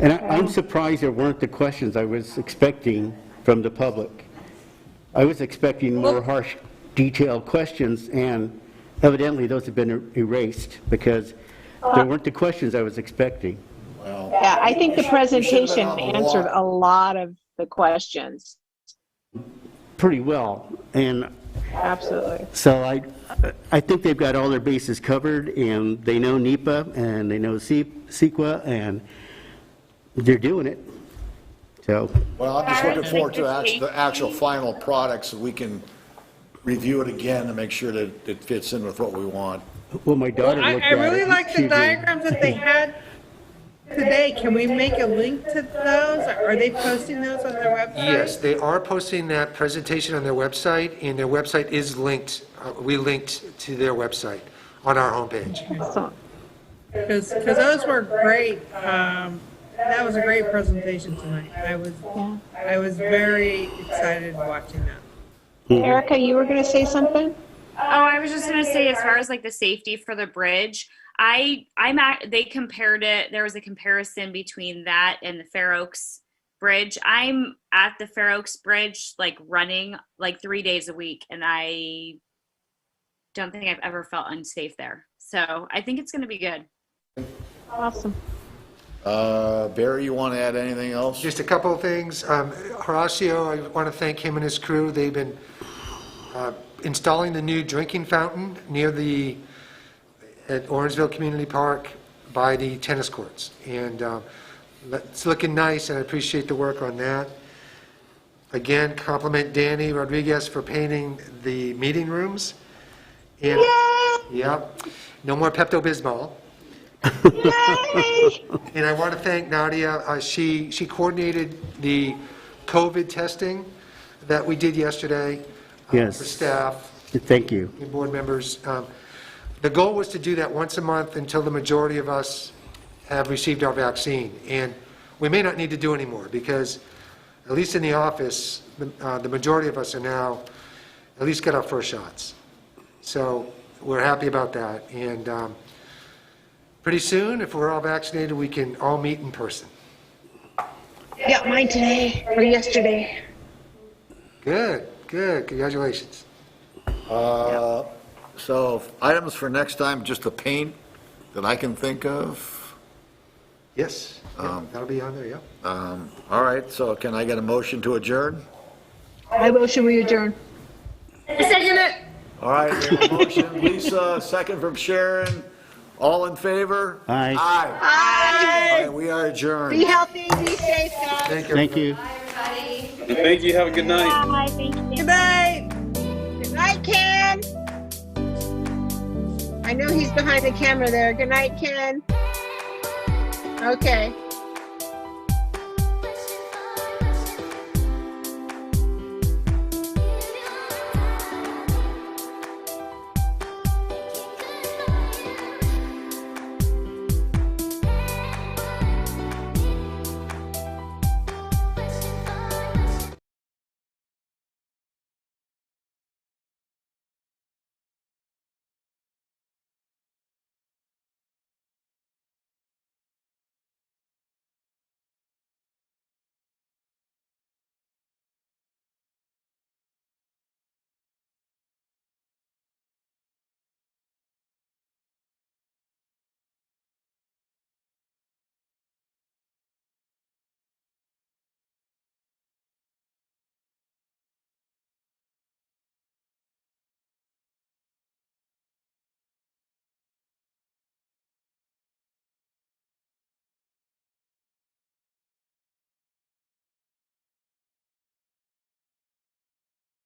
And I'm surprised there weren't the questions I was expecting from the public. I was expecting more harsh, detailed questions, and evidently those have been erased because there weren't the questions I was expecting. Yeah, I think the presentation answered a lot of the questions. Pretty well. And absolutely. So I think they've got all their bases covered, and they know NEPA, and they know CEQA, and they're doing it. So. Well, I'm just looking forward to the actual final product so we can review it again to make sure that it fits in with what we want. Well, my daughter looked at it. I really like the diagrams that they had today. Can we make a link to those? Are they posting those on their website? Yes, they are posting that presentation on their website, and their website is linked. We linked to their website on our homepage. Because those were great. That was a great presentation tonight. I was very excited watching that. Erica, you were going to say something? Oh, I was just going to say, as far as like the safety for the bridge, they compared it. There was a comparison between that and the Fair Oaks Bridge. I'm at the Fair Oaks Bridge, like running like 3 days a week, and I don't think I've ever felt unsafe there. So I think it's going to be good. Awesome. Barry, you want to add anything else? Just a couple of things. Horacio, I want to thank him and his crew. They've been installing the new drinking fountain at Orangevale Community Park by the tennis courts. And it's looking nice, and I appreciate the work on that. Again, compliment Danny Rodriguez for painting the meeting rooms. And, yep, no more Pepto-Bismol. And I want to thank Nadia. She coordinated the COVID testing that we did yesterday Yes. for staff. Thank you. And board members. The goal was to do that once a month until the majority of us have received our vaccine. And we may not need to do any more because, at least in the office, the majority of us are now at least got our first shots. So we're happy about that. And pretty soon, if we're all vaccinated, we can all meet in person. Yeah, mine today or yesterday. Good. Congratulations. So items for next time, just the paint that I can think of? Yes, that'll be on there, yeah. All right, so can I get a motion to adjourn? I motion we adjourn. Second it. All right, we have a motion. Lisa, second from Sharon. All in favor? Aye. Aye. All right, we are adjourned. Be healthy, be safe, guys. Thank you. Thank you. Have a good night. Bye. Thank you. Good night. Good night, Ken. I know he's behind the camera there. Good night, Ken. Okay.